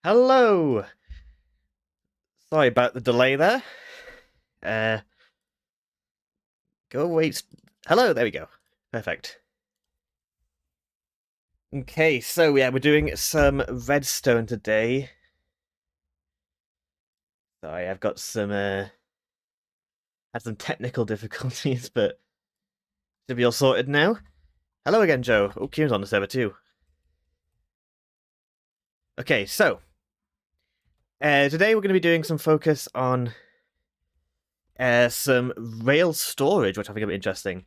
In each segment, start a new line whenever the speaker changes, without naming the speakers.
Hello! Sorry about the delay there. Uh, go wait. Hello, there we go. Perfect. Okay, so yeah, we're doing some Redstone today. Sorry, I've got had some technical difficulties, but should be all sorted now. Hello again, Joe. Oh, Kieran's on the server too. Okay, so today we're going to be doing some focus on some rail storage, which I think will be interesting.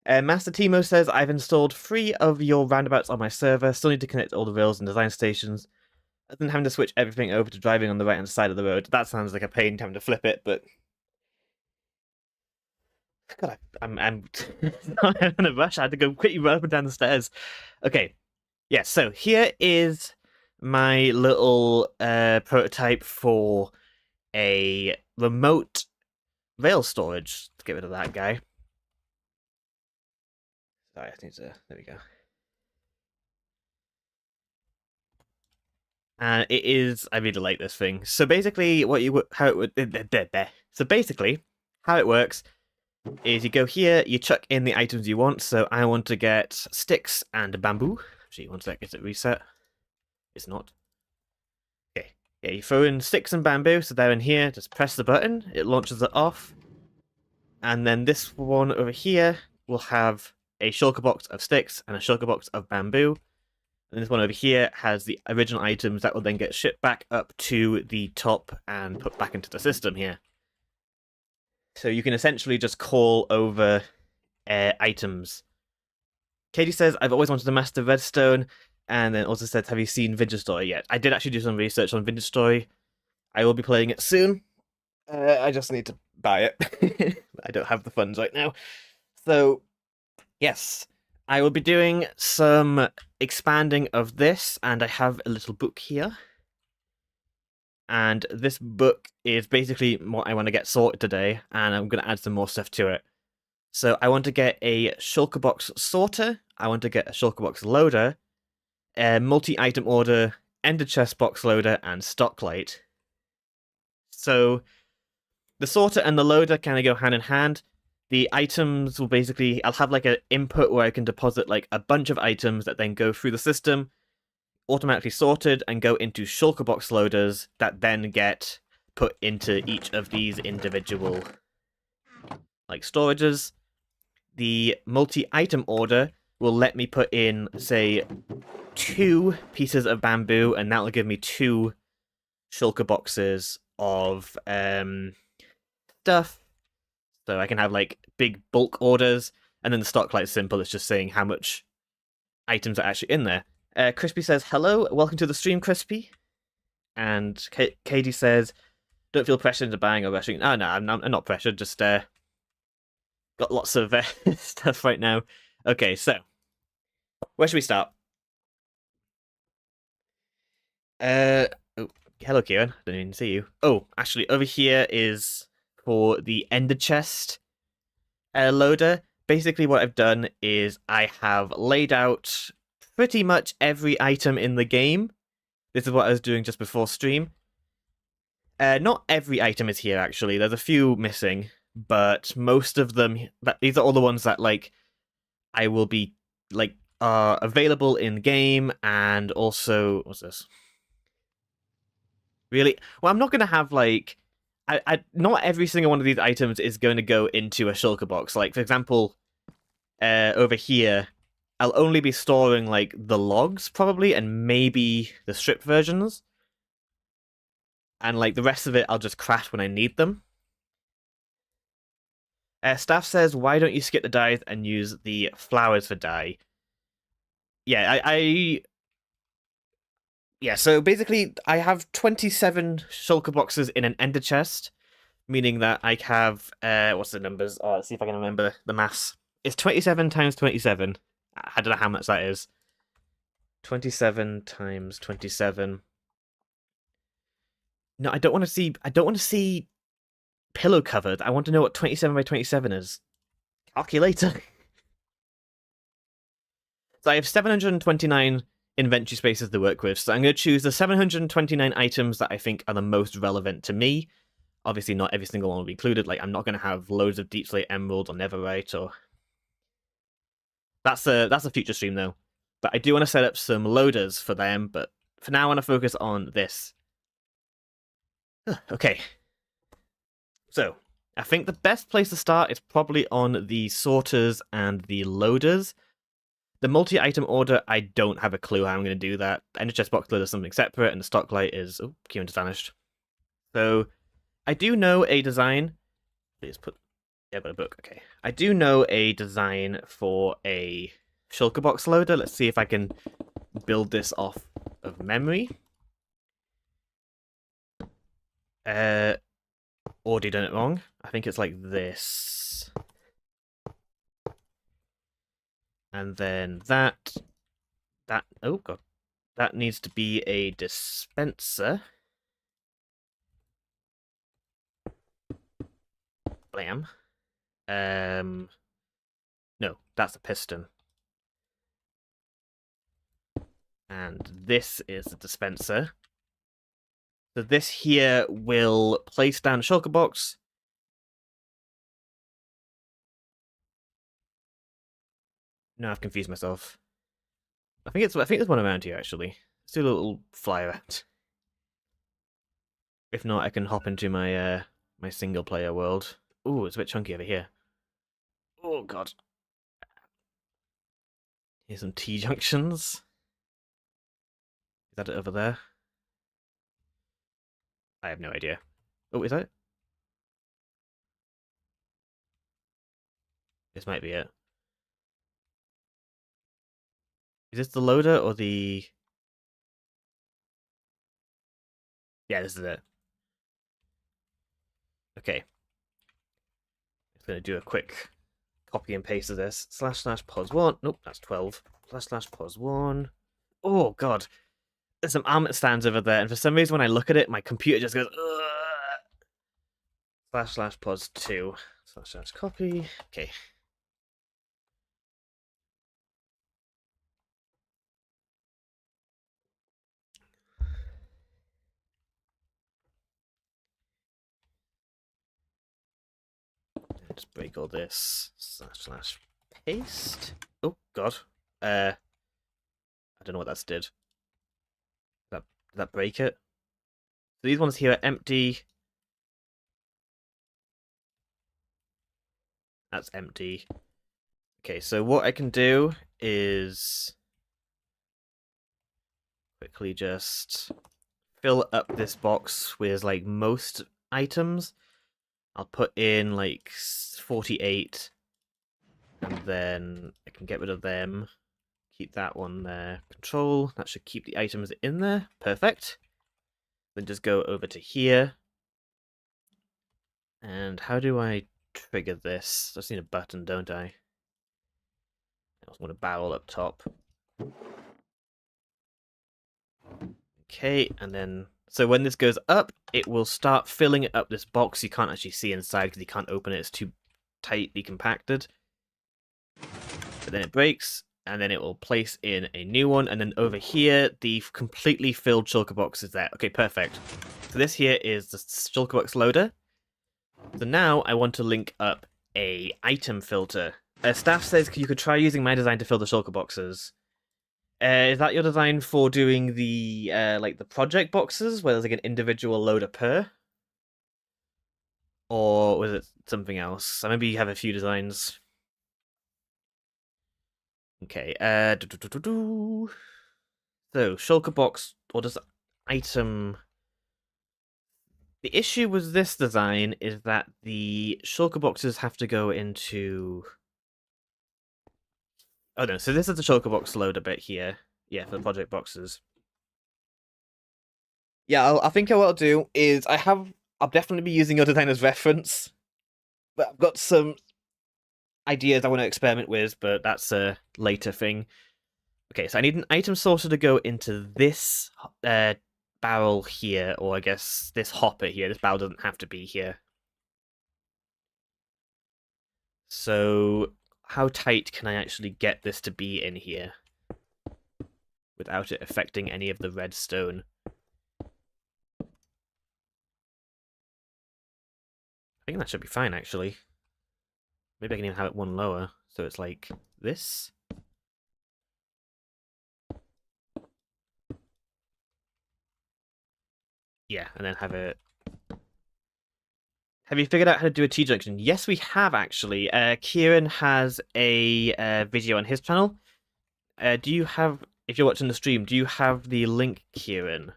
Master Timo says, I've installed 3 of your roundabouts on my server, still need to connect all the rails and design stations, and then having to switch everything over to driving on the right-hand side of the road. That sounds like a pain having to flip it, but... God, I'm in a rush. I had to go quickly run up and down the stairs. Okay, yeah, so here is my little prototype for a remote rail storage. Let's get rid of that guy. Sorry, I need to... There we go. And it is, I really like this thing. So basically, so basically, how it works is you go here, you chuck in the items you want. So I want to get sticks and bamboo. Actually, one sec, is it reset? It's not. Okay, yeah, you throw in sticks and bamboo, so they're in here. Just press the button, it launches it off. And then this one over here will have a shulker box of sticks and a shulker box of bamboo. And this one over here has the original items that will then get shipped back up to the top and put back into the system here. So you can essentially just call over items. Katie says, I've always wanted to master Redstone, and then also said, have you seen Vintage Story yet? I did actually do some research on Vintage Story. I will be playing it soon. I just need to buy it. I don't have the funds right now. So, yes. I will be doing some expanding of this, and I have a little book here. And this book is basically what I want to get sorted today, and I'm going to add some more stuff to it. So I want to get a shulker box sorter, I want to get a shulker box loader, a multi-item order, ender chest box loader, and stocklight. So the sorter and the loader kind of go hand in hand. The items will basically, I'll have like an input where I can deposit like a bunch of items that then go through the system, automatically sorted, and go into shulker box loaders that then get put into each of these individual like storages. The multi-item order will let me put in, say, 2 pieces of bamboo, and that will give me 2 shulker boxes of stuff. So I can have like big bulk orders, and then the stocklight's simple. It's just saying how much items are actually in there. Crispy says, hello, welcome to the stream, Crispy. And Katie says, don't feel pressured into buying or rushing. Oh, no, I'm not pressured, just got lots of stuff right now. Okay, so, where should we start? Oh, hello, Kieran. Didn't even see you. Oh, actually, over here is for the ender chest loader. Basically, what I've done is I have laid out pretty much every item in the game. This is what I was doing just before stream. Not every item is here, actually. There's a few missing, but most of them, these are all the ones that, like, I will be, like, are available in game, and also, what's this? Really? Well, I'm not going to have, like, not every single one of these items is going to go into a shulker box. Like, for example, over here, I'll only be storing, like, the logs, probably, and maybe the strip versions. And, like, the rest of it I'll just craft when I need them. Staff says, why don't you skip the dyes and use the flowers for dye? Yeah, yeah, so basically, I have 27 shulker boxes in an ender chest, meaning that I have, what's the numbers? Oh, let's see if I can remember the maths. It's 27 times 27. I don't know how much that is. 27 times 27. No, I don't want to see pillow covered. I want to know what 27 by 27 is. Calculator. So I have 729 inventory spaces to work with. So I'm going to choose the 729 items that I think are the most relevant to me. Obviously, not every single one will be included. Like, I'm not going to have loads of Deep Slate Emerald or Netherite or... That's a future stream, though. But I do want to set up some loaders for them, but for now I want to focus on this. Okay. So, I think the best place to start is probably on the sorters and the loaders. The multi-item order, I don't have a clue how I'm going to do that. NHS box loader is something separate, and the stock light is... Oh, Kieran just vanished. So, I do know a design. Please put... Yeah, I've got a book. Okay. I do know a design for a shulker box loader. Let's see if I can build this off of memory. Already done it wrong. I think it's like this. And then that... Oh, God. That needs to be a dispenser. Blam. No, that's a piston. And this is the dispenser. So this here will place down a shulker box. No, I've confused myself. I think there's one around here actually. Let's do a little fly around. If not, I can hop into my my single player world. Ooh, it's a bit chunky over here. Oh god. Here's some T-junctions. Is that it over there? I have no idea. Oh, is that it? This might be it. Is this the loader or the... Yeah, this is it. Okay. Just gonna do a quick copy and paste of this. / pos1. Nope, that's 12. / pos1. Oh, God. There's some armament stands over there, and for some reason when I look at it, my computer just goes, / pos2. / copy. Okay. Just break all this. / paste. Oh, God. I don't know what that's did. Did that break it? So these ones here are empty. That's empty. Okay, so what I can do is quickly just fill up this box with like most items. I'll put in like 48, and then I can get rid of them. Keep that one there. Control. That should keep the items in there. Perfect. Then just go over to here. And how do I trigger this? I just need a button, don't I? I also want a barrel up top. Okay, and then... So when this goes up, it will start filling it up this box. You can't actually see inside because you can't open it. It's too tightly compacted. But then it breaks, and then it will place in a new one. And then over here, the completely filled shulker box is there. Okay, perfect. So this here is the shulker box loader. So now I want to link up a item filter. Staff says you could try using my design to fill the shulker boxes. Is that your design for doing the like the project boxes where there's like an individual loader per? Or was it something else? So maybe you have a few designs. Okay, So, shulker box, or does item... The issue with this design is that the shulker boxes have to go into... Oh no, so this is the shulker box loader bit here. Yeah, for the project boxes. Yeah, I think what I'll do is I'll definitely be using your design as reference. But I've got some ideas I want to experiment with, but that's a later thing. Okay, so I need an item sorter to go into this barrel here, or I guess this hopper here. This barrel doesn't have to be here. So how tight can I actually get this to be in here? without it affecting any of the redstone. I think that should be fine, actually. Maybe I can even have it one lower, so it's like this. Yeah, and then have it... Have you figured out how to do a T-junction? Yes, we have, actually. Kieran has a video on his channel. Do you have... If you're watching the stream, do you have the link, Kieran?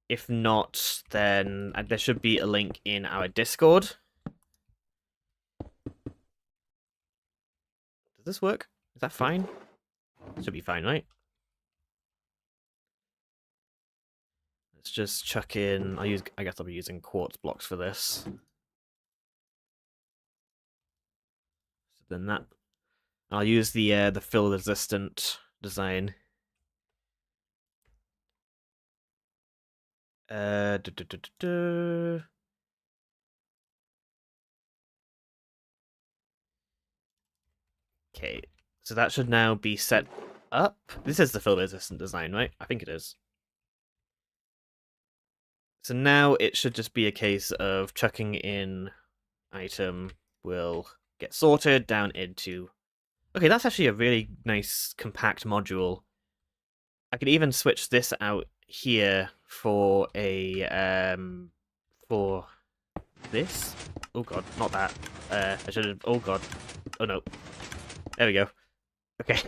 If not, then there should be a link in our Discord. Does this work? Is that fine? Should be fine, right? Let's just chuck in... I guess I'll be using quartz blocks for this. So then that... I'll use the fill resistant design. Okay, so that should now be set up. This is the fill resistant design, right? I think it is. So now it should just be a case of chucking in item will get sorted down into... Okay, that's actually a really nice compact module. I could even switch this out here for a for this. Oh god, not that. I should have... Oh god. Oh no. There we go. Okay.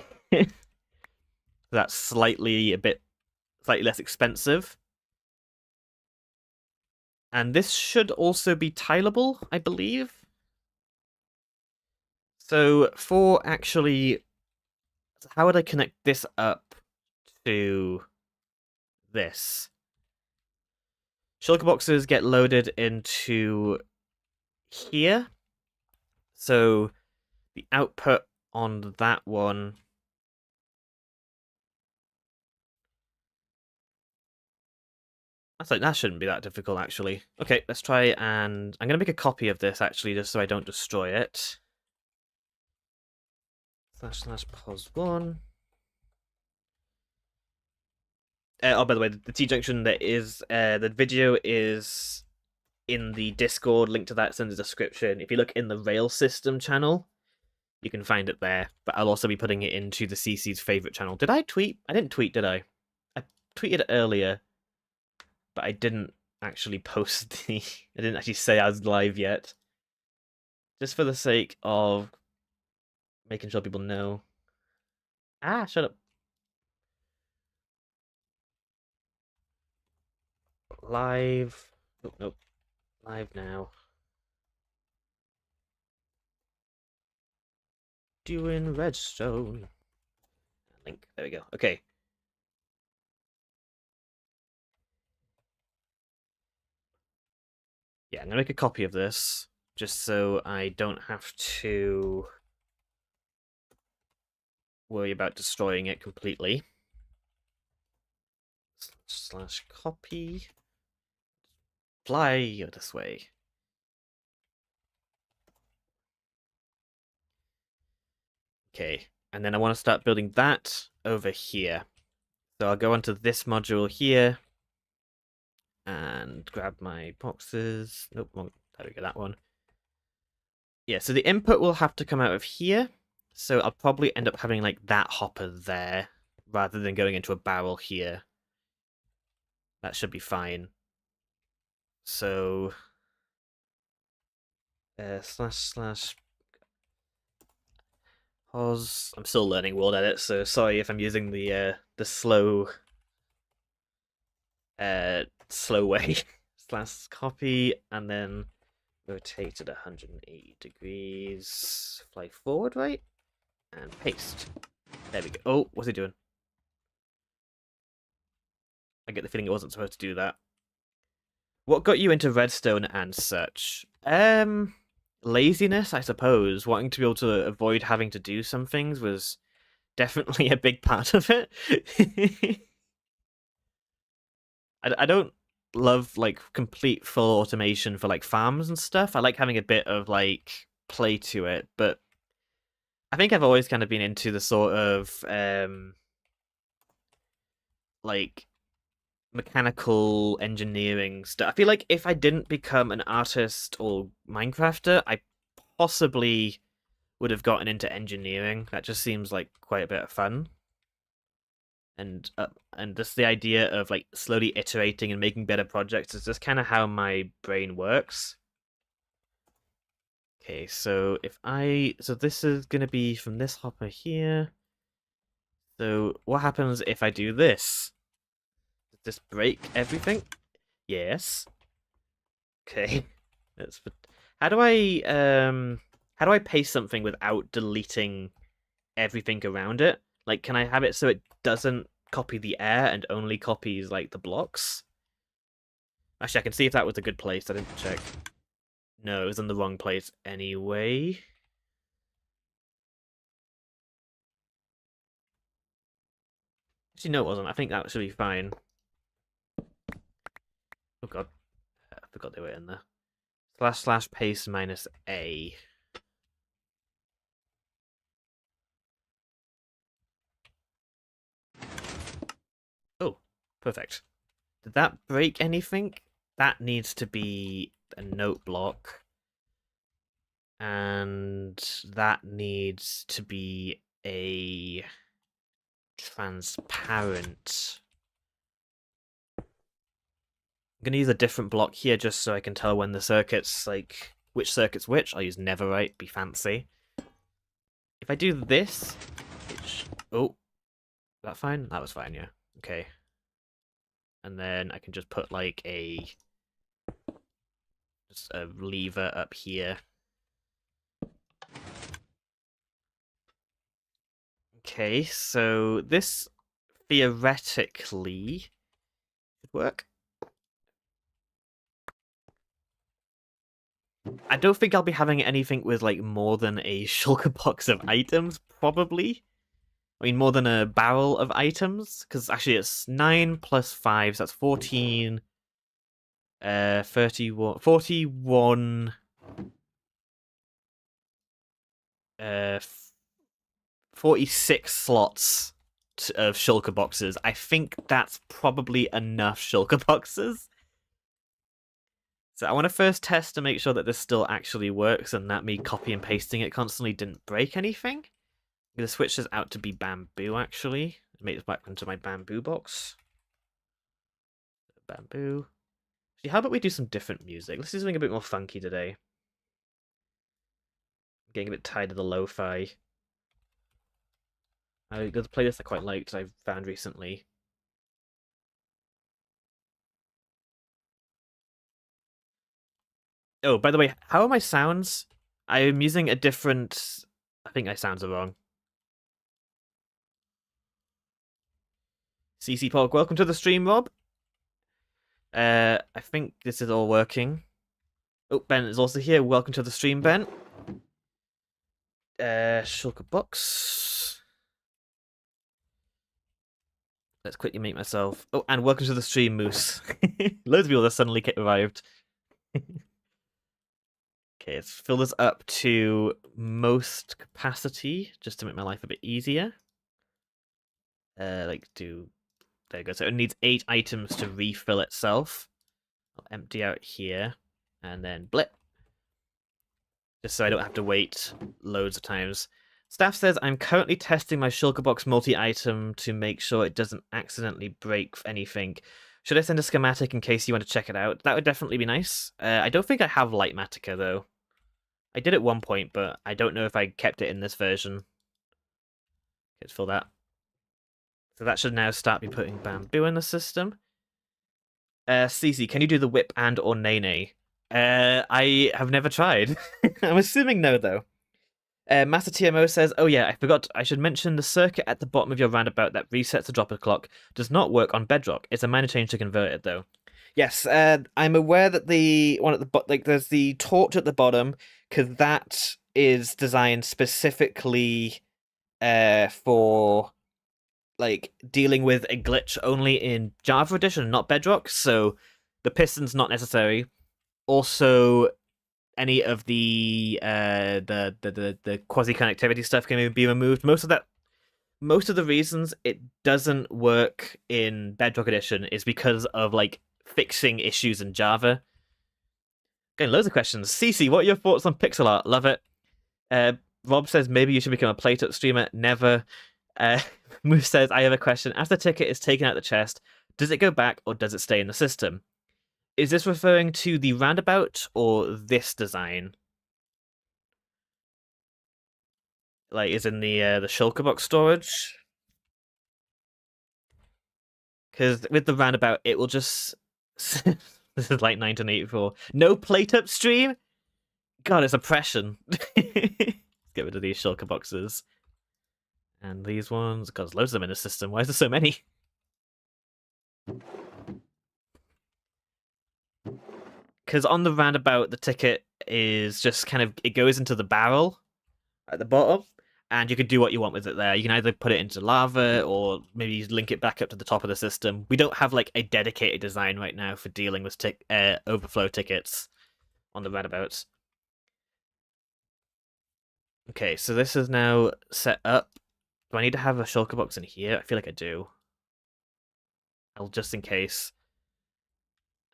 That's slightly less expensive. And this should also be tileable, I believe. So for actually... How would I connect this up to this? Shulker boxes get loaded into here. So the output on that one... That shouldn't be that difficult, actually. Okay, let's try and... I'm going to make a copy of this, actually, just so I don't destroy it. /pos1. Oh, by the way, the T-junction that is... the video is in the Discord. Link to that's in the description. If you look in the Rails system channel, you can find it there. But I'll also be putting it into the CC's favorite channel. Did I tweet? I didn't tweet, did I? I tweeted earlier, but I didn't actually post the... I didn't actually say I was live yet. Just for the sake of making sure people know. Ah, shut up. Live. Oh, nope. Live now. Doing redstone. Link. There we go. Okay. Yeah, I'm gonna make a copy of this just so I don't have to worry about destroying it completely. /copy. Fly this way. Okay, and then I want to start building that over here. So I'll go onto this module here and grab my boxes. Nope, there we go, that one. Yeah, so the input will have to come out of here. So I'll probably end up having like that hopper there rather than going into a barrel here. That should be fine. So // pos. I'm still learning World Edit, so sorry if I'm using the slow slow way. /copy and then rotate it 180 degrees. Fly forward, right? And paste. There we go. Oh, what's it doing? I get the feeling it wasn't supposed to do that. What got you into redstone and such? Laziness, I suppose. Wanting to be able to avoid having to do some things was definitely a big part of it. I don't love like complete full automation for like farms and stuff. I like having a bit of like play to it, but I think I've always kind of been into the sort of like mechanical engineering stuff. I feel like if I didn't become an artist or Minecrafter, I possibly would have gotten into engineering. That just seems like quite a bit of fun. And just the idea of like slowly iterating and making better projects is just kind of how my brain works. Okay, so so this is gonna be from this hopper here. So what happens if I do this? Does this break everything? Yes. Okay. That's how do I paste something without deleting everything around it? Like, can I have it so it doesn't copy the air and only copies like the blocks? Actually, I can see if that was a good place. I didn't check. No, it was in the wrong place anyway. Actually, no, it wasn't. I think that should be fine. Oh god, I forgot they were in there. / paste minus A. Oh, perfect. Did that break anything? That needs to be a note block. And that needs to be a transparent. I'm going to use a different block here just so I can tell when the circuit's, like, which circuit's which. I'll use Neverite, be fancy. If I do this... Oh, that fine? That was fine, yeah. Okay. And then I can just put, like, just a lever up here. Okay, so this theoretically should work. I don't think I'll be having anything with like more than a shulker box of items, probably. I mean, more than a barrel of items, because actually it's 9 plus 5, so that's 14, 31, 41, 46 slots of shulker boxes. I think that's probably enough shulker boxes. So I want to first test to make sure that this still actually works and that me copy and pasting it constantly didn't break anything. I'm going to switch this out to be bamboo, actually. Make this back into my bamboo box. Bamboo. Actually, how about we do some different music? Let's do something a bit more funky today. I'm getting a bit tired of the lo-fi. There's a playlist I quite liked I've found recently. Oh, by the way, how are my sounds? I am using a different... I think my sounds are wrong. CC Pog, welcome to the stream, Rob. I think this is all working. Oh, Ben is also here. Welcome to the stream, Ben. Shulker box. Let's quickly make myself... Oh, and welcome to the stream, Moose. Loads of people that suddenly arrived. Okay, let's fill this up to most capacity, just to make my life a bit easier. There you go. So it needs 8 items to refill itself. I'll empty out here, and then blip. Just so I don't have to wait loads of times. Staff says, I'm currently testing my shulker box multi-item to make sure it doesn't accidentally break anything. Should I send a schematic in case you want to check it out? That would definitely be nice. I don't think I have Lightmatica, though. I did at one point, but I don't know if I kept it in this version. Let's fill that. So that should now start me putting bamboo in the system. Cece, can you do the whip and or nene? I have never tried. I'm assuming no, though. Master TMO says, oh yeah, I forgot, I should mention the circuit at the bottom of your roundabout that resets the dropper clock does not work on Bedrock. It's a minor change to convert it, though. Yes, I'm aware that the one at the there's the torch at the bottom, because that is designed specifically for like dealing with a glitch only in Java Edition, not Bedrock, so the piston's not necessary. Also, any of the quasi connectivity stuff can be removed. Most of most of the reasons it doesn't work in Bedrock Edition is because of like fixing issues in Java. Getting loads of questions. Cece, what are your thoughts on pixel art? Love it. Rob says maybe you should become a Playtop streamer. Never. Moose says I have a question. After the ticket is taken out of the chest, does it go back or does it stay in the system? Is this referring to the roundabout or this design? Like, is in the shulker box storage? Because with the roundabout, it will just. This is like 1984. No Playtop stream. God, it's oppression. Let's get rid of these shulker boxes. And these ones, God, there's loads of them in the system. Why is there so many? Because on the roundabout, the ticket is just kind of, it goes into the barrel at the bottom, and you can do what you want with it there. You can either put it into lava, or maybe link it back up to the top of the system. We don't have like a dedicated design right now for dealing with overflow tickets on the roundabouts. Okay, so this is now set up. Do I need to have a shulker box in here? I feel like I do. I'll just in case.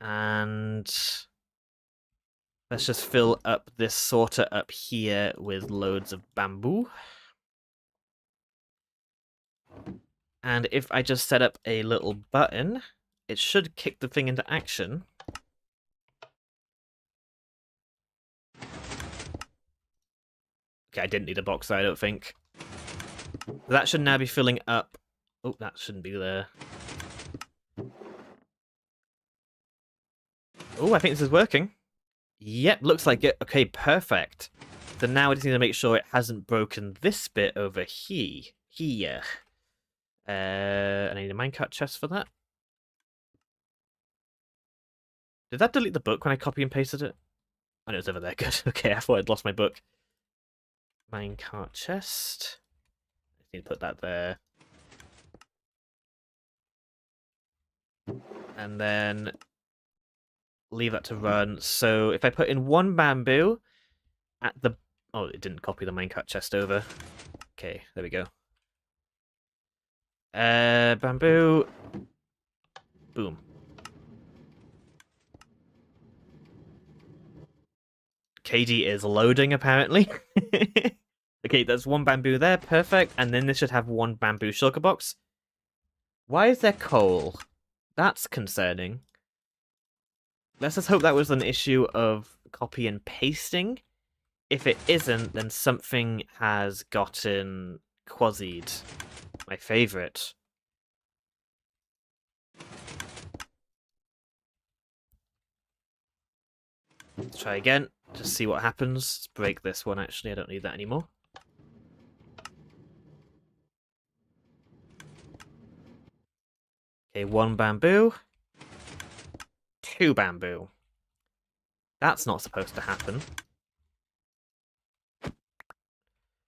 And let's just fill up this sorter up here with loads of bamboo. And if I just set up a little button, it should kick the thing into action. Okay, I didn't need a box there, I don't think. That should now be filling up. Oh, that shouldn't be there. Oh, I think this is working. Yep, looks like it. Okay, perfect. So now I just need to make sure it hasn't broken this bit over here. I need a minecart chest for that. Did that delete the book when I copy and pasted it? Oh, no, it's over there. Good. Okay, I thought I'd lost my book. Minecart chest. I need to put that there. And then leave that to run. So if I put in one bamboo at the... Oh, it didn't copy the minecart chest over. Okay, there we go. Bamboo. Boom. KD is loading, apparently. Okay, there's one bamboo there. Perfect. And then this should have one bamboo shulker box. Why is there coal? That's concerning. Let's just hope that was an issue of copy and pasting. If it isn't, then something has gotten quasied. My favorite. Let's try again. Just see what happens. Let's break this one, actually. I don't need that anymore. Okay, one bamboo. Two bamboo. That's not supposed to happen.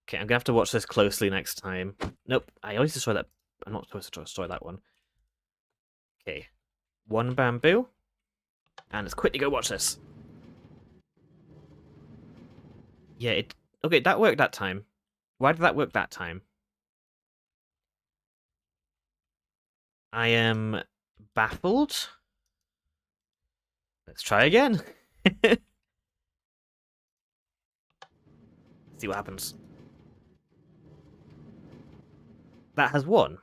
Okay, I'm gonna have to watch this closely next time. Nope, I always destroy that. I'm not supposed to destroy that one. Okay, one bamboo. And let's quickly go watch this. Yeah, it... Okay, that worked that time. Why did that work that time? I am baffled. Let's try again. See what happens. That has won.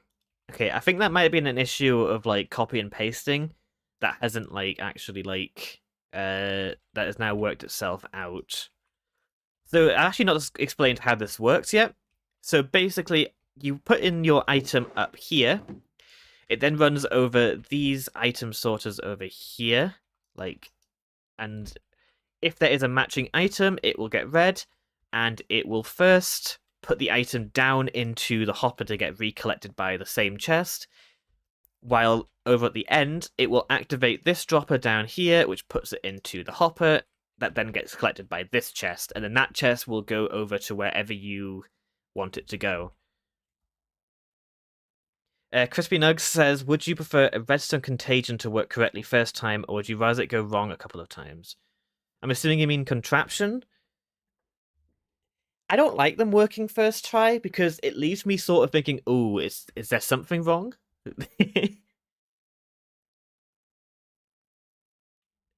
Okay, I think that might have been an issue of like copy and pasting that hasn't like actually like that has now worked itself out. So I actually not explained how this works yet. So basically, you put in your item up here. It then runs over these item sorters over here, like, and if there is a matching item, it will get red, and it will first put the item down into the hopper to get recollected by the same chest, while over at the end, it will activate this dropper down here, which puts it into the hopper, that then gets collected by this chest, and then that chest will go over to wherever you want it to go. Crispy Nugs says, would you prefer a redstone contagion to work correctly first time, or would you rather it go wrong a couple of times? I'm assuming you mean contraption? I don't like them working first try because it leaves me sort of thinking, "Ooh, is there something wrong?"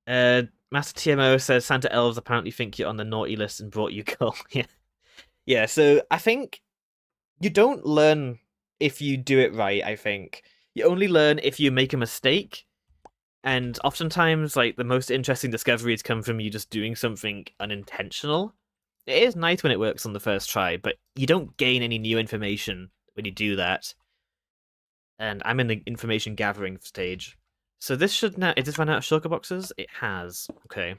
Master TMO says Santa Elves apparently think you're on the naughty list and brought you coal. Yeah, yeah. So I think you don't learn if you do it right. I think you only learn if you make a mistake. And oftentimes, like, the most interesting discoveries come from you just doing something unintentional. It is nice when it works on the first try, but you don't gain any new information when you do that. And I'm in the information gathering stage. So this should now... Is this run out of shulker boxes? It has. Okay.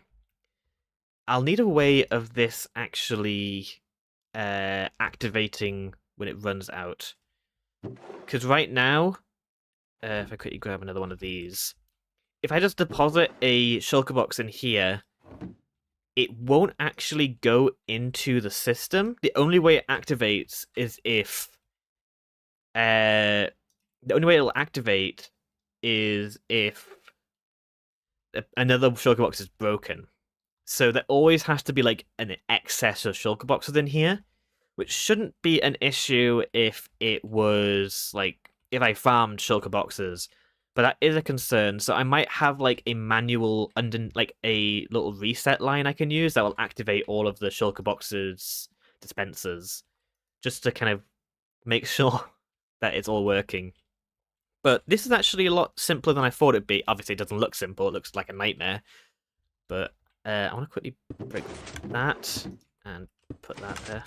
I'll need a way of this actually activating when it runs out. Because right now, if I quickly grab another one of these... If I just deposit a shulker box in here, it won't actually go into the system. The only way it activates is if... the only way it'll activate is if another shulker box is broken. So there always has to be like an excess of shulker boxes in here, which shouldn't be an issue if it was like if I farmed shulker boxes. But that is a concern, so I might have like a manual under like a little reset line I can use that will activate all of the shulker boxes dispensers, just to kind of make sure that it's all working. But this is actually a lot simpler than I thought it'd be. Obviously, it doesn't look simple; it looks like a nightmare. But I want to quickly break that and put that there.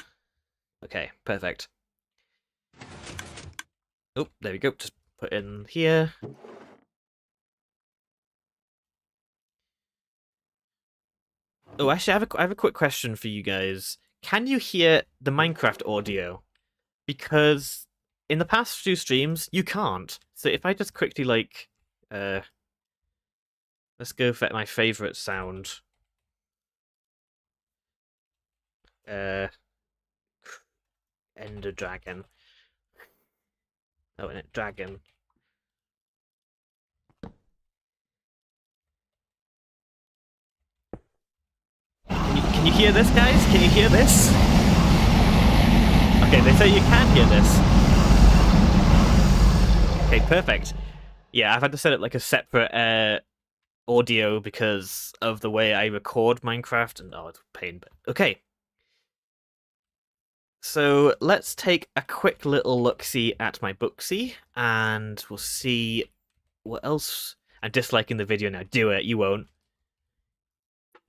Okay, perfect. Oh, there we go. Just put in here. Oh, actually, I have a quick question for you guys. Can you hear the Minecraft audio? Because in the past few streams, you can't. So if I just quickly, like... let's go for my favorite sound. Ender Dragon. Oh, and it Dragon. Can you hear this, guys? Can you hear this? Okay, they say you can hear this. Okay, perfect. Yeah, I've had to set up like a separate audio because of the way I record Minecraft, and oh, it's a pain, but okay. So let's take a quick little look-see at my booksy, and we'll see what else. I'm disliking the video now. Do it, you won't.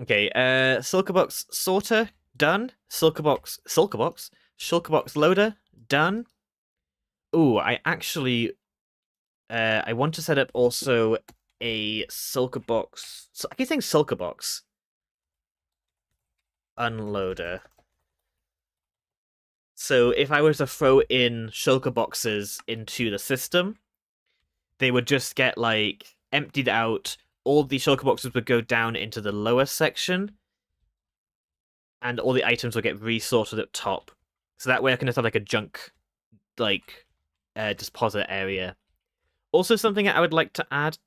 Okay, Silkerbox sorter, done. Silkerbox loader, done. Ooh, I actually I want to set up also a Silkerbox. So I keep saying Silkerbox unloader. So if I were to throw in shulker boxes into the system, they would just get like emptied out. All the shulker boxes would go down into the lower section, and all the items would get resorted up top. So that way I can just have like a junk like deposit area. Also, something I would like to add.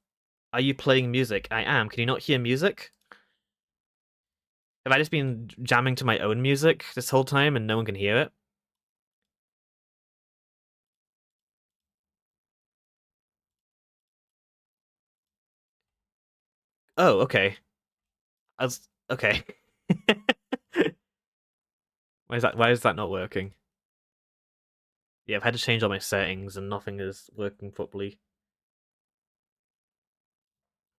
Are you playing music? I am. Can you not hear music? Have I just been jamming to my own music this whole time and no one can hear it? Oh, okay. Okay. Why is that not working? Yeah, I've had to change all my settings and nothing is working properly.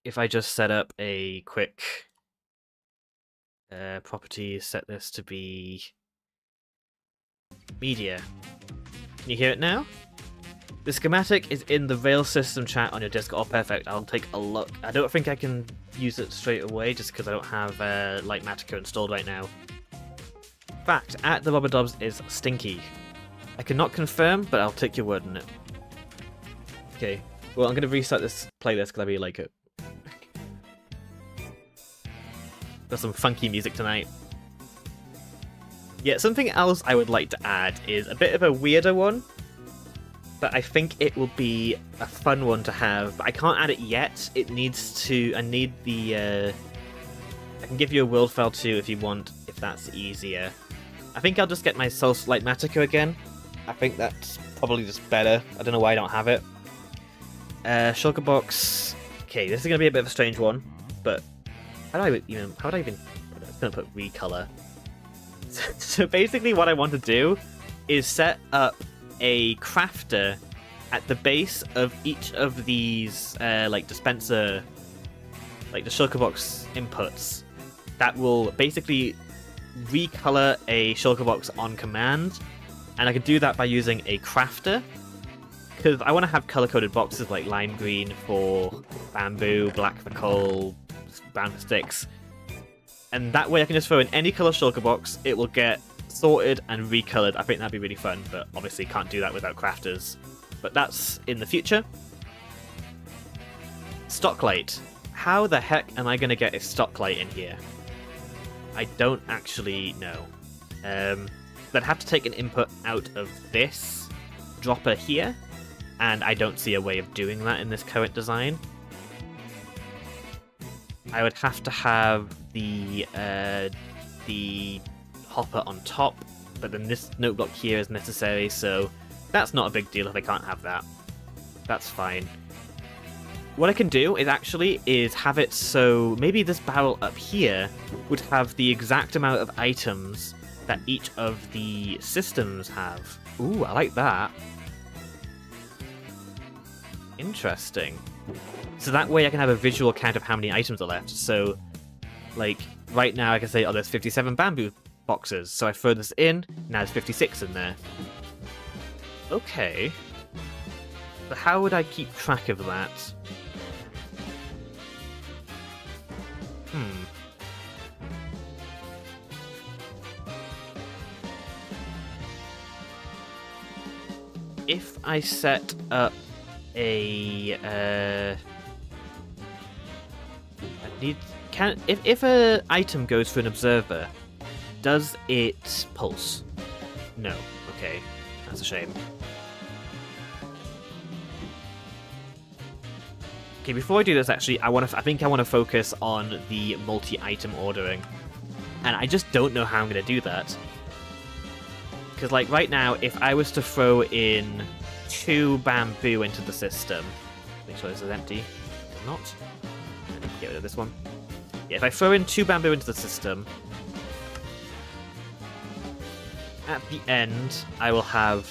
If I just set up a quick property, set this to be media. Can you hear it now? The schematic is in the Rails system chat on your Discord. Oh, perfect. I'll take a look. I don't think I can use it straight away just because I don't have Lightmatica installed right now. Fact, at the Robber Dobbs is stinky. I cannot confirm, but I'll take your word on it. Okay. Well, I'm going to restart this playlist because I really like it. Got some funky music tonight. Yeah, something else I would like to add is a bit of a weirder one, but I think it will be a fun one to have. But I can't add it yet. It needs to... I need the... I can give you a world file too if you want, if that's easier. I think I'll just get myself Light Matica again. I think that's probably just better. I don't know why I don't have it. Shulker box. Okay, this is gonna be a bit of a strange one, but how would I even? I'm just gonna put recolor. So basically, what I want to do is set up a crafter at the base of each of these like dispenser, like the shulker box inputs, that will basically recolor a shulker box on command, and I can do that by using a crafter, because I want to have color-coded boxes like lime green for bamboo, black for coal, brown for sticks, and that way I can just throw in any color shulker box, it will get sorted and recolored. I think that'd be really fun, but obviously can't do that without crafters. But that's in the future. Stocklight. How the heck am I going to get a stocklight in here? I don't actually know. I'd have to take an input out of this dropper here, and I don't see a way of doing that in this current design. I would have to have the hopper on top, but then this note block here is necessary, so that's not a big deal if I can't have that. That's fine. What I can do is have it so maybe this barrel up here would have the exact amount of items that each of the systems have. Ooh, I like that. Interesting. So that way I can have a visual count of how many items are left. So, like, right now I can say, oh, there's 57 bamboo boxes. So I throw this in, now there's 56 in there. Okay. But how would I keep track of that? If I set up a if a item goes through an observer, does it pulse? No. Okay, that's a shame. Okay, before I do this, actually, I think I want to focus on the multi-item ordering, and I just don't know how I'm going to do that. Because, like, right now, if I was to throw in 2 bamboo into the system, make sure this is empty. It's not. Get rid of this one. Yeah, if I throw in 2 bamboo into the system, at the end, I will have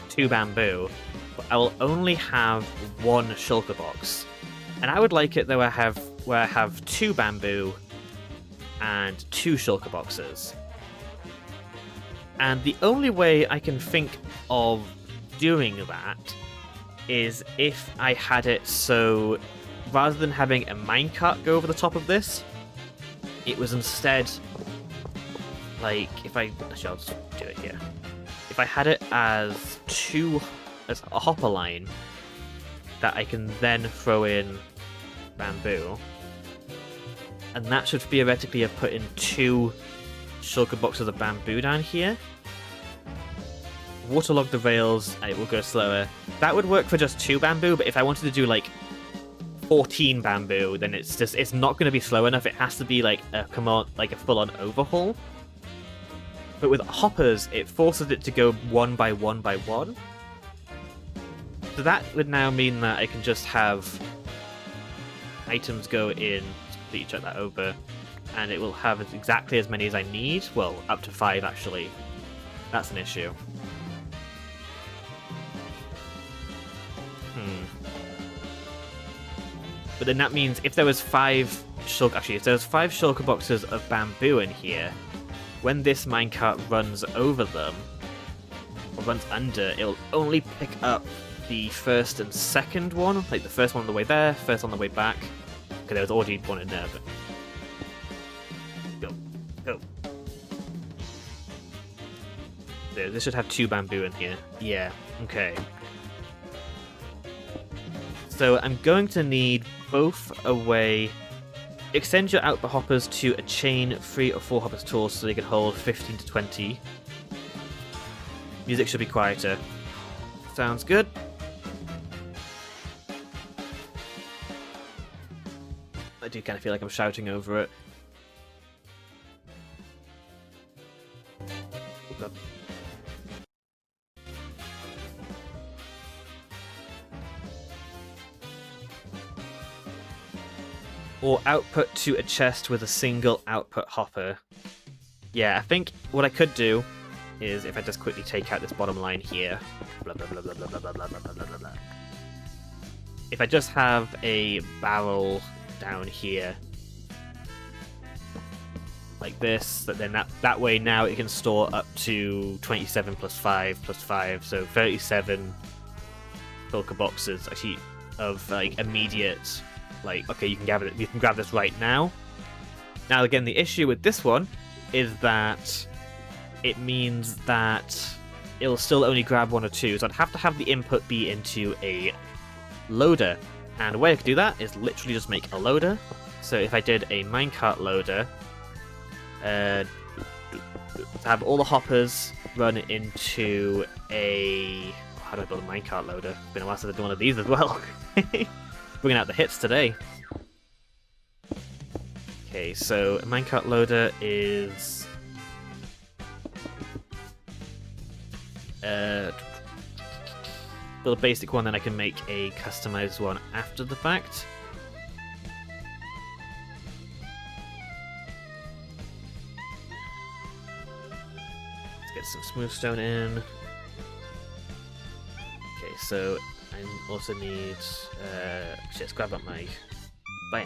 2 bamboo, but I will only have 1 shulker box. And I would like it though where I have 2 bamboo and 2 shulker boxes. And the only way I can think of doing that is if I had it so rather than having a minecart go over the top of this, it was instead like actually I'll just do it here. If I had it as a hopper line that I can then throw in bamboo, and that should theoretically have put in 2 shulker boxes of bamboo down here. Waterlog the rails and it will go slower. That would work for just 2 bamboo, but if I wanted to do like 14 bamboo, then it's not going to be slow enough. It has to be like a full-on overhaul. But with hoppers, it forces it to go 1 by 1 by 1. So that would now mean that I can just have items go in, completely check that over, and it will have exactly as many as I need. Well, up to 5 actually. That's an issue. But then that means if there was 5 shulker boxes of bamboo in here, when this minecart runs over them, or runs under, it'll only pick up the first and second one, like the first one on the way there, first on the way back. Okay, there was already one in there, but go. There, this should have 2 bamboo in here. Yeah, okay. So I'm going to need both a way. Extend your output hoppers to a chain 3 or 4 hoppers tall so they can hold 15 to 20. Music should be quieter. Sounds good. I do kind of feel like I'm shouting over it. Oh god. Or output to a chest with a single output hopper. Yeah, I think what I could do is if I just quickly take out this bottom line here. Blah, blah, blah, blah, blah, blah, blah, blah, blah, blah, blah. If I just have a barrel down here, like this, then that way now it can store up to 27 plus 5 plus 5, so 37 shulker boxes actually of like immediate, like, okay, you can grab this right now. Now again, the issue with this one is that it means that it'll still only grab 1 or 2, so I'd have to have the input be into a loader, and the way I could do that is literally just make a loader. So if I did a minecart loader, have all the hoppers run into a... How do I build a minecart loader? It's been a while since I've done one of these as well. Bringing out the hits today. Okay, so a minecart loader is... build a basic one, then I can make a customized one after the fact. Let's get some smooth stone in. Okay, so I also need let's grab up my bam,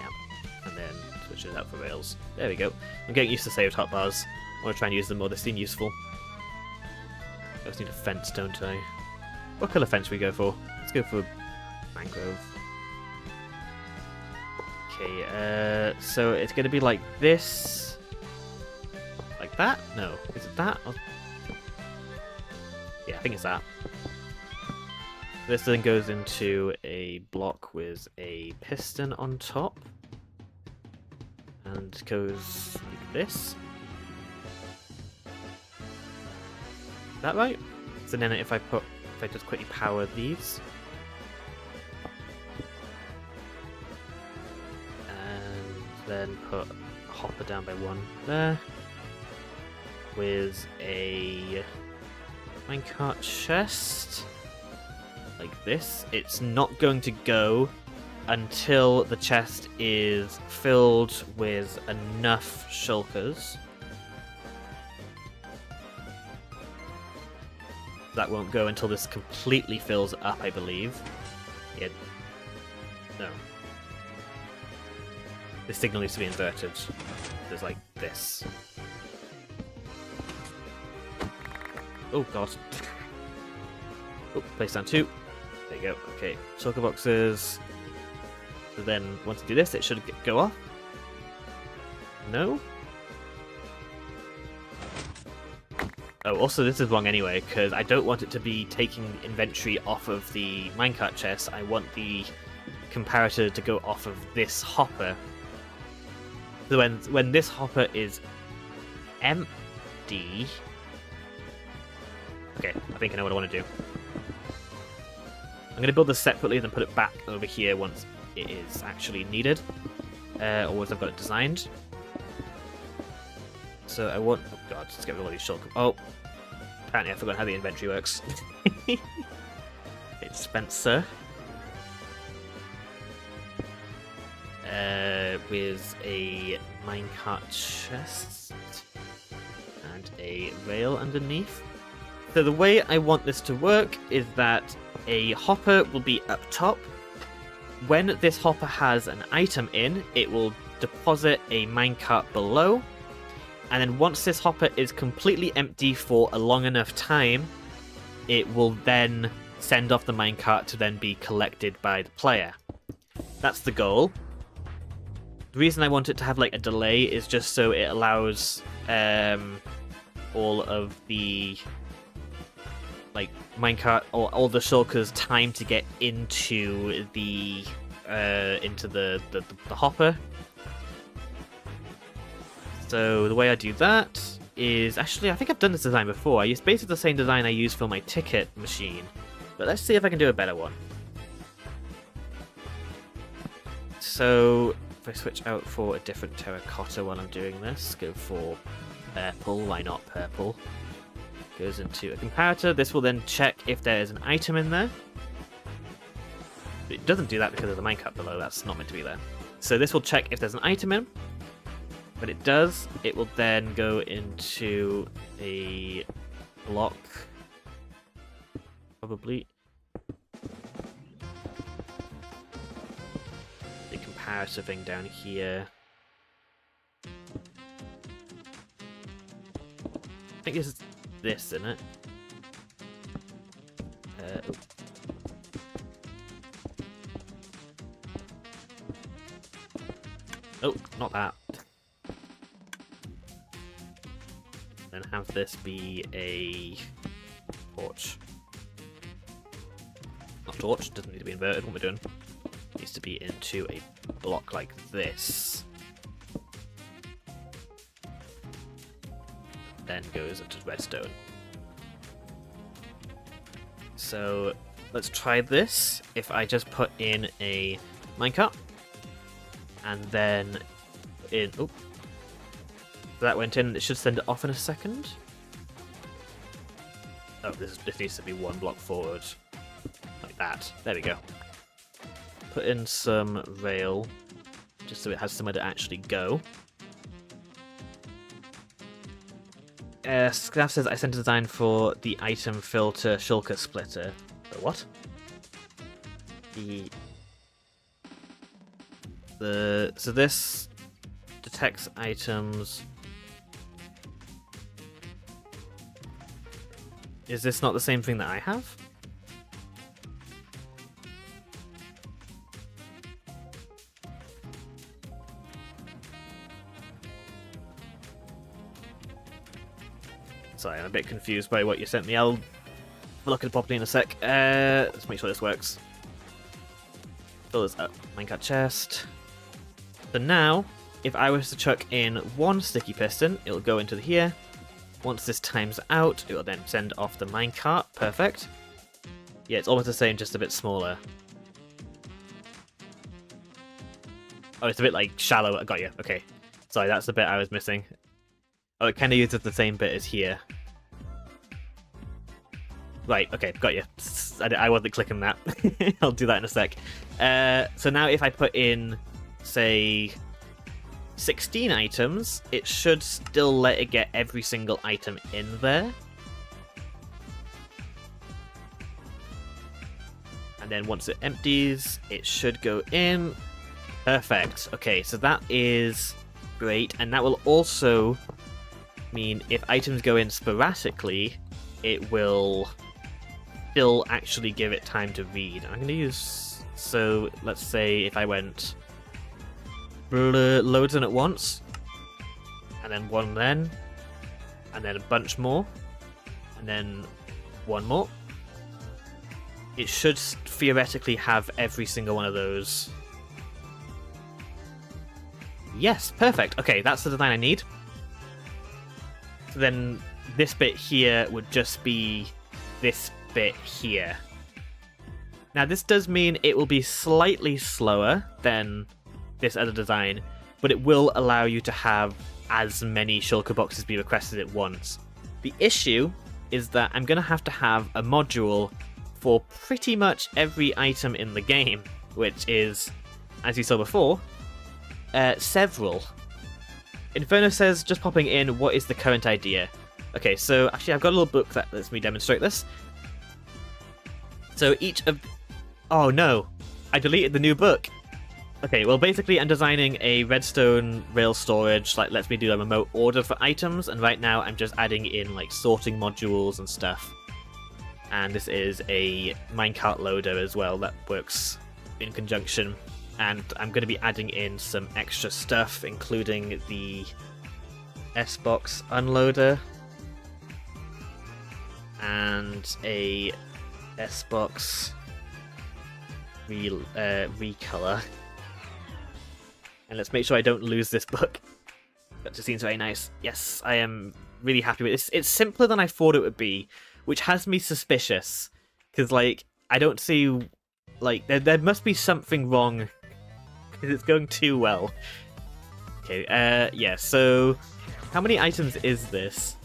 and then switch it out for rails. There we go. I'm getting used to saved hotbars. I want to try and use them more. They seem useful. I just need a fence, don't I? What colour fence we go for? Let's go for mangrove. Okay, so it's going to be like this. Like that? No. Is it that? Or... Yeah, I think it's that. This then goes into a block with a piston on top. And goes like this. Is that right? So then if I just quickly power these. And then put a hopper down by 1 there. With a minecart chest. Like this. It's not going to go until the chest is filled with enough shulkers. That won't go until this completely fills up, I believe. Yeah. No. This signal needs to be inverted. There's like this. Oh god. Oh, place down 2. There you go. Okay. Shulker boxes. So then once I do this, it should go off. No? Oh, also this is wrong anyway, because I don't want it to be taking inventory off of the minecart chest. I want the comparator to go off of this hopper. So when this hopper is empty... Okay, I think I know what I want to do. I'm going to build this separately, then put it back over here once it is actually needed. Or once I've got it designed. So I want... Oh god, let's get rid of all these shulker... Oh! Apparently I forgot how the inventory works. It's Spencer. With a minecart chest. And a rail underneath. So the way I want this to work is that a hopper will be up top. When this hopper has an item in, it will deposit a minecart below. And then once this hopper is completely empty for a long enough time, it will then send off the minecart to then be collected by the player. That's the goal. The reason I want it to have like a delay is just so it allows all of the like minecart or all the shulkers time to get into the hopper. So the way I do that is... Actually, I think I've done this design before. It's basically the same design I use for my ticket machine. But let's see if I can do a better one. So if I switch out for a different terracotta while I'm doing this, go for purple. Why not purple? Goes into a comparator. This will then check if there is an item in there. It doesn't do that because there's a minecart below. That's not meant to be there. So this will check if there's an item in. But it does. It will then go into a block. Probably. The comparator thing down here. I think this is this, isn't it? Oh, not that. Then have this be a torch. Not torch, doesn't need to be inverted. What we're doing needs to be into a block like this. Then goes into redstone. So let's try this. If I just put in a minecart and then in, oh, that went in. It should send it off in a second. Oh, this needs to be one block forward, like that. There we go. Put in some rail, just so it has somewhere to actually go. Scav says I sent a design for the item filter shulker splitter. The what? So this detects items. Is this not the same thing that I have? Sorry, I'm a bit confused by what you sent me. I'll look at it properly in a sec. Let's make sure this works. Fill this up. Minecart chest. So now, if I was to chuck in one sticky piston, it'll go into here. Once this times out, it will then send off the minecart. Perfect. Yeah, it's almost the same, just a bit smaller. Oh, it's a bit like shallow. I got you. Okay. Sorry, that's the bit I was missing. Oh, it kind of uses the same bit as here. Right, okay, got you. I wasn't clicking that. I'll do that in a sec. So now if I put in, say, 16 items, it should still let it get every single item in there. And then once it empties, it should go in. Perfect. Okay, so that is great. And that will also mean if items go in sporadically, it will still actually give it time to read. I'm going to use... So, let's say if I went... loads in at once, and then one then, and then a bunch more, and then one more. It should theoretically have every single one of those. Yes, perfect. Okay, that's the design I need. So then this bit here would just be this bit here. Now this does mean it will be slightly slower than this other design, but it will allow you to have as many shulker boxes be requested at once. The issue is that I'm going to have a module for pretty much every item in the game, which is, as you saw before, several. Inferno says, just popping in, what is the current idea? Okay, so actually I've got a little book that lets me demonstrate this. So each of... Oh no, I deleted the new book. Okay, well basically I'm designing a Redstone Rails storage, like lets me do a remote order for items, and right now I'm just adding in like sorting modules and stuff. And this is a minecart loader as well that works in conjunction. And I'm going to be adding in some extra stuff, including the S-Box unloader and a S-Box recolor. And let's make sure I don't lose this book. That just seems very nice. Yes, I am really happy with this. It's simpler than I thought it would be, which has me suspicious. Because, like, I don't see... Like, there must be something wrong. Because it's going too well. Okay, yeah, so... How many items is this?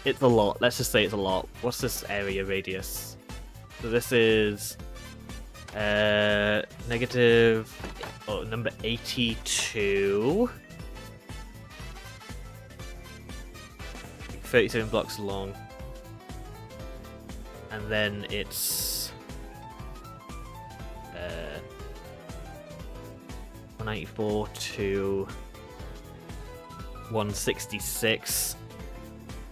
It's a lot. Let's just say it's a lot. What's this area radius? So this is negative number 82. 37 blocks long. And then it's 194 to 166.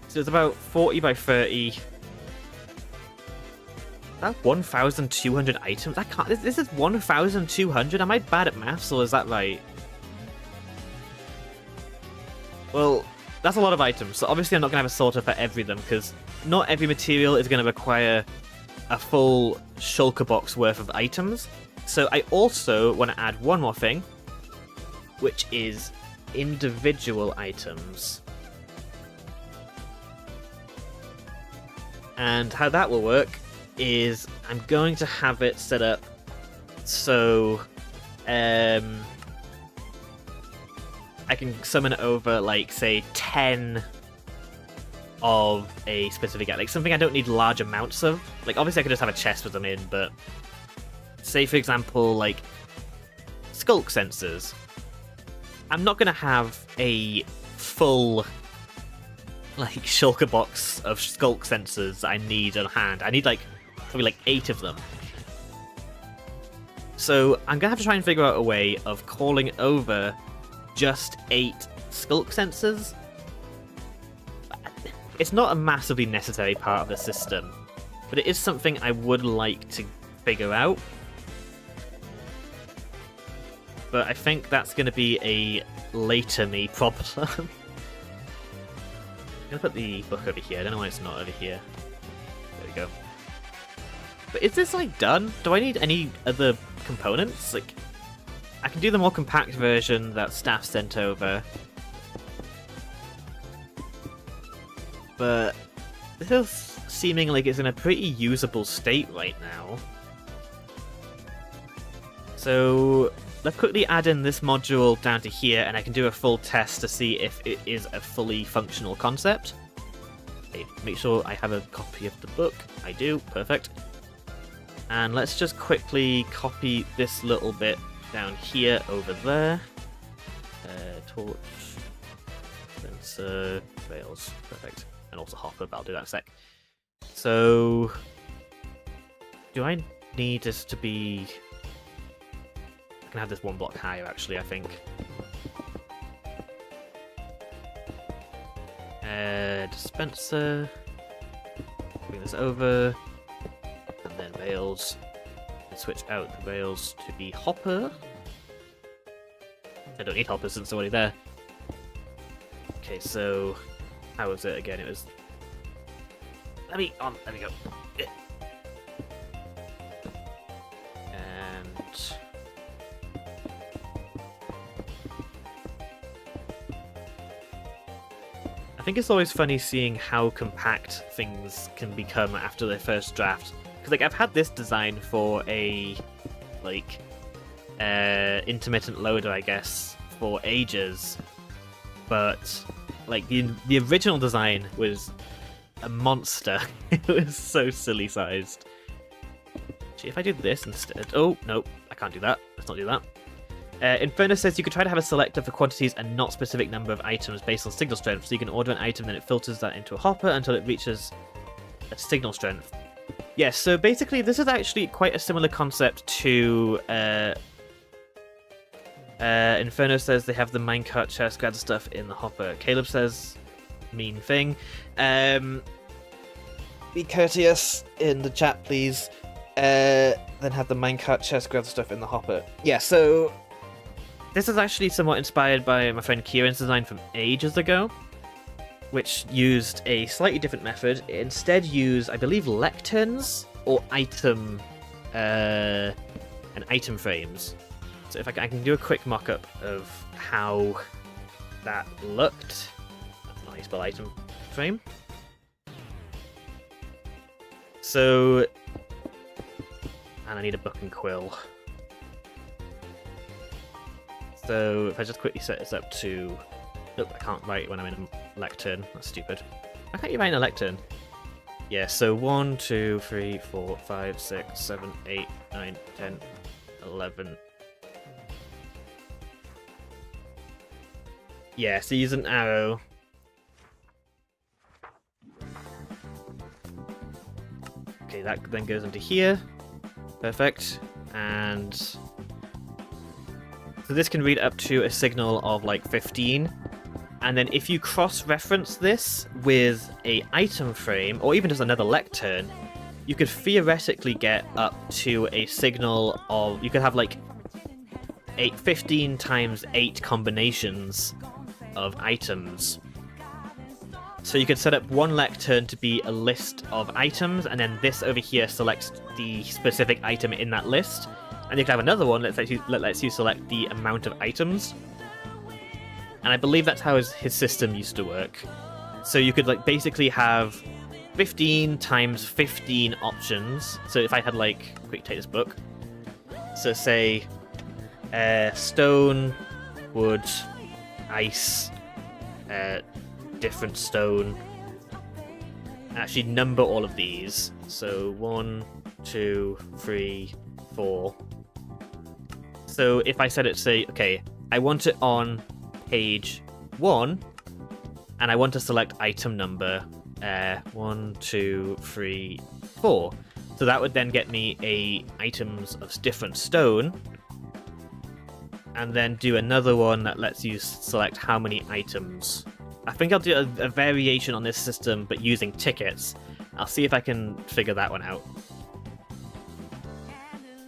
So it's about 40 by 30. That 1,200 items? I can't. This is 1,200. Am I bad at maths, or is that right? Well, that's a lot of items. So obviously, I'm not gonna have a sorter for every them because not every material is gonna require a full shulker box worth of items. So I also want to add one more thing, which is individual items. And how that will work is I'm going to have it set up so I can summon over, like, say 10 of a specific, like something I don't need large amounts of. Like, obviously I could just have a chest with them in, but say for example, like skulk sensors. I'm not gonna have a full like shulker box of skulk sensors I need on hand. I need like probably like 8 of them. So I'm gonna have to try and figure out a way of calling over just 8 skulk sensors. It's not a massively necessary part of the system, but it is something I would like to figure out. But I think that's going to be a later me problem. I'm going to put the book over here. I don't know why it's not over here. There we go. But is this, like, done? Do I need any other components? Like, I can do the more compact version that staff sent over. But this is seeming like it's in a pretty usable state right now. So let's quickly add in this module down to here, and I can do a full test to see if it is a fully functional concept. Okay, make sure I have a copy of the book. I do, perfect. And let's just quickly copy this little bit down here over there. Torch, sensor, rails, perfect. And also hopper, but I'll do that in a sec. So, do I need this to be... I can have this 1 block higher, actually, I think. Dispenser. Bring this over. And then rails. And switch out the rails to be hopper. I don't need hoppers since they're already there. Okay, so... how was it again? It was... Let me on. There we go. And... I think it's always funny seeing how compact things can become after their first draft. Because, like, I've had this design for a, like, intermittent loader, I guess, for ages. But... like, the original design was a monster. It was so silly sized. Actually, if I do this instead... oh, no, I can't do that. Let's not do that. Inferno says you could try to have a selector for quantities and not specific number of items based on signal strength. So you can order an item, then it filters that into a hopper until it reaches a signal strength. Yes, so basically this is actually quite a similar concept to... Inferno says they have the minecart chest, grab the stuff in the hopper. Caleb says, mean thing. Be courteous in the chat, please. Then have the minecart chest, grab the stuff in the hopper. Yeah, so this is actually somewhat inspired by my friend Kieran's design from ages ago, which used a slightly different method. It instead used, I believe, lecterns or item frames. So if I can do a quick mock-up of how that looked. That's not how you spell item frame. So, and I need a book and quill. So if I just quickly set this up to... nope, I can't write when I'm in a lectern. That's stupid. Why can't you write in a lectern? Yeah, so 1, 2, 3, 4, 5, 6, 7, 8, 9, 10, 11. Yeah, so use an arrow. Okay, that then goes into here. Perfect. And so this can read up to a signal of like 15. And then if you cross-reference this with a item frame, or even just another lectern, you could theoretically get up to a signal of... You could have like 15 times 8 combinations of items. So you could set up one lectern to be a list of items, and then this over here selects the specific item in that list. And you could have another one that lets you select the amount of items. And I believe that's how his system used to work. So you could like basically have 15 times 15 options. So if I had like, quick take this book. So say stone, wood, ice, different stone. Actually number all of these. So 1, 2, 3, 4. So if I set it to say, okay, I want it on page 1, and I want to select item number 1, 2, 3, 4. So that would then get me items of different stone, and then do another one that lets you select how many items. I think I'll do a variation on this system, but using tickets. I'll see if I can figure that one out.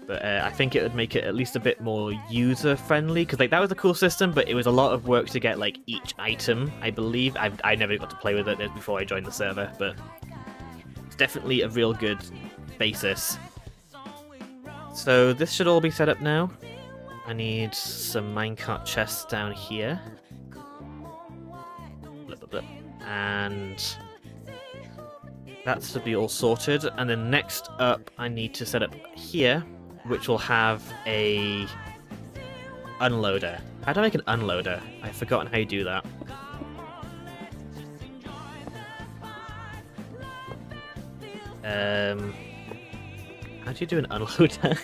But I think it would make it at least a bit more user-friendly, because like that was a cool system, but it was a lot of work to get like each item, I believe. I never got to play with it before I joined the server, but it's definitely a real good basis. So this should all be set up now. I need some minecart chests down here. Blip, blip, blip. And that's to be all sorted. And then next up, I need to set up here, which will have a unloader. How do I make an unloader? I've forgotten how you do that. How do you do an unloader?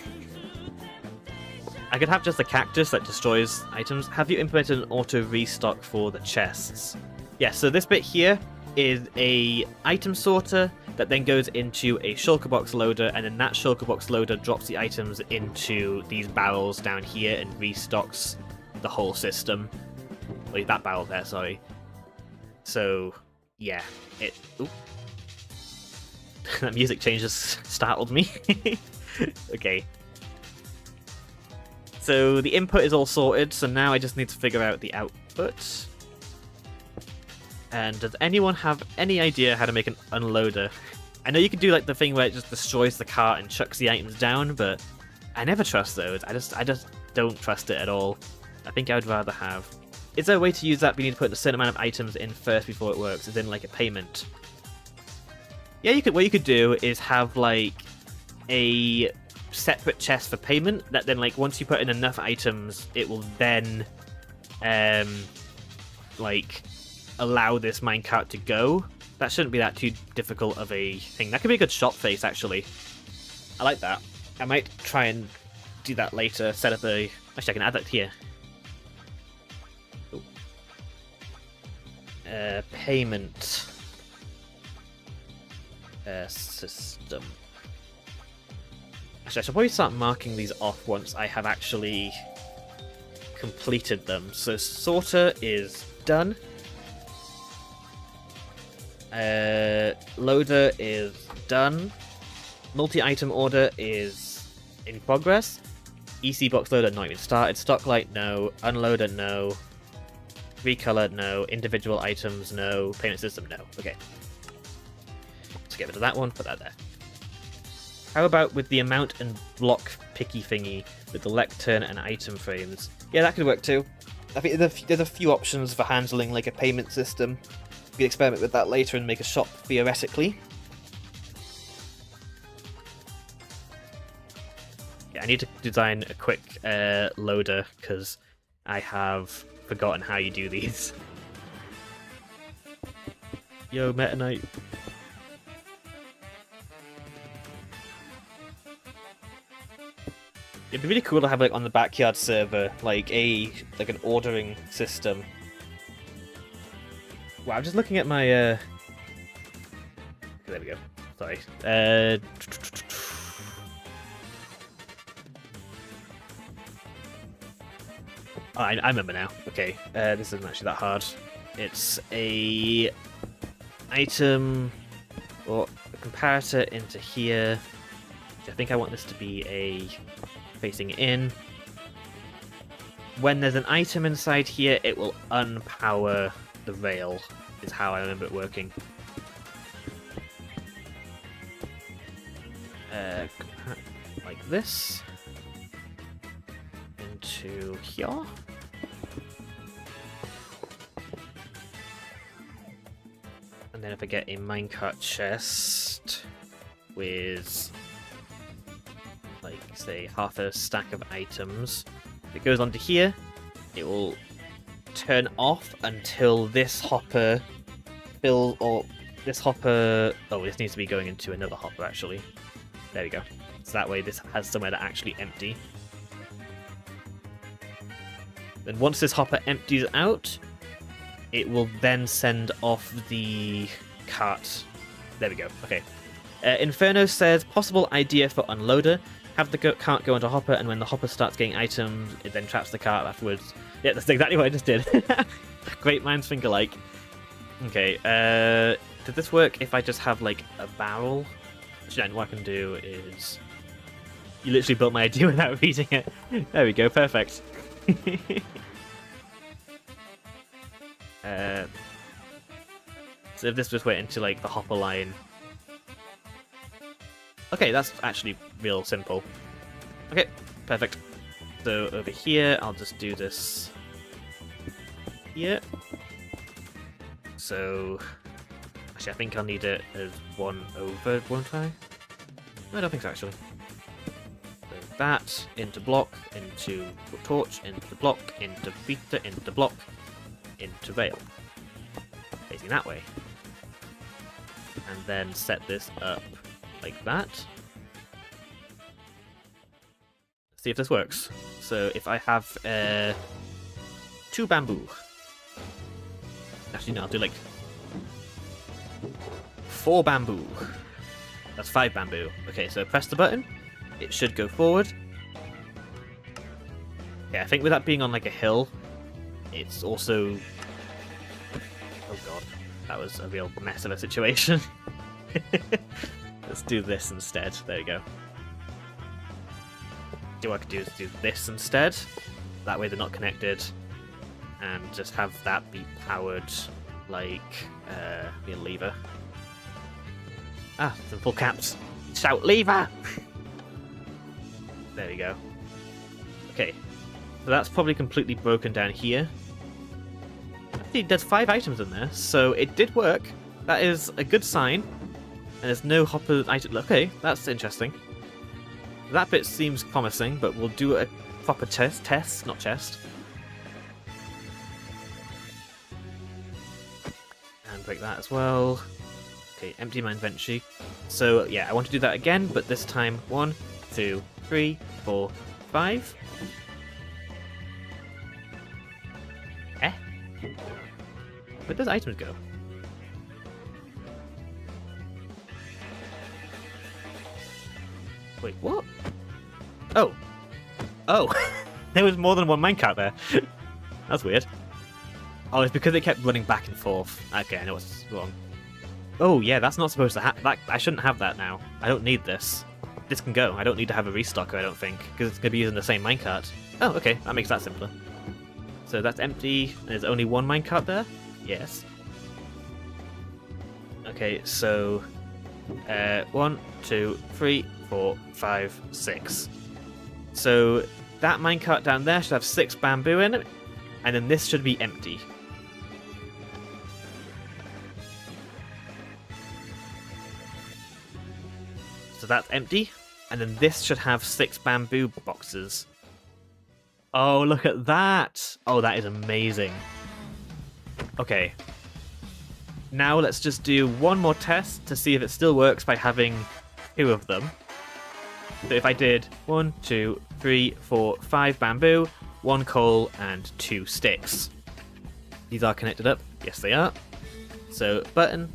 I could have just a cactus that destroys items. Have you implemented an auto restock for the chests? Yeah, so this bit here is a item sorter that then goes into a shulker box loader, and then that shulker box loader drops the items into these barrels down here and restocks the whole system. Wait, that barrel there, sorry. So, yeah, that music change just startled me. Okay. So the input is all sorted, so now I just need to figure out the output. And does anyone have any idea how to make an unloader? I know you can do like the thing where it just destroys the cart and chucks the items down, but I never trust those. I just don't trust it at all. I think I would rather have... Is there a way to use that, but you need to put a certain amount of items in first before it works, as in like a payment? Yeah, you could. What you could do is have like a separate chest for payment that then like once you put in enough items, it will then like allow this minecart to go. That shouldn't be that too difficult of a thing. That could be a good shop face, actually. I like that. I might try and do that later. Set up a... Actually, I can add that here. Ooh. Payment system. Actually, I should probably start marking these off once I have actually completed them. So sorter is done. Loader is done. Multi-item order is in progress. EC box loader not even started. Stocklight no. Unloader no. Recolor no. Individual items no. Payment system no. Okay. Let's get rid of that one. Put that there. How about with the amount and block picky thingy with the lectern and item frames? Yeah, that could work too. I think there's a few options for handling like a payment system. We can experiment with that later and make a shop theoretically. Yeah, I need to design a quick loader because I have forgotten how you do these. Yo, Meta Knight. It'd be really cool to have like on the backyard server like an ordering system. Wow, I'm just looking at my there we go. Sorry. Oh, I remember now. Okay, this isn't actually that hard. It's a item or a comparator into here. I think I want this to be a facing in. When there's an item inside here, it will unpower the rail, is how I remember it working. Like this. Into here. And then if I get a minecart chest with, like, say, half a stack of items, if it goes onto here, it will turn off until this hopper fills, or this hopper, oh, this needs to be going into another hopper, actually. There we go. So that way this has somewhere to actually empty. Then once this hopper empties out, it will then send off the cart. There we go. Okay. Inferno says, possible idea for unloader. Have the cart go into hopper, and when the hopper starts getting items, it then traps the cart afterwards. Yeah, that's exactly what I just did. Great minds think alike. Okay, did this work if I just have, like, a barrel? Actually, what I can do is... You literally built my idea without reading it. There we go, perfect. So if this just went into, like, the hopper line... Okay, that's actually real simple. Okay, perfect. So over here, I'll just do this here. So, actually, I think I'll need it as one over, won't I? No, I don't think so, actually. So that, into block, into torch, into block, into feeder, into block, into rail. Facing that way. And then set this up like that. See if this works. So if I have 2 bamboo. Actually, no, I'll do like 4 bamboo. That's 5 bamboo. Okay, so press the button. It should go forward. Yeah, I think with that being on like a hill, it's also... Oh god, that was a real mess of a situation. Let's do this instead. There we go. What I could do is do this instead. That way they're not connected. And just have that be powered like a lever. Ah, it's in full caps. Shout lever! There we go. Okay. So that's probably completely broken down here. Actually, there's 5 items in there, so it did work. That is a good sign. And there's no hopper item. Okay, that's interesting. That bit seems promising, but we'll do a proper test, not chest. And break that as well. Okay, empty my inventory. So yeah, I want to do that again, but this time 1, 2, 3, 4, 5. Eh? Where'd those items go? Wait, what? Oh. Oh. There was more than one minecart there. That's weird. Oh, it's because it kept running back and forth. Okay, I know what's wrong. Oh, yeah, that's not supposed to happen. I shouldn't have that now. I don't need this. This can go. I don't need to have a restocker, I don't think, because it's going to be using the same minecart. Oh, okay, that makes that simpler. So that's empty. There's only one minecart there? Yes. Okay, so... 1, 2, 3, 4, 5, 6. So that minecart down there should have 6 bamboo in it, and then this should be empty. So that's empty, and then this should have 6 bamboo boxes. Oh, look at that! Oh, that is amazing. Okay. Now let's just do one more test to see if it still works by having 2 of them. So if I did 1, 2, 3, 4, 5 bamboo, 1 coal, and 2 sticks. These are connected up. Yes, they are. So, button.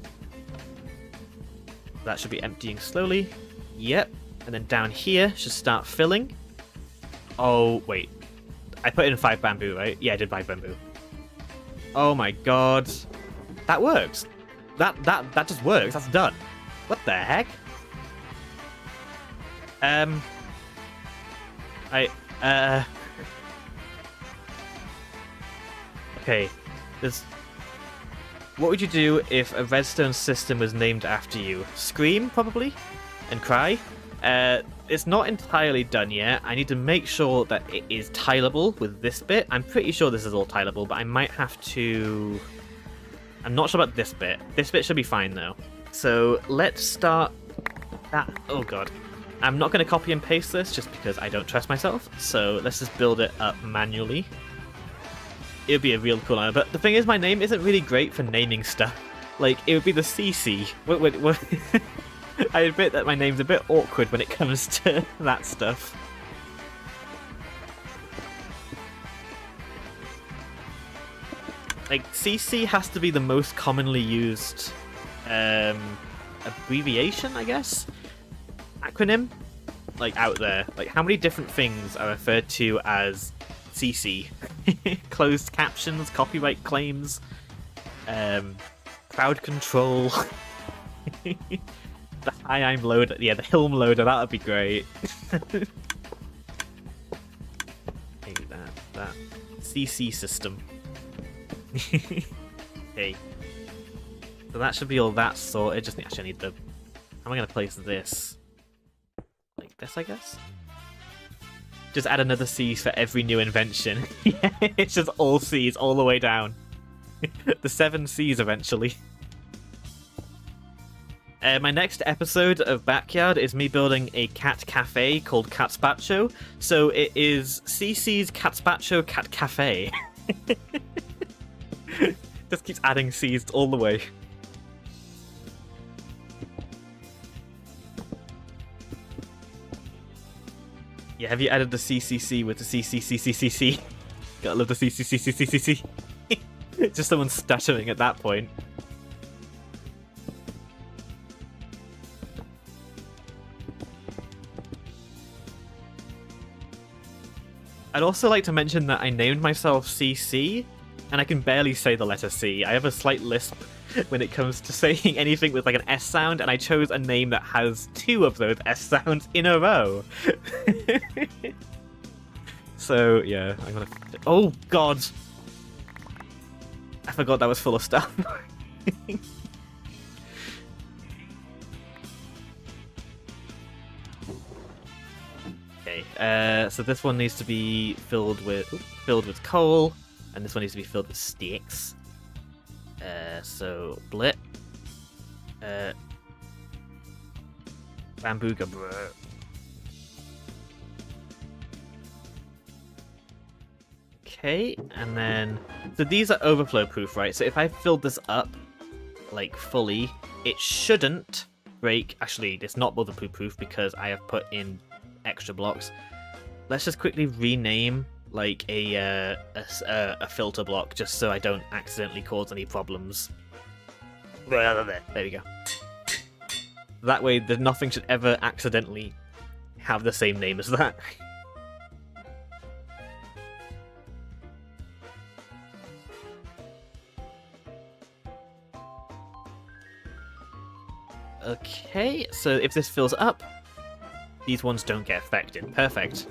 That should be emptying slowly. Yep. And then down here should start filling. Oh, wait. I put in 5 bamboo, right? Yeah, I did 5 bamboo. Oh my god. That works. That just works. That's done. What the heck? Okay. What would you do if a redstone system was named after you? Scream, probably? And cry? It's not entirely done yet. I need to make sure that it is tileable with this bit. I'm pretty sure this is all tileable, but I might have to... I'm not sure about this bit. This bit should be fine, though. So let's start that... Oh, God. I'm not going to copy and paste this just because I don't trust myself. So let's just build it up manually. It would be a real cool name. But the thing is, my name isn't really great for naming stuff. Like, it would be the CC. I admit that my name's a bit awkward when it comes to that stuff. Like, CC has to be the most commonly used abbreviation, I guess? Acronym? Like, out there. Like, how many different things are referred to as CC? Closed captions, copyright claims, crowd control. The I'm loader, yeah, the Hilm loader, that would be great. Hey, that CC system. Okay, so that should be all that sorted. Actually, I need the. How am I going to place this? Like this, I guess. Just add another C for every new invention. Yeah, it's just all C's all the way down. The 7 C's eventually. My next episode of Backyard is me building a cat cafe called Catspacho. So it is CC's Catspacho Cat Cafe. Just keeps adding C's all the way. Yeah, have you added the CCC with the CCCCCC? Gotta love the CCCCCC. Just someone stuttering at that point. I'd also like to mention that I named myself CC, and I can barely say the letter C. I have a slight lisp when it comes to saying anything with like an S sound, and I chose a name that has 2 of those S sounds in a row. So, yeah, I'm gonna... Oh, God! I forgot that was full of stuff. Okay, so this one needs to be filled with coal, and this one needs to be filled with sticks. So blit. Bamboo gabra. Okay, and then so these are overflow proof, right? So if I filled this up like fully, it shouldn't break. Actually, it's not overflow proof because I have put in extra blocks. Let's just quickly rename like a filter block just so I don't accidentally cause any problems. There we go. That way, nothing should ever accidentally have the same name as that. Okay, so if this fills up, these ones don't get affected. Perfect.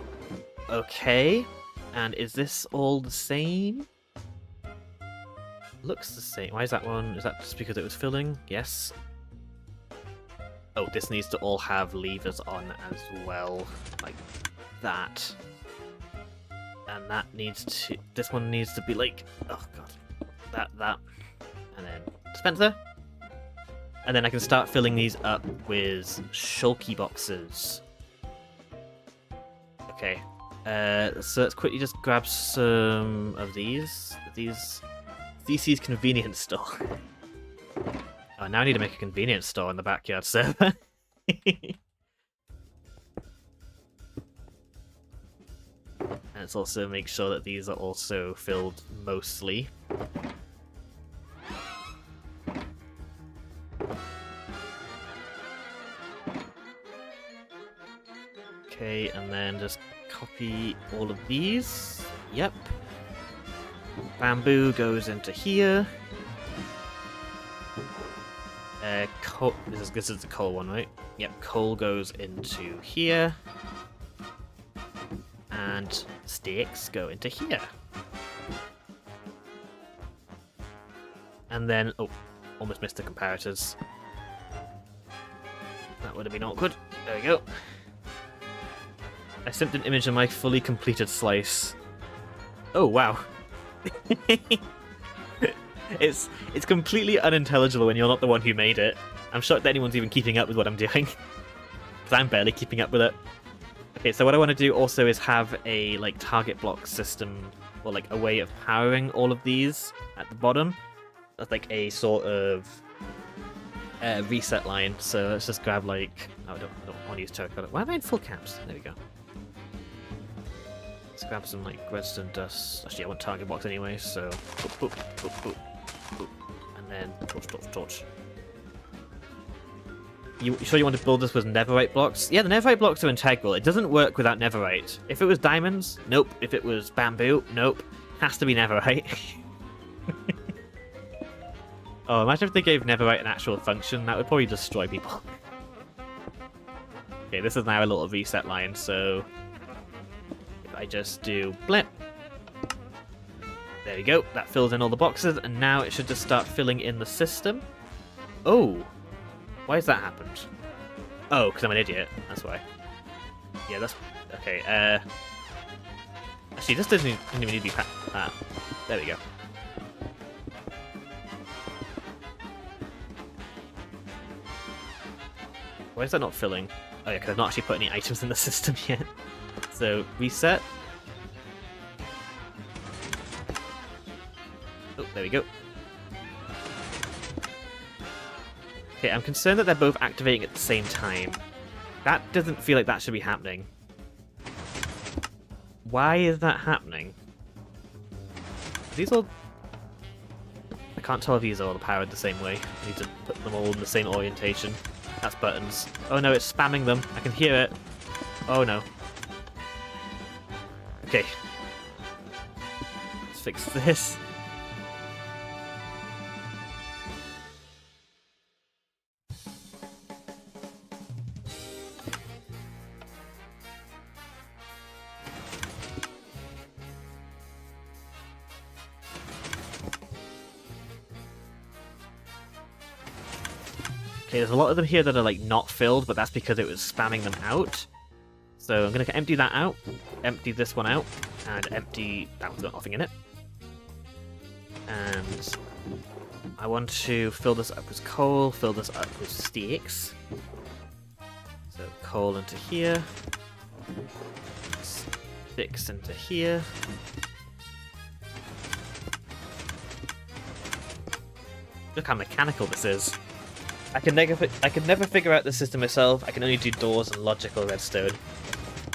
Okay, and is this all the same? Looks the same. Why is that one? Is that just because it was filling? Yes. Oh, this needs to all have levers on as well, like that. And that needs to... This one needs to be like... Oh, God. That. And then dispenser. And then I can start filling these up with shulky boxes. Okay. So let's quickly just grab some of these. CC's convenience store. Oh, now I need to make a convenience store in the backyard server. And let's also make sure that these are also filled mostly. Okay, and then just copy all of these. Yep. Bamboo goes into here. Coal. This is the coal one, right? Yep. Coal goes into here, and sticks go into here. And then, oh, almost missed the comparators. That would have been awkward. There we go. I sent an image of my fully completed slice. Oh wow. It's completely unintelligible when you're not the one who made it. I'm shocked that anyone's even keeping up with what I'm doing. Because I'm barely keeping up with it. Okay, so what I want to do also is have a like target block system, or like a way of powering all of these at the bottom. That's like a sort of reset line. So let's just grab like, oh, I don't want to use terracotta. Why am I in full caps? There we go. Let's grab some like redstone dust. Actually, I want target blocks anyway, so boop, boop, boop, boop, boop. And then torch, torch, torch. You sure you want to build this with netherite blocks? Yeah, the netherite blocks are integral. It doesn't work without netherite. If it was diamonds, nope. If it was bamboo, nope. Has to be netherite. Oh, imagine if they gave netherite an actual function. That would probably destroy people. Okay, this is now a little reset line, so if I just do blip. There we go. That fills in all the boxes, and now it should just start filling in the system. Oh. Why has that happened? Oh, because I'm an idiot. That's why. Yeah, that's... Okay, actually, this doesn't even need to be... there we go. Why is that not filling? Oh yeah, because I've not actually put any items in the system yet. So, reset. Oh, there we go. Okay, I'm concerned that they're both activating at the same time. That doesn't feel like that should be happening. Why is that happening? Are these all... I can't tell if these are all powered the same way. I need to put them all in the same orientation. That's buttons. Oh no, it's spamming them. I can hear it. Oh no. Okay. Let's fix this. Okay, there's a lot of them here that are like not filled, but that's because it was spamming them out. So I'm going to empty that out, empty this one out, and empty... that one's got nothing in it. And I want to fill this up with coal, fill this up with sticks. So coal into here, sticks into here. Look how mechanical this is. I could never figure out the system myself. I can only do doors and logical redstone.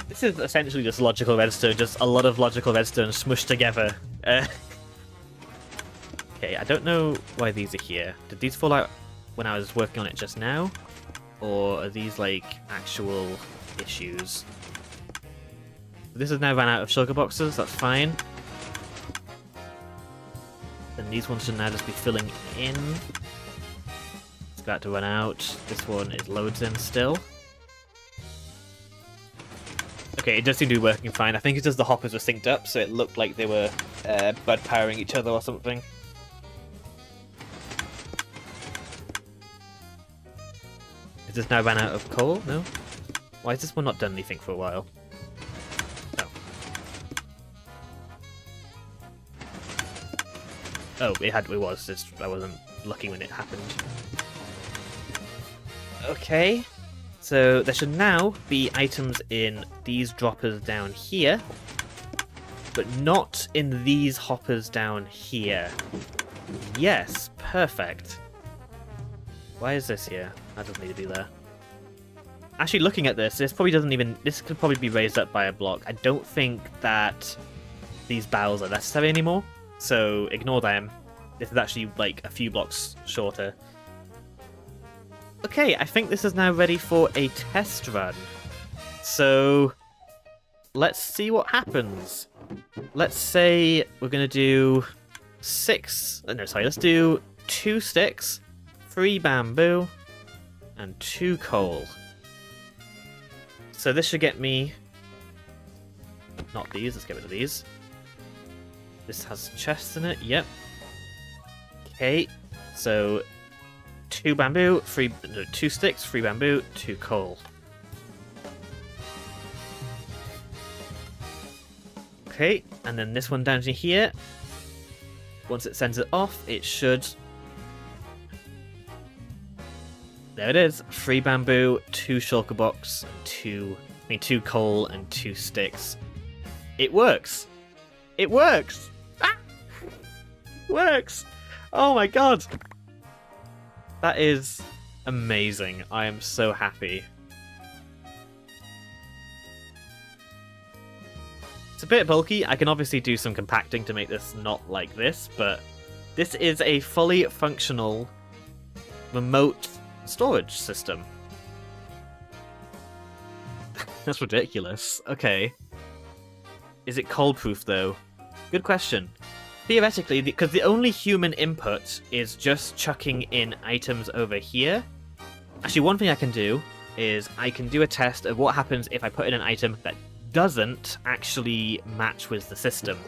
This is essentially just logical redstone, just a lot of logical redstone smushed together. Okay, I don't know why these are here. Did these fall out when I was working on it just now? Or are these like actual issues? This has now run out of sugar boxes, that's fine. Then these ones should now just be filling in. About to run out. This one is loads in still. Okay, it does seem to be working fine. I think it's just the hoppers were synced up, so it looked like they were bud powering each other or something. Is this now ran out of coal? No? Why has this one not done anything for a while? Oh, it was. Just I wasn't looking when it happened. Okay, so there should now be items in these droppers down here, but not in these hoppers down here. Yes, perfect. Why is this here? That doesn't need to be there. Actually, looking at this, this probably doesn't even... This could probably be raised up by a block. I don't think that these barrels are necessary anymore, so ignore them. This is actually, like, a few blocks shorter. Okay, I think this is now ready for a test run. So, let's see what happens. Let's say we're going to do 6... No, sorry, let's do 2 sticks, 3 bamboo, and 2 coal. So this should get me... Not these, let's get rid of these. This has chests in it, yep. Okay, so 2 bamboo, 2 sticks, 3 bamboo, 2 coal. Okay, and then this one down to here. Once it sends it off, it should... There it is. 3 bamboo, 2 shulker box, and 2 coal and 2 sticks. It works. It works. Ah! Works. Oh my god. That is amazing. I am so happy. It's a bit bulky. I can obviously do some compacting to make this not like this, but this is a fully functional remote storage system. That's ridiculous. Okay. Is it cold proof though? Good question. Theoretically, because the only human input is just chucking in items over here. Actually, one thing I can do is I can do a test of what happens if I put in an item that doesn't actually match with the system.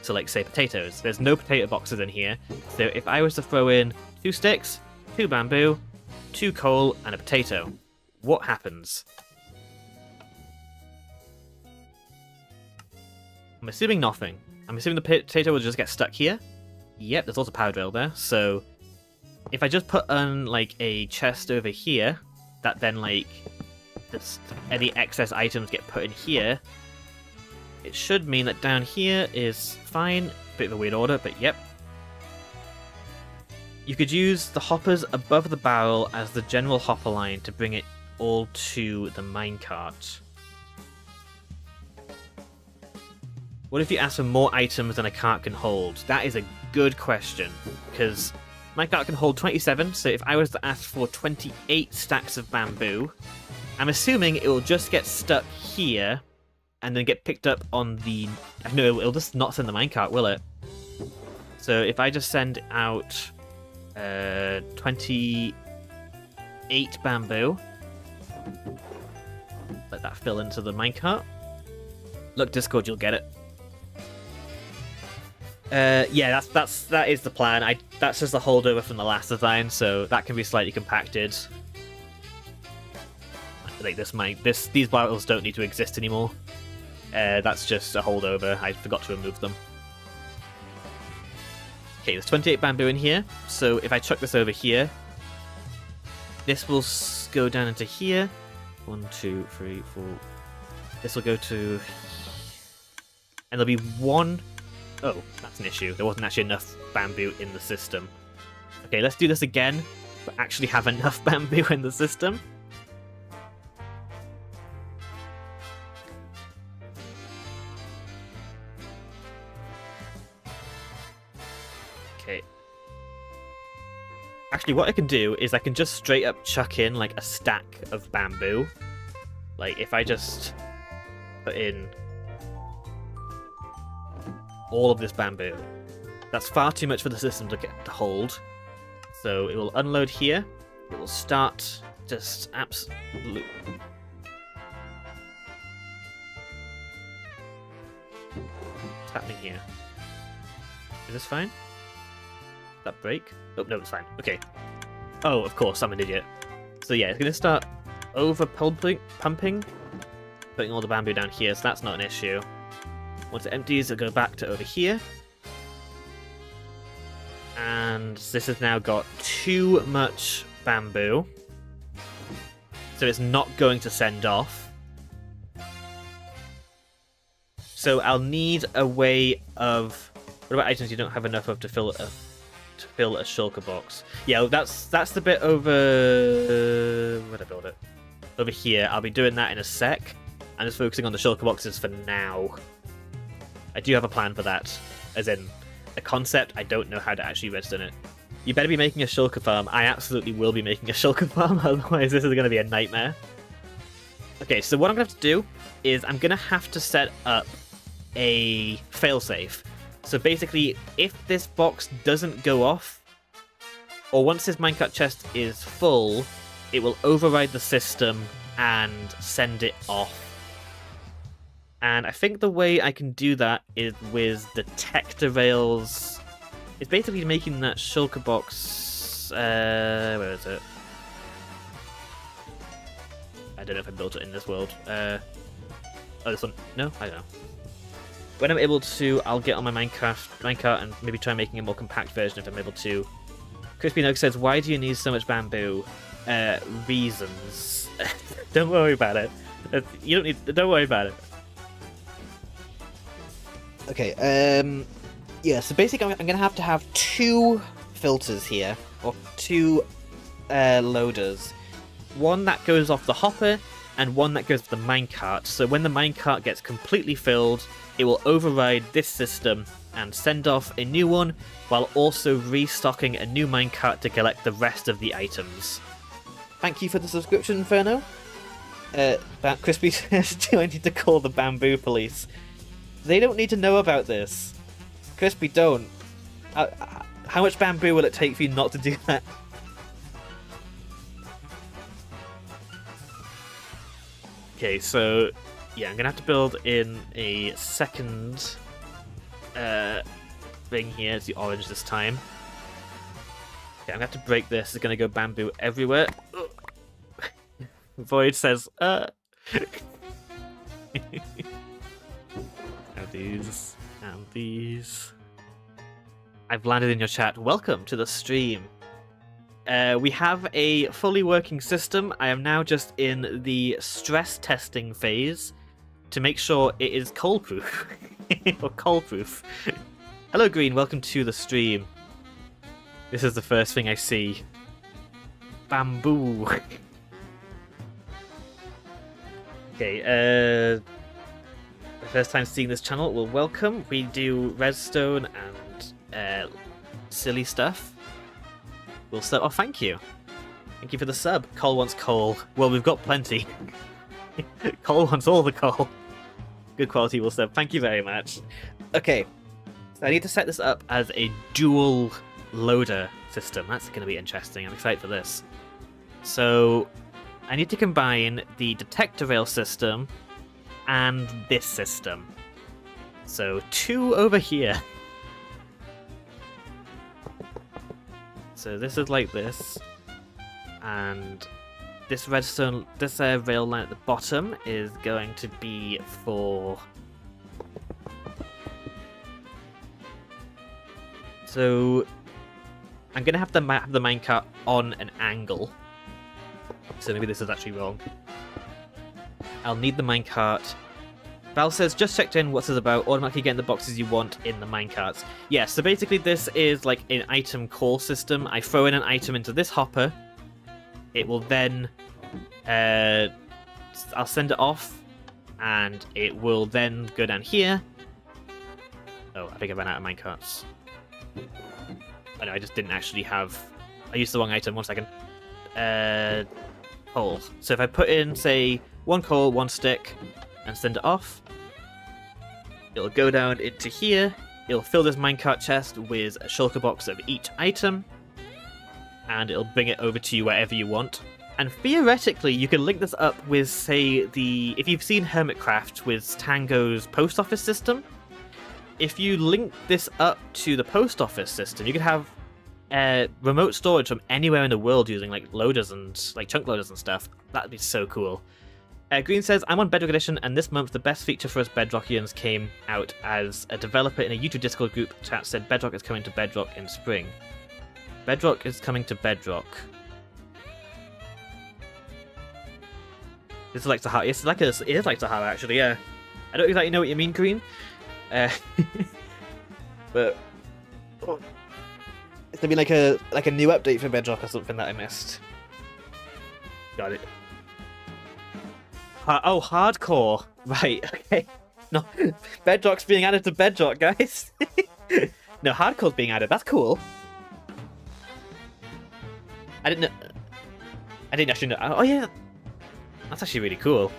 So like say potatoes. There's no potato boxes in here. So if I was to throw in 2 sticks, 2 bamboo, 2 coal, and a potato, what happens? I'm assuming nothing. I'm assuming the potato will just get stuck here. Yep, there's also a power drill there. So if I just put on like a chest over here, that then like any excess items get put in here, it should mean that down here is fine. Bit of a weird order, but yep. You could use the hoppers above the barrel as the general hopper line to bring it all to the minecart. What if you ask for more items than a cart can hold? That is a good question, because my cart can hold 27, so if I was to ask for 28 stacks of bamboo, I'm assuming it will just get stuck here, and then get picked up on the... No, it'll just not send the minecart, will it? So if I just send out 28 bamboo, let that fill into the minecart. Look, Discord, you'll get it. Yeah, that is the plan. That's just a holdover from the last design, so that can be slightly compacted. Like these barrels don't need to exist anymore. That's just a holdover. I forgot to remove them. Okay, there's 28 bamboo in here, so if I chuck this over here, this will go down into here. 1, 2, 3, 4. This will go to... And there'll be 1... Oh, that's an issue. There wasn't actually enough bamboo in the system. Okay, let's do this again, but actually have enough bamboo in the system. Okay. Actually, what I can do is I can just straight up chuck in like a stack of bamboo. Like if I just put in all of this bamboo. That's far too much for the system to hold. So it will unload here. It will start just absolute. What's happening here? Is this fine? Did that break? Oh, no, it's fine. Okay. Oh, of course, I'm an idiot. So yeah, it's going to start over pumping, putting all the bamboo down here, so that's not an issue. Once it empties, it'll go back to over here. And this has now got too much bamboo. So it's not going to send off. So I'll need a way of... What about items you don't have enough of to fill it up? to fill a shulker box. Yeah, that's the bit over... Where'd I build it? Over here. I'll be doing that in a sec. I'm just focusing on the shulker boxes for now. I do have a plan for that. As in, a concept, I don't know how to actually redstone it. You better be making a shulker farm. I absolutely will be making a shulker farm, otherwise this is going to be a nightmare. Okay, so what I'm going to have to do is I'm going to have to set up a failsafe. So basically, if this box doesn't go off, or once this minecart chest is full, it will override the system and send it off. And I think the way I can do that is with detector rails. It's basically making that shulker box... where is it? I don't know if I built it in this world. Oh, this one? No? I don't know. When I'm able to, I'll get on my minecart and maybe try making a more compact version if I'm able to. Crispy Nook says, why do you need so much bamboo? Reasons. Don't worry about it. You don't need... Don't worry about it. Okay, yeah, so basically I'm going to have 2 filters here, or 2 loaders. One that goes off the hopper, and one that goes off the minecart. So when the minecart gets completely filled, it will override this system and send off a new one, while also restocking a new minecart to collect the rest of the items. Thank you for the subscription, Inferno. Crispy says, do I need to call the bamboo police? They don't need to know about this. Crispy, don't. How much bamboo will it take for you not to do that? Okay, so yeah, I'm gonna have to build in a second thing here. It's the orange this time. Okay, I'm gonna have to break this. It's gonna go bamboo everywhere. Void says, Now these and these. I've landed in your chat. Welcome to the stream. We have a fully working system. I am now just in the stress testing phase to make sure it is cold-proof. Or cold-proof. Hello, Green. Welcome to the stream. This is the first thing I see. Bamboo. Okay, the first time seeing this channel, well, welcome. We do redstone and silly stuff. We'll start. Oh, thank you. Thank you for the sub. Cole wants coal. Well, we've got plenty. Cole wants all the coal. Good quality will sub. Thank you very much. Okay, so I need to set this up as a dual loader system. That's going to be interesting. I'm excited for this. So I need to combine the detector rail system and this system. So 2 over here. So this is like this, and this redstone, this rail line at the bottom is going to be for... So I'm going to have the minecart on an angle. So maybe this is actually wrong. I'll need the minecart. Val says, just checked in, what's this about? Automatically getting the boxes you want in the minecarts. Yeah, so basically this is like an item call system. I throw in an item into this hopper. It will then... I'll send it off, and it will then go down here. Oh, I think I ran out of minecarts. Oh no, I just didn't actually have... I used the wrong item, 1 second. Coal. So if I put in, say, 1 coal, 1 stick, and send it off, it'll go down into here, it'll fill this minecart chest with a shulker box of each item, and it'll bring it over to you wherever you want. And theoretically, you can link this up with, say, if you've seen Hermitcraft with Tango's post office system, if you link this up to the post office system, you could have remote storage from anywhere in the world using like loaders and like chunk loaders and stuff. That'd be so cool. Green says, I'm on Bedrock Edition, and this month the best feature for us Bedrockians came out as a developer in a YouTube Discord group chat said Bedrock is coming to Bedrock in spring. Bedrock is coming to Bedrock. This is like Sahara. It's like it is like Sahara, actually, yeah. I don't exactly know what you mean, Green. But... Oh. It's gonna be like a new update for Bedrock or something that I missed. Got it. Oh, hardcore. Right, okay. No, Bedrock's being added to Bedrock, guys. No, hardcore's being added. That's cool. I didn't know. I didn't actually know. Oh, yeah. That's actually really cool.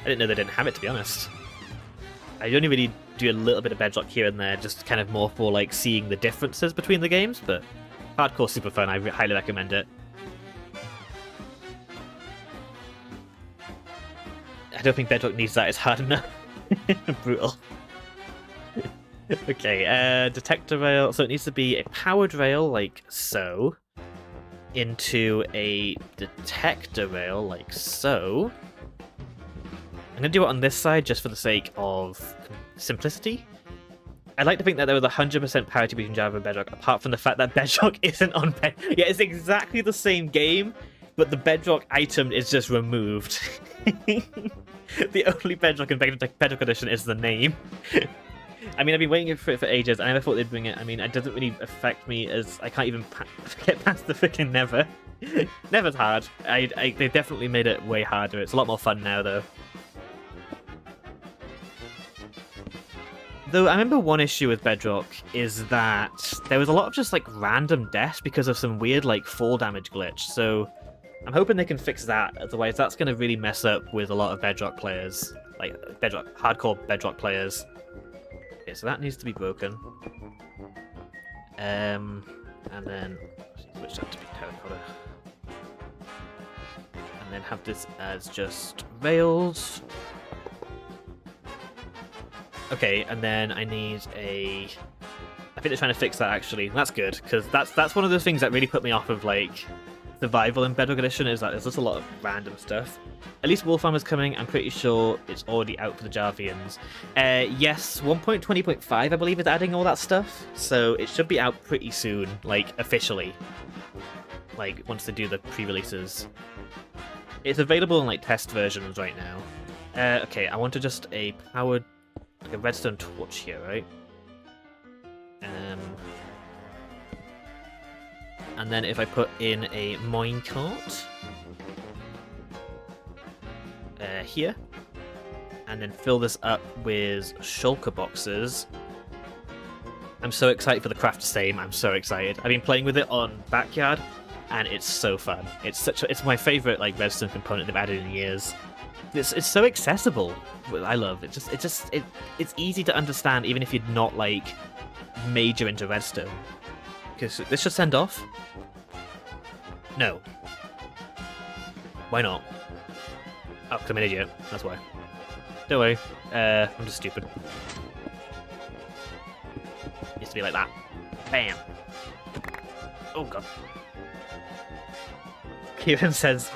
I didn't know they didn't have it, to be honest. I only really do a little bit of Bedrock here and there, just kind of more for like seeing the differences between the games, but hardcore's super fun. I highly recommend it. I don't think Bedrock needs that. It's hard enough. Brutal. Okay, detector rail. So it needs to be a powered rail, like so, into a detector rail, like so. I'm going to do it on this side just for the sake of simplicity. I'd like to think that there was 100% parity between Java and Bedrock, apart from the fact that Bedrock isn't on Bedrock. Yeah, it's exactly the same game, but the Bedrock item is just removed. The only Bedrock in Bedrock Edition is the name. I mean, I've been waiting for it for ages. I never thought they'd bring it. I mean, it doesn't really affect me as I can't even get past the freaking Never. Never's hard. They definitely made it way harder. It's a lot more fun now, though. Though I remember one issue with Bedrock is that there was a lot of just like random deaths because of some weird like fall damage glitch. So I'm hoping they can fix that. Otherwise, that's going to really mess up with a lot of Bedrock players, like hardcore Bedrock players. Okay, so that needs to be broken. And then switch that to be terracotta. And then have this as just rails. Okay, and then I need a... I think they're trying to fix that, actually. That's good, because that's one of the things that really put me off of, like, survival in Bedrock Edition, is that there's just a lot of random stuff. At least Wolfhammer's coming. I'm pretty sure it's already out for the Javians. Yes, 1.20.5, I believe, is adding all that stuff, so it should be out pretty soon, like, officially. Like, once they do the pre-releases. It's available in, like, test versions right now. Okay, I wanted just a powered... like a redstone torch here, right? And then if I put in a minecart here, and then fill this up with shulker boxes. I'm so excited for the craft same. I'm so excited. I've been playing with it on Backyard, and it's so fun. It's my favorite like redstone component they've added in years. It's so accessible. I love it. It's easy to understand even if you're not like major into redstone. Because this should send off. No. Why not? Oh, because I'm an idiot. That's why. Don't worry. I'm just stupid. It used to be like that. Bam. Oh god. Kieran says.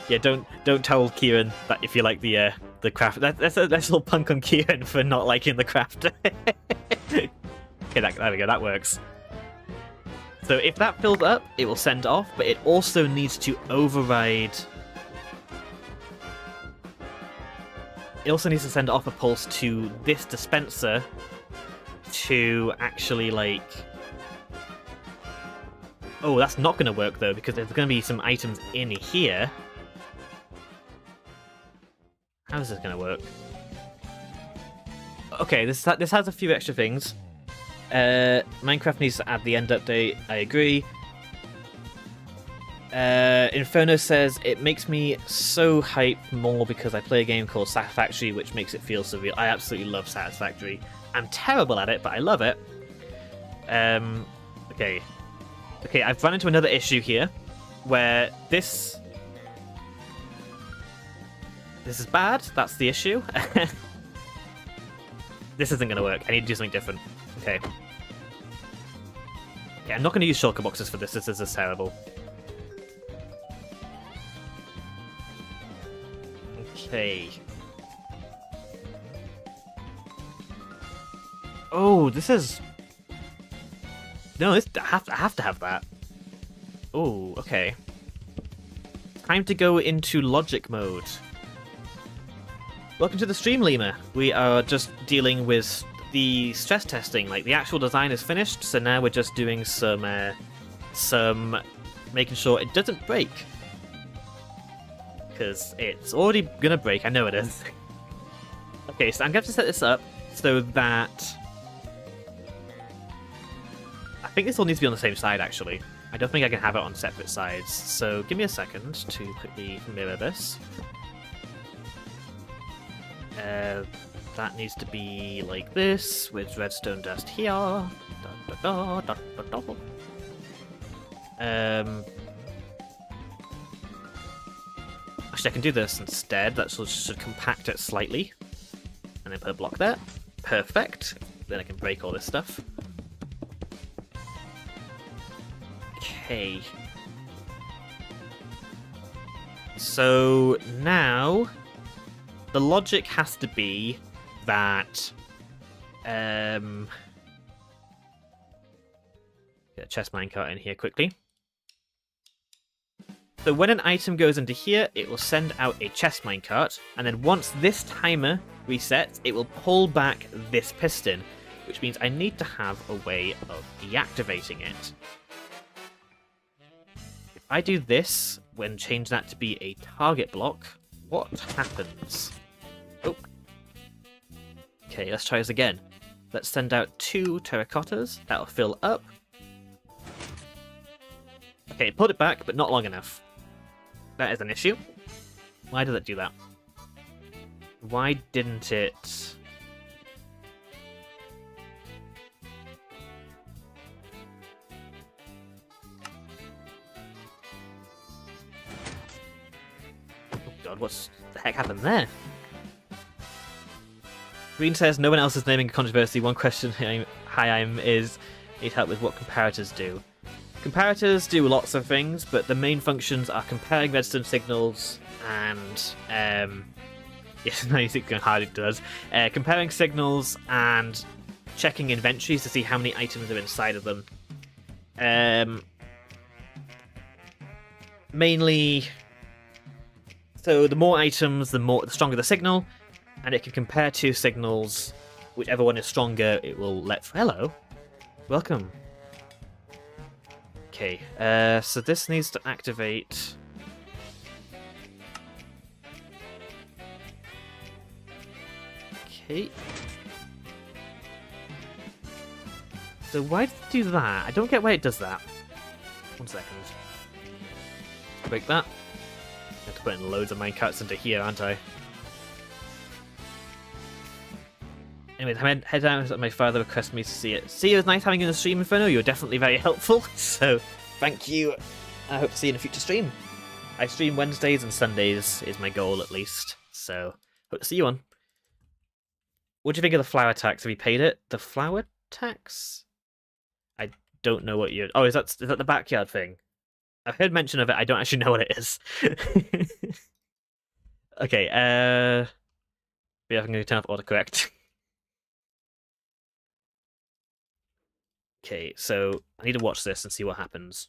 Yeah, don't tell Kieran that if you like the craft. That's a little punk on Kieran for not liking the craft. Okay, there we go. That works. So if that fills up, it will send off, but it also needs to override. It also needs to send off a pulse to this dispenser to actually like. Oh, that's not going to work though because there's going to be some items in here. How is this going to work? Okay, this has a few extra things. Minecraft needs to add the end update. I agree. Inferno says, it makes me so hyped more because I play a game called Satisfactory, which makes it feel surreal. I absolutely love Satisfactory. I'm terrible at it, but I love it. Okay. Okay, I've run into another issue here, where this is bad. That's the issue. This isn't going to work. I need to do something different. Okay. Okay, I'm not going to use shulker boxes for this. This is terrible. Okay. Oh, this is... No, I have to have that. Oh, okay. Time to go into logic mode. Welcome to the stream, Lima. We are just dealing with the stress testing. Like, the actual design is finished, so now we're just doing some making sure it doesn't break. Because it's already gonna break, I know it is. Okay, so I'm gonna have to set this up so that... I think this all needs to be on the same side, actually. I don't think I can have it on separate sides, so give me a second to quickly mirror this. That needs to be like this, with redstone dust here. Actually, I can do this instead. That should compact it slightly. And then put a block there. Perfect. Then I can break all this stuff. Okay. So now the logic has to be that get a chest minecart in here quickly. So when an item goes into here, it will send out a chest minecart, and then once this timer resets, it will pull back this piston, which means I need to have a way of deactivating it. If I do this, when change that to be a target block, what happens? Oh. Okay, let's try this again. Let's send out 2 terracottas. That'll fill up. Okay, it pulled it back, but not long enough. That is an issue. Why did it do that? Why didn't it... Oh god, what the heck happened there? Green says, no one else is naming a controversy. One question is, need help with what comparators do. Comparators do lots of things, but the main functions are comparing redstone signals and... yes, 96 going hard it does. Comparing signals and checking inventories to see how many items are inside of them. Mainly... So the more items, the stronger the signal, and it can compare 2 signals. Whichever one is stronger, it will let... Hello. Welcome. Okay, so this needs to activate... Okay. So why did it do that? I don't get why it does that. 1 second. Break that. I have to put in loads of minecarts into here, aren't I? Anyways, I head down to my father requested me to see it. See, it was nice having you in the stream, Inferno. You were definitely very helpful. So, thank you. I hope to see you in a future stream. I stream Wednesdays and Sundays is my goal, at least. So, hope to see you on. What do you think of the flower tax? Have you paid it? The flower tax? I don't know what you're... Oh, is that the backyard thing? I've heard mention of it. I don't actually know what it is. Okay, yeah, I'm going to turn off autocorrect. Okay, so I need to watch this and see what happens.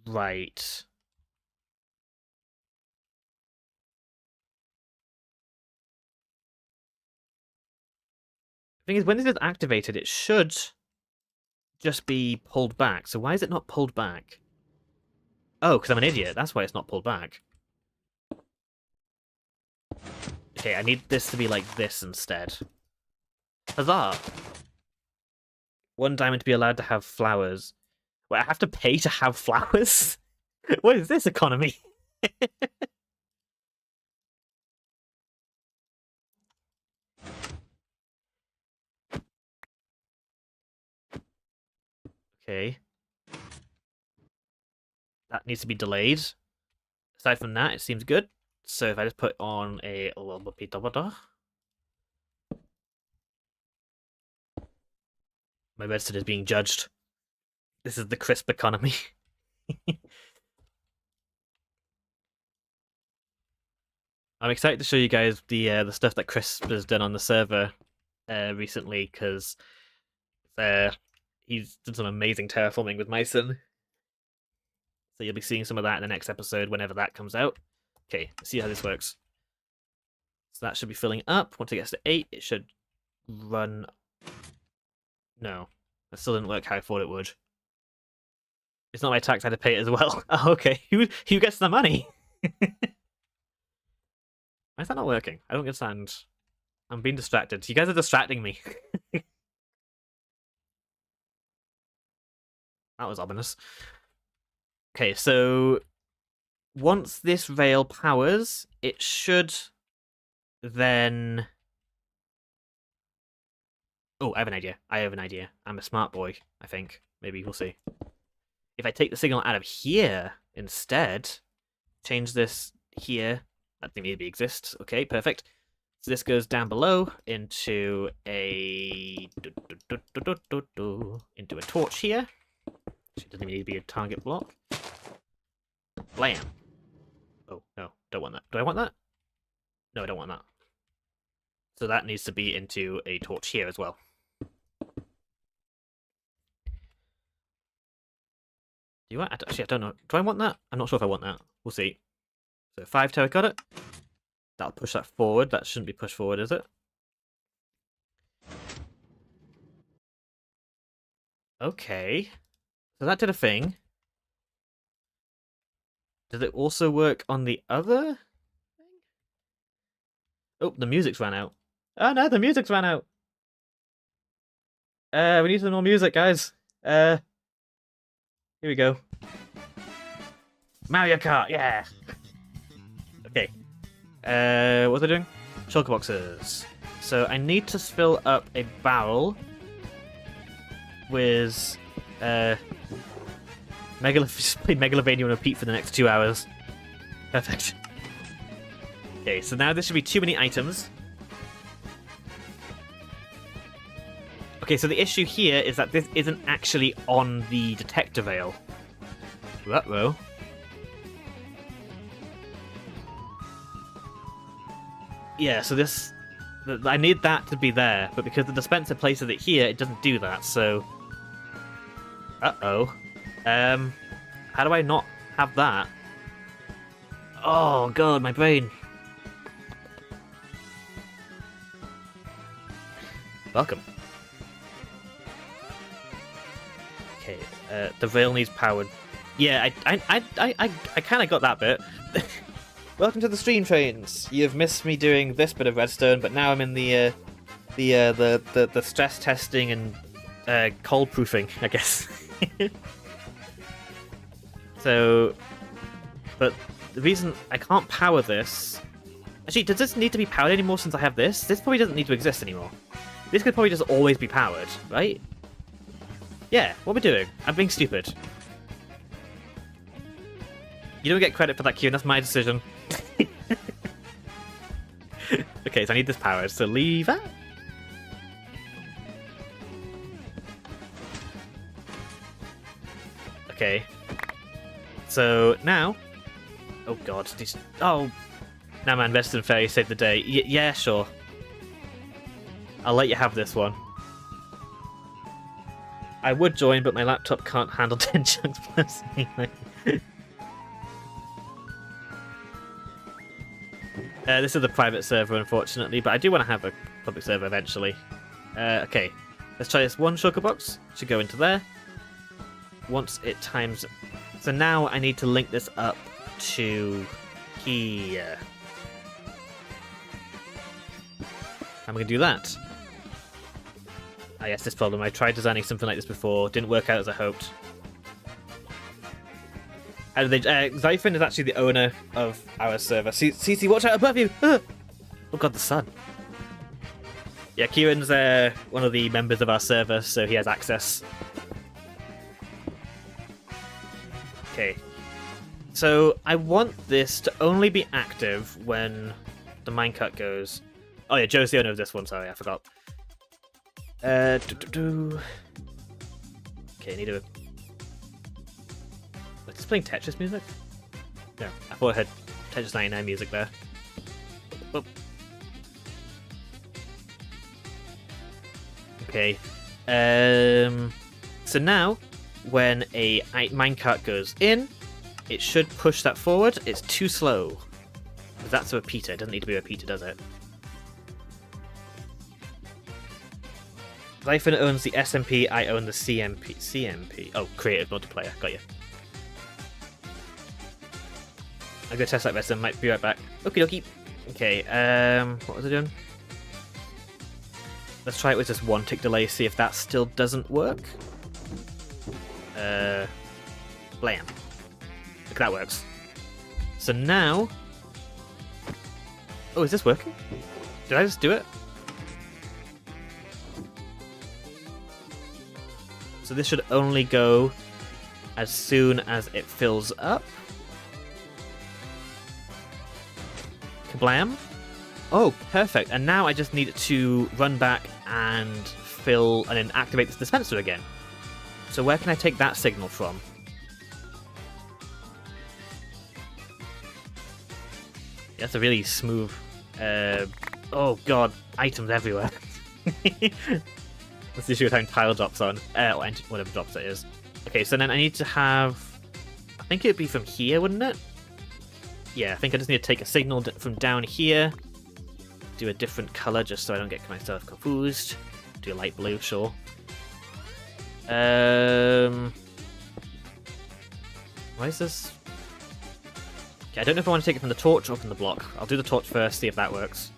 Right. The thing is, when this is activated, it should just be pulled back. So why is it not pulled back? Oh, because I'm an idiot. That's why it's not pulled back. Okay, I need this to be like this instead. Huzzah! 1 diamond to be allowed to have flowers. Wait, I have to pay to have flowers? What is this economy? Okay. That needs to be delayed. Aside from that, it seems good. So if I just put on a little bit of... My redstone is being judged. This is the crisp economy. I'm excited to show you guys the stuff that Crisp has done on the server recently, because he's done some amazing terraforming with Myson. So you'll be seeing some of that in the next episode whenever that comes out. Okay, let's see how this works. So that should be filling up. Once it gets to 8, it should run... No, that still didn't work how I thought it would. It's not my tax, I had to pay it as well. Oh, okay. Who gets the money? Why is that not working? I don't understand. I'm being distracted. You guys are distracting me. That was ominous. Okay, so once this rail powers, it should then... Oh, I have an idea. I'm a smart boy, I think. Maybe, we'll see. If I take the signal out of here instead, change this here, that didn't maybe exist. Okay, perfect. So this goes down below into a torch here. It doesn't even need to be a target block. Blam. Oh, no, don't want that. Do I want that? No, I don't want that. So that needs to be into a torch here as well. Do you want? Actually, I don't know. Do I want that? I'm not sure if I want that. We'll see. So 5 tower, got it. That'll push that forward. That shouldn't be pushed forward, is it? Okay. So that did a thing. Does it also work on the other thing? Oh, the music's ran out. Oh no, the music's ran out. We need some more music, guys. Here we go. Mario Kart, yeah. Okay. What was I doing? Shulker boxes. So I need to fill up a barrel with just play Megalovania on repeat for the next 2 hours. Perfect. Okay, so now there should be too many items. Okay, so the issue here is that this isn't actually on the detector veil. Uh-oh. Yeah, so this... I need that to be there, but because the dispenser places it here, it doesn't do that, so... Uh-oh. How do I not have that? Oh, God, my brain. Welcome. Okay, the rail needs powered. Yeah, I kind of got that bit. Welcome to the stream trains. You've missed me doing this bit of Redstone, but now I'm in the stress testing and cold proofing, I guess. So, but the reason I can't power this... Actually, does this need to be powered anymore since I have this? This probably doesn't need to exist anymore. This could probably just always be powered, right? Yeah, what are we doing? I'm being stupid. You don't get credit for that, Kieran, that's my decision. Okay, so I need this powered, so leave that. Okay. So now... Oh god, these... Oh! Now man, Best and Fairy saved the day. Yeah, sure. I'll let you have this one. I would join, but my laptop can't handle 10 chunks plus anyway. This is a private server, unfortunately, but I do want to have a public server eventually. Okay, let's try this one shulker box. Should go into there. Once it times... So now I need to link this up to here. How am I going to do that? Ah, yes, this problem. I tried designing something like this before. Didn't work out as I hoped. How did they... Zyphon is actually the owner of our server. CC, watch out above you! Ah! Oh god, the sun. Yeah, Kieran's one of the members of our server, so he has access. Okay. So, I want this to only be active when the minecart goes... Oh yeah, Joe's the owner of this one, sorry, I forgot. Okay, I need a... Was this playing Tetris music? No, I thought I heard Tetris 99 music there. Oh. Okay. So now, when a minecart goes in, it should push that forward. It's too slow. Because that's a repeater. It doesn't need to be a repeater, does it? Zyphon owns the SMP, I own the CMP. CMP. Oh, creative multiplayer. Got you. I'll go test that redstone. Might be right back. Okie dokie. Okay, what was I doing? Let's try it with just 1 tick delay, see if that still doesn't work. Blam. Look, that works. So now... Oh, is this working? Did I just do it? So this should only go as soon as it fills up. Kablam. Oh, perfect. And now I just need to run back and fill and then activate this dispenser again. So where can I take that signal from? Yeah, that's a really smooth... oh god, items everywhere. Let's see what time tile drops on. Or whatever drops it is. Okay, so then I need to have... I think it'd be from here, wouldn't it? Yeah, I think I just need to take a signal from down here. Do a different color just so I don't get myself confused. Do a light blue, sure. Why is this... Okay, I don't know if I want to take it from the torch or from the block. I'll do the torch first, see if that works.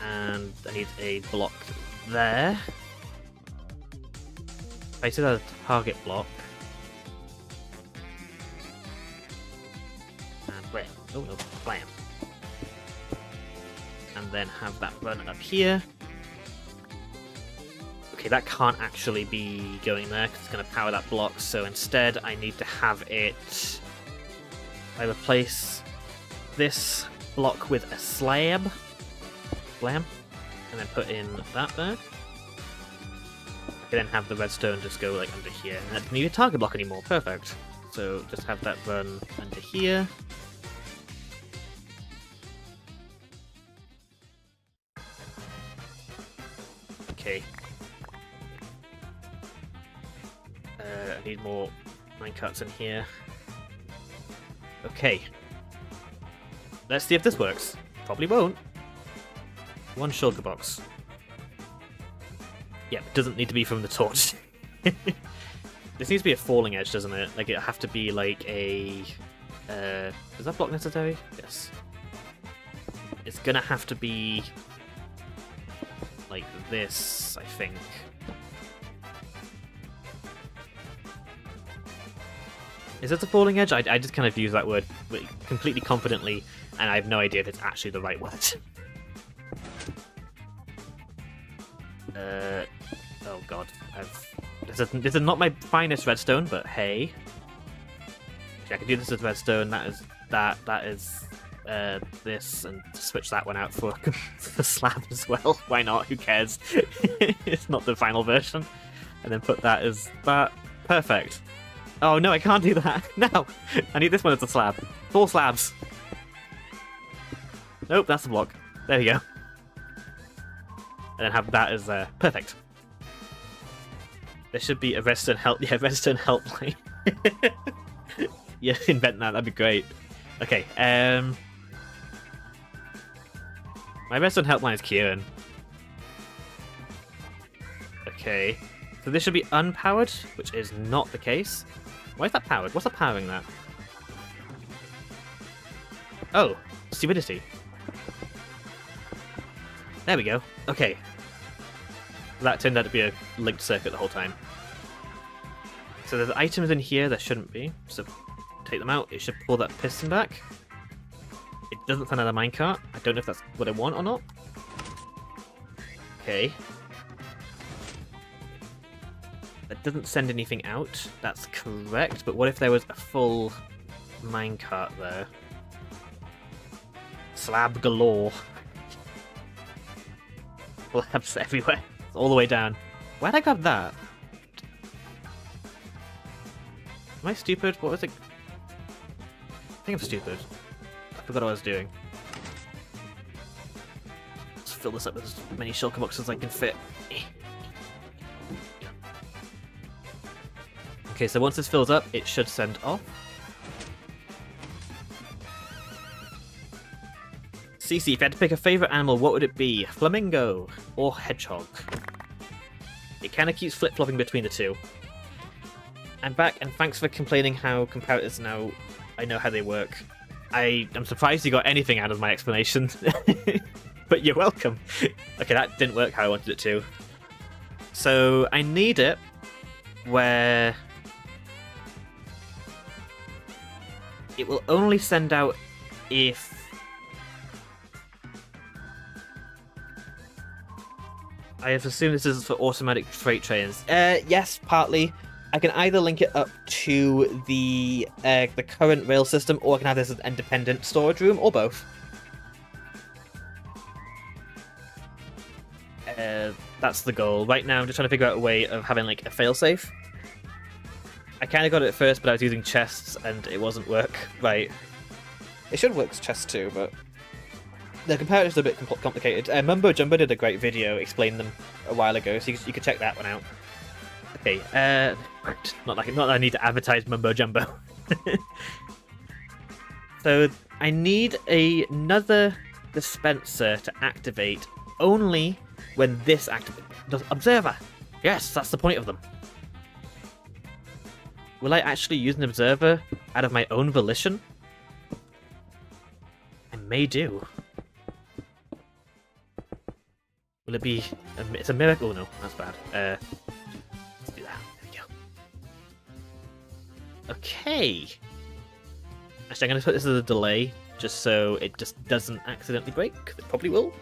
And I need a block there. Place it as a target block. And blam. Oh no, blam. And then have that run up here. Okay, that can't actually be going there because it's going to power that block, so instead I need to have it... I replace this block with a slab. Blam. And then put in that there. I can then have the redstone just go like under here. And I don't need a target block anymore. Perfect. So just have that run under here. Okay. I need more minecarts in here. Okay. Let's see if this works. Probably won't. 1 shulker box. Yeah, it doesn't need to be from the torch. This needs to be a falling edge, doesn't it? Like, it'll have to be like a... is that block necessary? Yes. It's gonna have to be... like this, I think. Is this a falling edge? I just kind of use that word completely confidently, and I have no idea if it's actually the right word. Oh god. This is not my finest redstone, but hey. Okay, I can do this with redstone, that is this, and switch that one out for the slab as well. Why not? Who cares? It's not the final version. And then put that as that. Perfect. Oh no, I can't do that. No! I need this one as a slab. 4 slabs. Nope, that's the block. There we go. And then have that as perfect. There should be a redstone help. Yeah, redstone helpline. Yeah, invent that. That'd be great. Okay. My redstone helpline is Kieran. Okay. So this should be unpowered, which is not the case. Why is that powered? What's that powering that? Oh, stupidity. There we go. Okay. That turned out to be a linked circuit the whole time. So there's items in here, there shouldn't be. So take them out, it should pull that piston back. It doesn't send out a minecart. I don't know if that's what I want or not. Okay. That doesn't send anything out. That's correct. But what if there was a full minecart there? Slab galore. Slabs everywhere. All the way down. Why'd I grab that? Am I stupid? What was it? I think I'm stupid. I forgot what I was doing. Let's fill this up with as many shulker boxes as I can fit. Okay, so once this fills up, it should send off. CC, if you had to pick a favourite animal, what would it be? Flamingo or hedgehog. It kind of keeps flip-flopping between the two. I'm back, and thanks for complaining how comparators now I know how they work. I'm surprised you got anything out of my explanation. But you're welcome. Okay, that didn't work how I wanted it to. So I need it where it will only send out if I have assumed this is for automatic freight trains. Yes, partly. I can either link it up to the current rail system, or I can have this as an independent storage room, or both. That's the goal. Right now, I'm just trying to figure out a way of having like a failsafe. I kind of got it at first, but I was using chests, and it wasn't work right. It should work as chests too, but the comparatives are a bit complicated. Mumbo Jumbo did a great video explaining them a while ago, so you could check that one out. Okay, not that I need to advertise Mumbo Jumbo. So I need another dispenser to activate only when this activates. Observer! Yes, that's the point of them. Will I actually use an observer out of my own volition? I may do. Will it be... it's a miracle? No, that's bad. Let's do that. There we go. Okay. Actually, I'm going to put this as a delay, just so it just doesn't accidentally break. It probably will.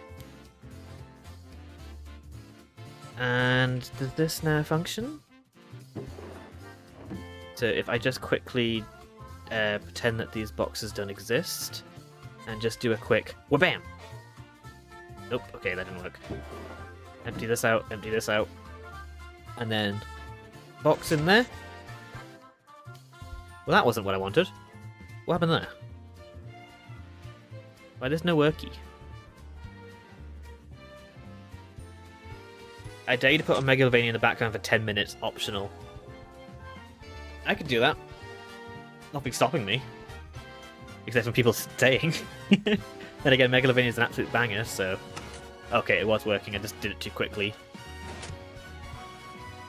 And does this now function? So if I just quickly pretend that these boxes don't exist, and just do a quick wha-bam! Nope, okay, that didn't work. Empty this out, and then box in there. Well, that wasn't what I wanted. What happened there? Why, there's no worky. I dare you to put a Megalovania in the background for 10 minutes, optional. I could do that. Nothing's stopping me. Except for people staying. Then again, Megalovania is an absolute banger, so... Okay, it was working, I just did it too quickly.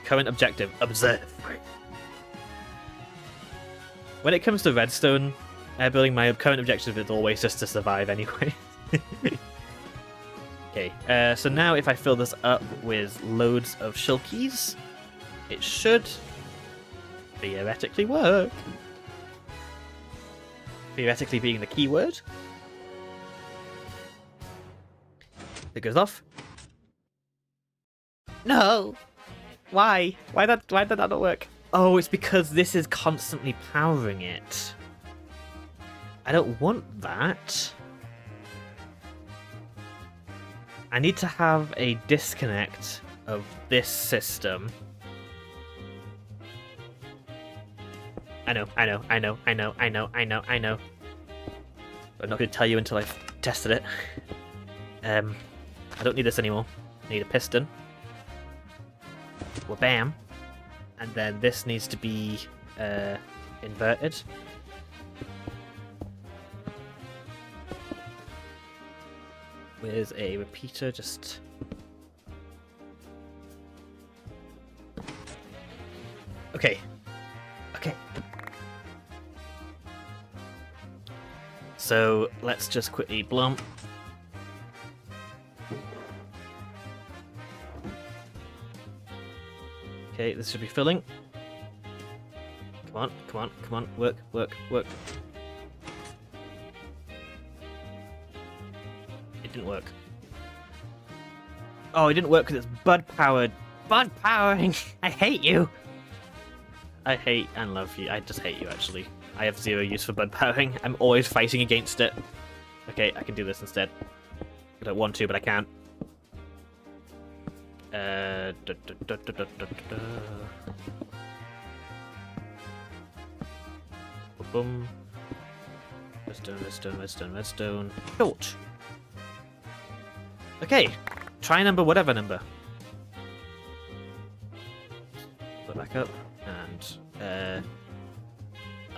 Current objective, observe. When it comes to Redstone building, my current objective is always just to survive anyway. Okay, so now if I fill this up with loads of shulkies, it should theoretically work. Theoretically being the key word. It goes off. No! Why? Why did that not work? Oh, it's because this is constantly powering it. I don't want that. I need to have a disconnect of this system. I know. I'm not going to tell you until I've tested it. I don't need this anymore. I need a piston. Well, bam. And then this needs to be inverted. With a repeater, just... Okay. Okay. So, let's just quickly blump. Okay, this should be filling. Come on, work. It didn't work. Oh, it didn't work because it's bud powered. Bud powering! I hate you! I hate and love you. I just hate you, actually. I have zero use for bud powering. I'm always fighting against it. Okay, I can do this instead. I don't want to, but I can. Boom. Redstone. Torch. Okay, try number, whatever number. Put it back up, and,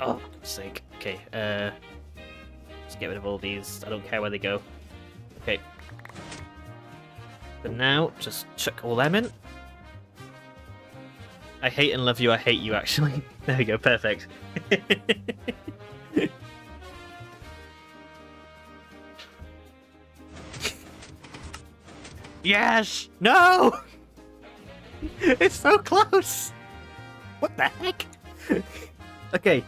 oh, for God's sake. Okay, let's get rid of all these. I don't care where they go. Okay. But now, just chuck all them in. I hate and love you, I hate you, actually. There we go, perfect. Yes! No! It's so close! What the heck? Okay,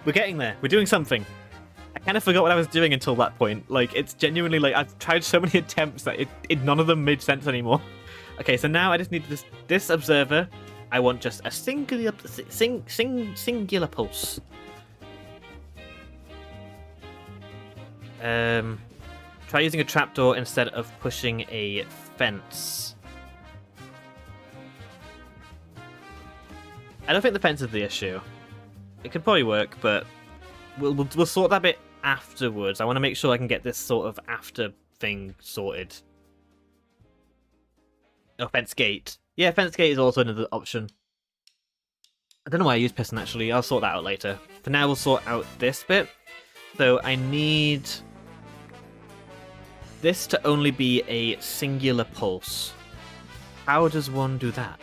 we're getting there. We're doing something. I kind of forgot what I was doing until that point. Like, it's genuinely like, I've tried so many attempts that none of them made sense anymore. Okay, so now I just need this observer. I want just a singular pulse. Try using a trapdoor instead of pushing a fence. I don't think the fence is the issue. It could probably work, but we'll sort that bit afterwards. I want to make sure I can get this sort of after thing sorted. Oh, fence gate. Yeah, fence gate is also another option. I don't know why I use piston, actually. I'll sort that out later. For now, we'll sort out this bit. So I need this to only be a singular pulse. How does one do that?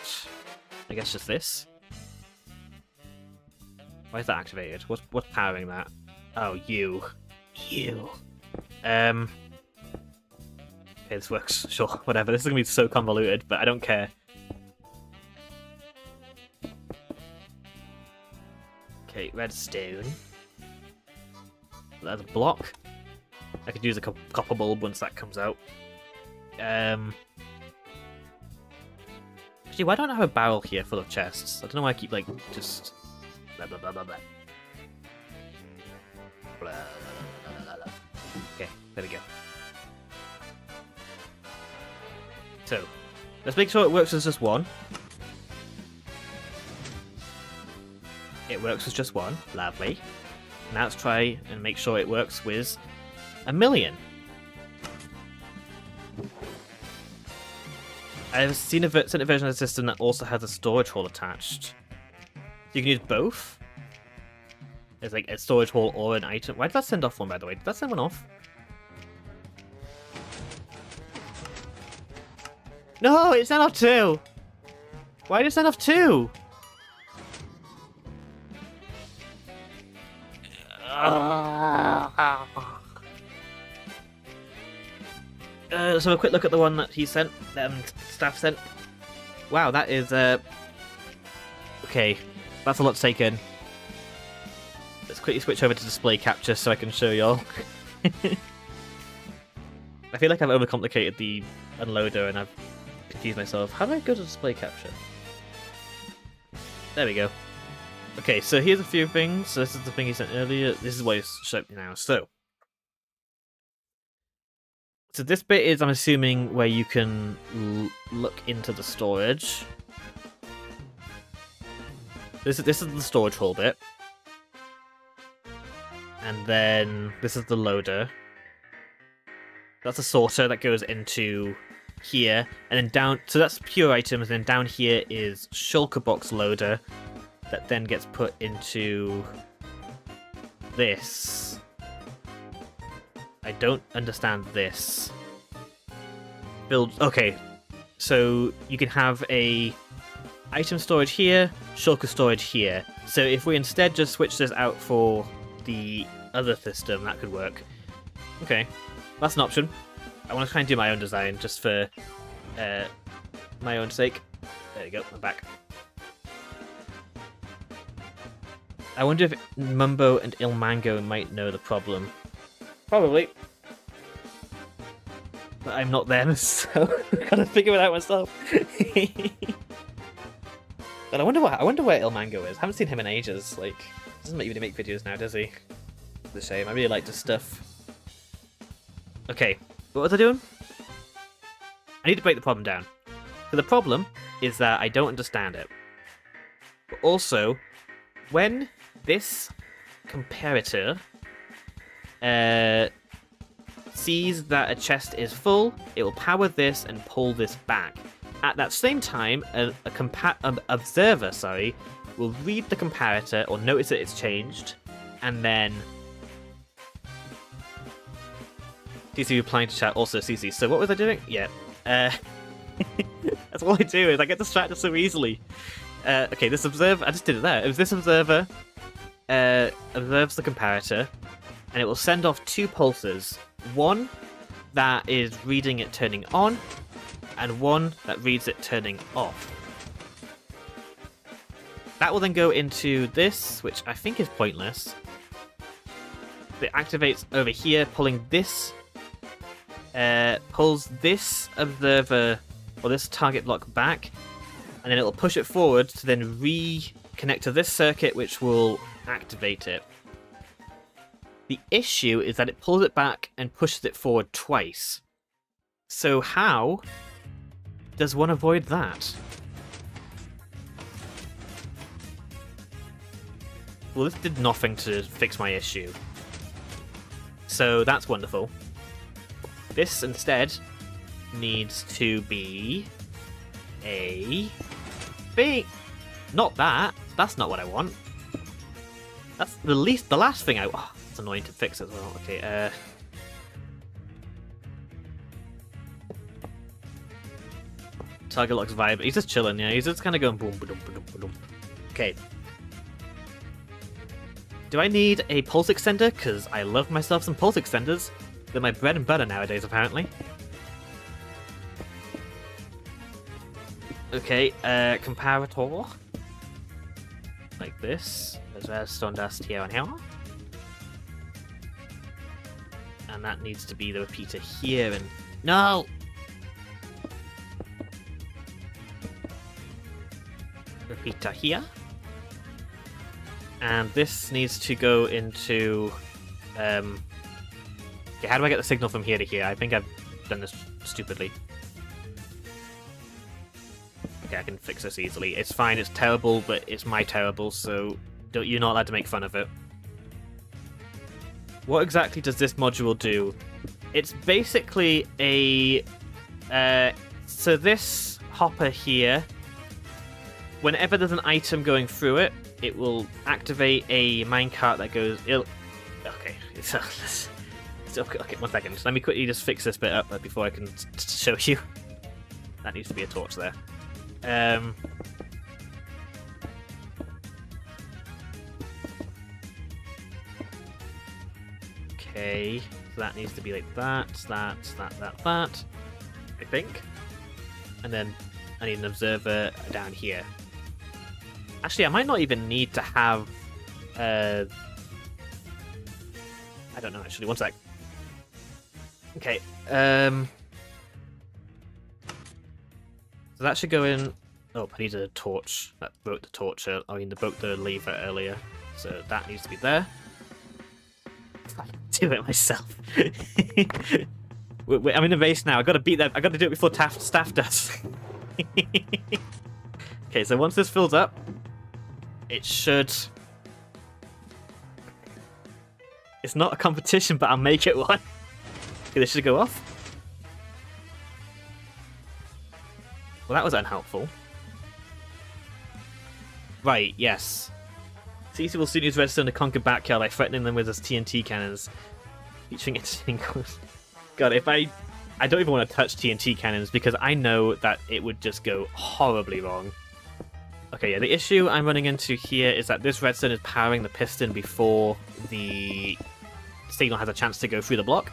I guess just this. Why is that activated? What's powering that? Oh, you. You. Okay, this works. Sure, whatever. This is gonna be so convoluted, but I don't care. Okay, redstone. That's a block. I could use a copper bulb once that comes out. Actually, why don't I have a barrel here full of chests? I don't know why I keep, like, just... Blah, blah, blah, blah, blah. Blah, blah, blah, blah, blah. Okay, there we go. So, let's make sure it works as just one. It works as just one. Lovely. Now let's try and make sure it works with 1,000,000. I've seen a certain version of the system that also has a storage hole attached. You can use both. There's like a storage hole or an item. Why did that send off one, by the way? Did that send one off? No, it sent off 2! Why did it send off 2? Let's have a quick look at the one that he sent, staff sent. Wow, that is, okay, that's a lot to take in. Let's quickly switch over to display capture so I can show y'all. I feel like I've overcomplicated the unloader and I've confused myself. How do I go to display capture? There we go. Okay, so here's a few things. So this is the thing he sent earlier. This is what he's showing me now. So this bit is, I'm assuming, where you can look into the storage. This is the storage hole bit. And then this is the loader. That's a sorter that goes into here. And then down, so that's pure items. And then down here is shulker box loader that then gets put into this. I don't understand this. Build. Okay, so you can have a item storage here, shulker storage here. So if we instead just switch this out for the other system, that could work. Okay, that's an option. I want to try and do my own design just for my own sake. There we go, I'm back. I wonder if Mumbo and Il Mango might know the problem. Probably. But I'm not them, so I gotta figure it out myself. But I wonder where Il Mango is. I haven't seen him in ages. Like, doesn't really make videos now, does he? It's a shame. I really like this stuff. Okay, what was I doing? I need to break the problem down. So the problem is that I don't understand it. But also, when this comparator sees that a chest is full, it will power this and pull this back. At that same time, an observer will read the comparator or notice that it's changed, and then CC replying to chat, also CC. So what was I doing? Yeah. That's all I do is I get distracted so easily. Okay, this observer, I just did it there. It was this observer observes the comparator, and it will send off 2 pulses. One that is reading it turning on, and one that reads it turning off. That will then go into this, which I think is pointless. It activates over here, pulling this, pulls this observer, or this target block back, and then it will push it forward to then reconnect to this circuit, which will activate it. The issue is that it pulls it back and pushes it forward twice. So how does one avoid that? Well, this did nothing to fix my issue. So that's wonderful. This instead needs to be a B. Not that. That's not what I want. That's the last thing I... Oh, it's annoying to fix as well. Okay, Target looks vibrant. He's just chilling, yeah. He's just kind of going boom, boom, boom, boom. Okay. Do I need a pulse extender? Because I love myself some pulse extenders. They're my bread and butter nowadays, apparently. Okay, comparator. Like this. There's redstone dust here and here. And that needs to be the repeater here and... No! Repeater here. And this needs to go into... Okay, how do I get the signal from here to here? I think I've done this stupidly. Okay, I can fix this easily. It's fine, it's terrible, but it's my terrible, so you're not allowed to make fun of it. What exactly does this module do? It's basically a... so this hopper here, whenever there's an item going through it, it will activate a minecart that goes... Okay, okay, 1 second. Let me quickly just fix this bit up before I can show you. That needs to be a torch there. Okay, so that needs to be like that, I think. And then I need an observer down here. Actually, I might not even need to have... I don't know, actually. 1 sec. Okay. So that should go in... Oh, I need a torch. That broke the torch. I mean, broke the lever earlier. So that needs to be there. I do it myself. I'm in a race now. I got to beat that. I got to do it before Staff does. Okay, so once this fills up, it should... It's not a competition, but I'll make it one. Okay, this should go off. Well, that was unhelpful. Right, yes. CC will soon use Redstone to conquer Backyard by threatening them with his TNT cannons. Featuring entertaining goals. God, if I don't even want to touch TNT cannons because I know that it would just go horribly wrong. Okay, yeah, the issue I'm running into here is that this redstone is powering the piston before the signal has a chance to go through the block.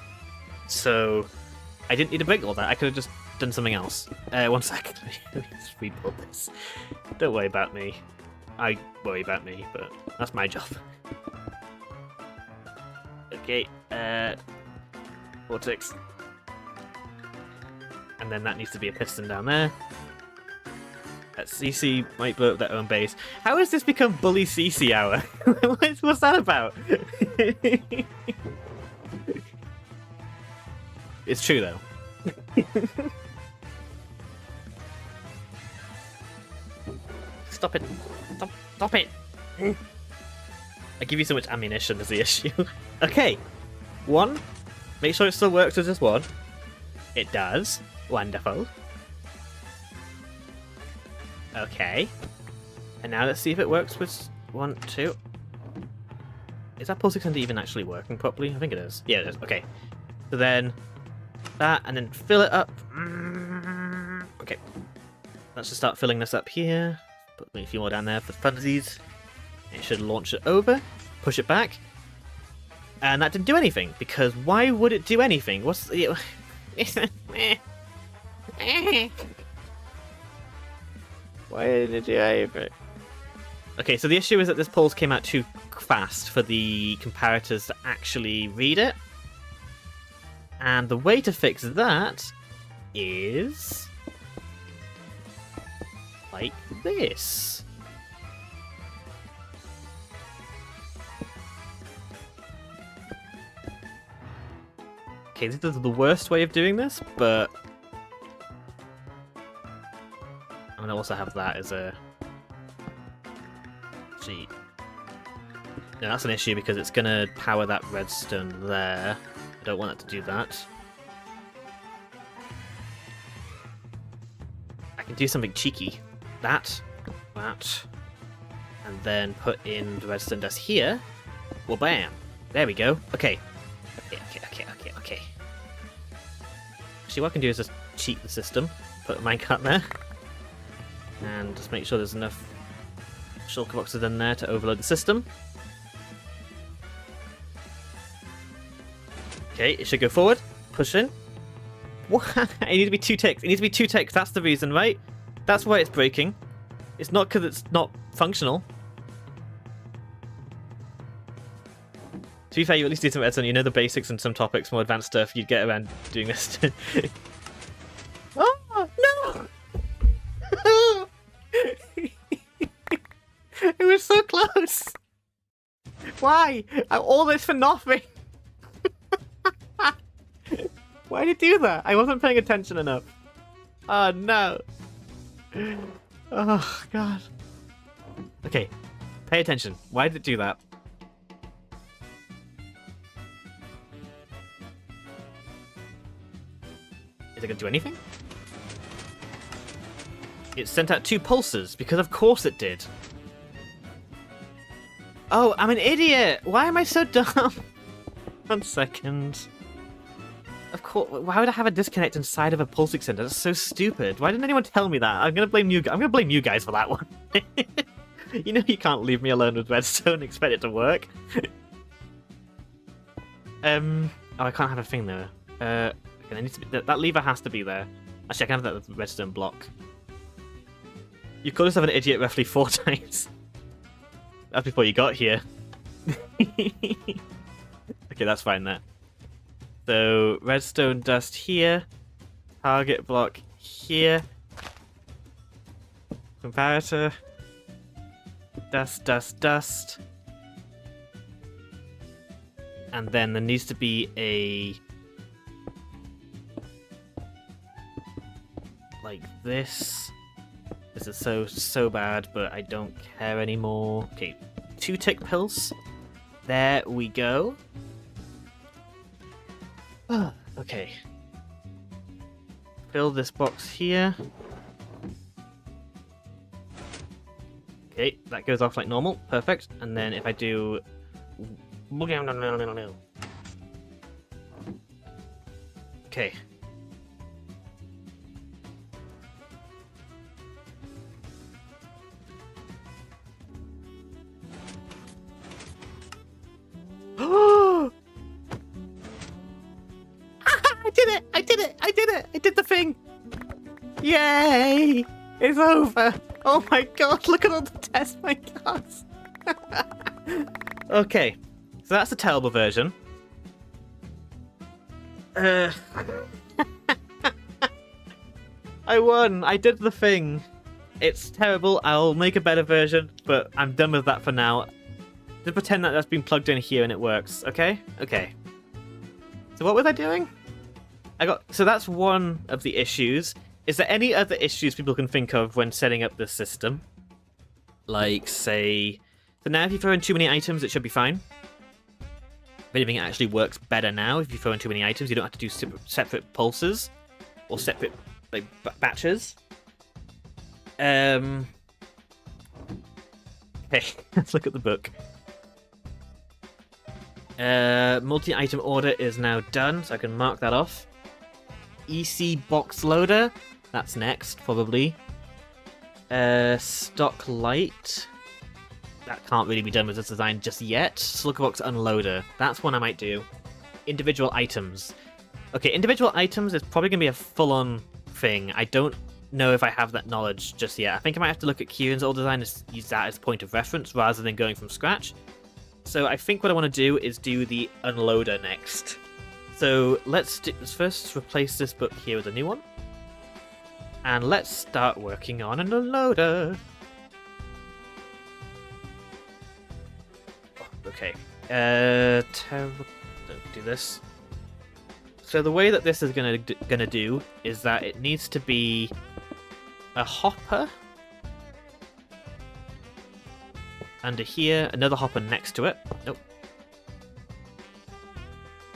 So I didn't need to break all that. I could have just done something else. 1 second. Let me just rebuild this. Don't worry about me. I worry about me, but that's my job. Okay, vortex. And then that needs to be a piston down there. CC might blow up their own base. How has this become Bully CC hour? What's that about? It's true though. Stop it. Stop it. I give you so much ammunition is the issue. Okay. 1. Make sure it still works with just 1. It does. Wonderful. Okay. And now let's see if it works with 1, 2. Is that pulse extender even actually working properly? I think it is. Yeah, it is. Okay. So then that, and then fill it up. let's just start filling this up here. Put a few more down there for funsies. It should launch it over, push it back. And that didn't do anything, because why would it do anything? What's the... Why didn't it do anything? Okay, so the issue is that this pulse came out too fast for the comparators to actually read it. And the way to fix that is... like this. Okay, this is the worst way of doing this, but... I'm gonna also have that as a... Gee. No, that's an issue because it's gonna power that redstone there. I don't want it to do that. I can do something cheeky. That, and then put in the redstone dust here. Well, bam! There we go. Okay. Okay. Actually, what I can do is just cheat the system. Put a minecart there. And just make sure there's enough shulker boxes in there to overload the system. Okay, it should go forward. Push in. What? It needs to be 2 ticks. It needs to be 2 ticks. That's the reason, right? That's why it's breaking. It's not because it's not functional. To be fair, you at least do some redstone. You know the basics and some topics, more advanced stuff. You'd get around doing this. Oh, no! It was so close! Why? All this for nothing! Why did it do that? I wasn't paying attention enough. Oh, no. Oh, God. Okay, pay attention. Why did it do that? Is it going to do anything? It sent out 2 pulses, because of course it did. Oh, I'm an idiot! Why am I so dumb? 1 second. Of course, why would I have a disconnect inside of a pulsing center? That's so stupid. Why didn't anyone tell me that? I'm gonna blame you. I'm gonna blame you guys for that one. You know you can't leave me alone with redstone and expect it to work. Oh, I can't have a thing though. Okay, there needs to be, that lever has to be there. Actually, I can have that redstone block. You called yourself an idiot roughly 4 times. That's before you got here. Okay, that's fine there. So, redstone dust here. Target block here. Comparator. Dust. And then there needs to be a... like this. This is so bad, but I don't care anymore. Okay, 2 tick pills. There we go. Okay. Fill this box here. Okay, that goes off like normal. Perfect. And then if I do... Okay. I did the thing! Yay! It's over! Oh my god, look at all the test minecarts! Okay, so that's the terrible version. I won! I did the thing! It's terrible, I'll make a better version, but I'm done with that for now. Just pretend that that's been plugged in here and it works, okay? Okay. So what was I doing? So that's one of the issues. Is there any other issues people can think of when setting up this system? Like, say... So now if you throw in too many items, it should be fine. If anything, it actually works better now. If you throw in too many items, you don't have to do separate pulses. Or separate, like, batches. Okay, let's look at the book. Multi-item order is now done, so I can mark that off. EC box loader, that's next, probably. Stock light. That can't really be done with this design just yet. Shulker unloader. That's one I might do. Individual items. Okay, individual items is probably going to be a full-on thing. I don't know if I have that knowledge just yet. I think I might have to look at Kieran's old design and use that as a point of reference rather than going from scratch. So I think what I want to do is do the unloader next. So let's first replace this book here with a new one. And let's start working on an unloader. Okay. Don't do this. So the way that this is gonna do is that it needs to be a hopper under here, another hopper next to it. Nope.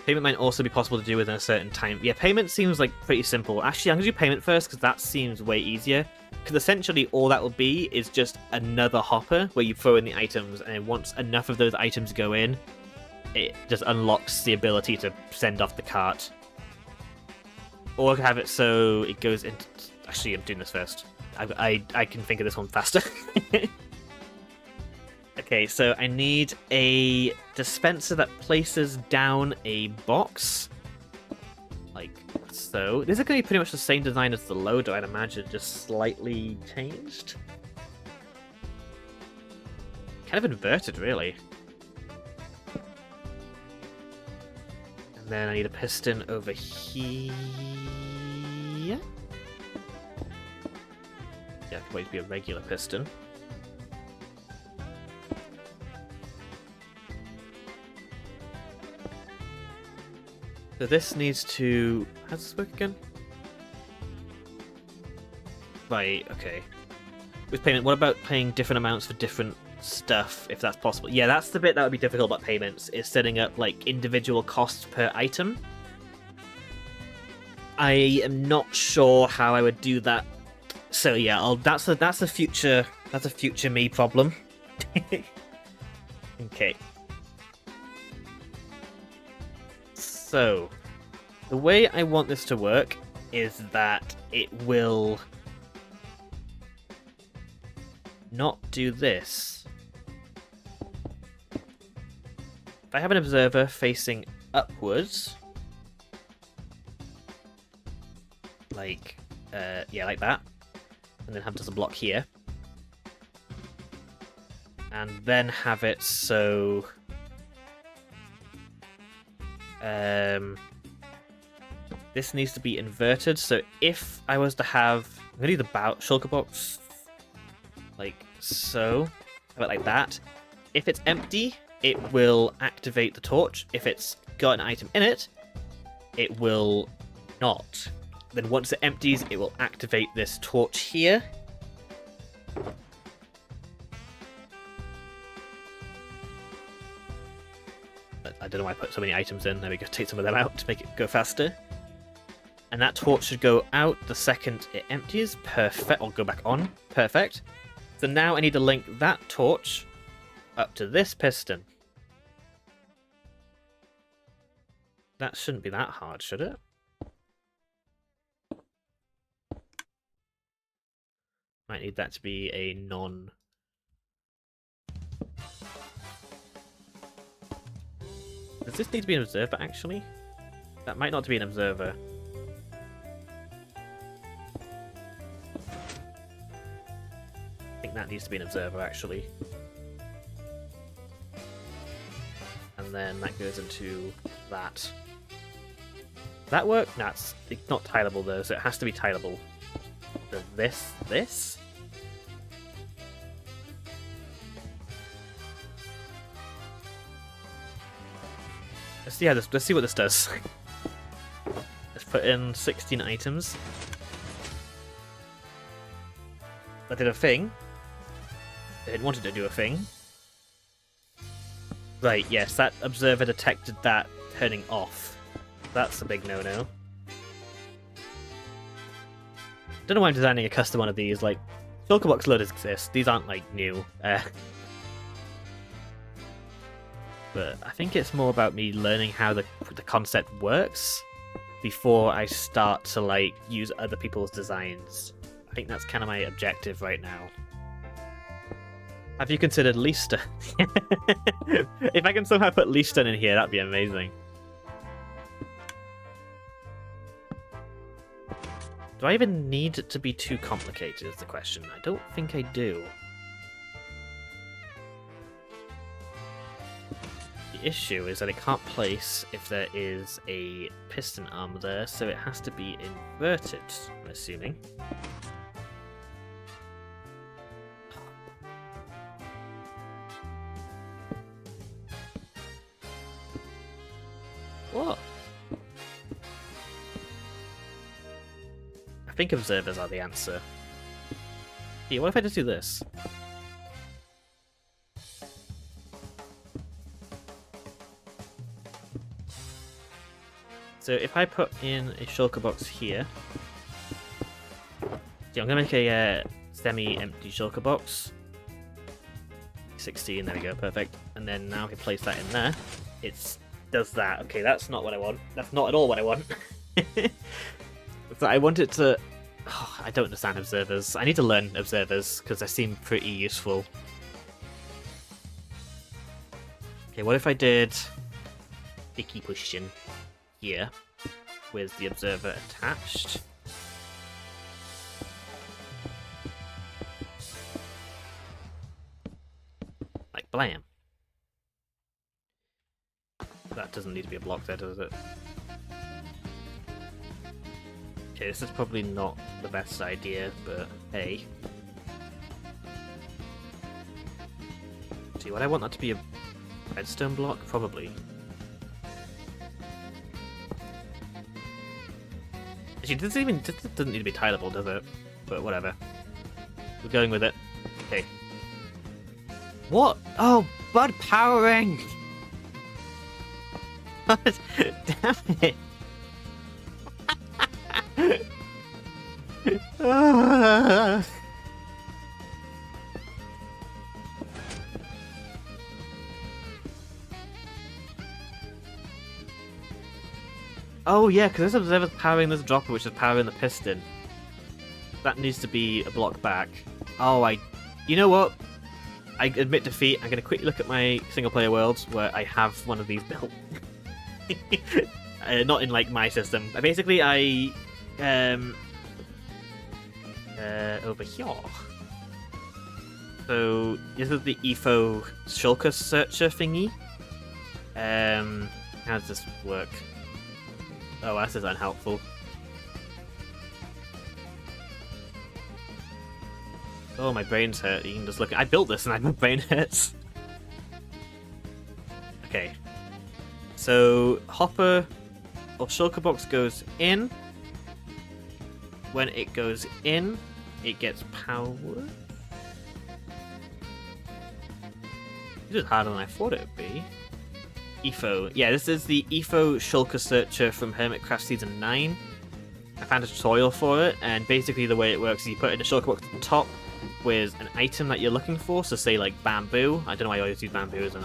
Payment might also be possible to do within a certain time. Yeah, payment seems like pretty simple. Actually, I'm gonna do payment first because that seems way easier. Because essentially all that will be is just another hopper where you throw in the items, and once enough of those items go in, it just unlocks the ability to send off the cart. Or I can have it so it goes into... Actually, I'm doing this first. I can think of this one faster. Okay, so I need a dispenser that places down a box. Like so. This is going to be pretty much the same design as the loader, I'd imagine, just slightly changed. Kind of inverted, really. And then I need a piston over here. Yeah, it could always be a regular piston. So this needs to... How does this work again? Right, okay. With payment, what about paying different amounts for different stuff, if that's possible? Yeah, that's the bit that would be difficult about payments, is setting up, like, individual costs per item. I am not sure how I would do that. So yeah, that's a future me problem. Okay. So, the way I want this to work is that it will not do this. If I have an observer facing upwards, like, yeah, like that, and then have just a block here, and then have it so... this needs to be inverted, so if I was to have... I'm going to do the shulker box like so, have it like that. If it's empty, it will activate the torch. If it's got an item in it, it will not. Then once it empties, it will activate this torch here. I don't know why I put so many items in. There we go, take some of them out to make it go faster. And that torch should go out the second it empties. Perfect. I'll go back on. Perfect. So now I need to link that torch up to this piston. That shouldn't be that hard, should it? Might need that to be a non... Does this need to be an observer, actually? That might not be an observer. I think that needs to be an observer, actually. And then that goes into that. Does that work? No, it's not tileable, though, so it has to be tileable. So this... Let's see what this does. Let's put in 16 items. That did a thing. It wanted to do a thing. Right, yes, that observer detected that turning off. That's a big no-no. Don't know why I'm designing a custom one of these. Like, shulker box loaders exist. These aren't, like, new. But I think it's more about me learning how the concept works before I start to, like, use other people's designs. I think that's kind of my objective right now. Have you considered Leicester? If I can somehow put Leicester in here, that'd be amazing. Do I even need it to be too complicated is the question. I don't think I do. The issue is that I can't place if there is a piston arm there, so it has to be inverted, I'm assuming. What? I think observers are the answer. Here, what if I just do this? So if I put in a shulker box here, yeah, I'm gonna make a semi-empty shulker box. 16, there we go, perfect. And then now if I place that in there, it does that. Okay, that's not what I want. That's not at all what I want. So I want it to... Oh, I don't understand observers. I need to learn observers because they seem pretty useful. Okay, what if I did a key position here with the observer attached? Like blam. That doesn't need to be a block there, does it? Okay, this is probably not the best idea, but hey. See, would I want that to be a redstone block? Probably. Actually, this doesn't need to be tileable, does it? But whatever. We're going with it. Okay. What? Oh, bud powering! Damn it! Oh yeah, because this observer's powering this dropper, which is powering the piston. That needs to be a block back. Oh, you know what? I admit defeat. I'm going to quickly look at my single-player worlds where I have one of these built. Not in like my system. Basically, over here. So this is the EFO shulker searcher thingy. How does this work? Oh, this is unhelpful. Oh, my brain's hurt. You can just look at... I built this and my brain hurts. Okay. So, hopper or shulker box goes in. When it goes in, it gets power. This is harder than I thought it would be. EFO. Yeah, this is the EFO shulker searcher from Hermitcraft Season 9. I found a tutorial for it, and basically the way it works is you put in a shulker box at the top with an item that you're looking for, so say like bamboo. I don't know why I always use bamboo as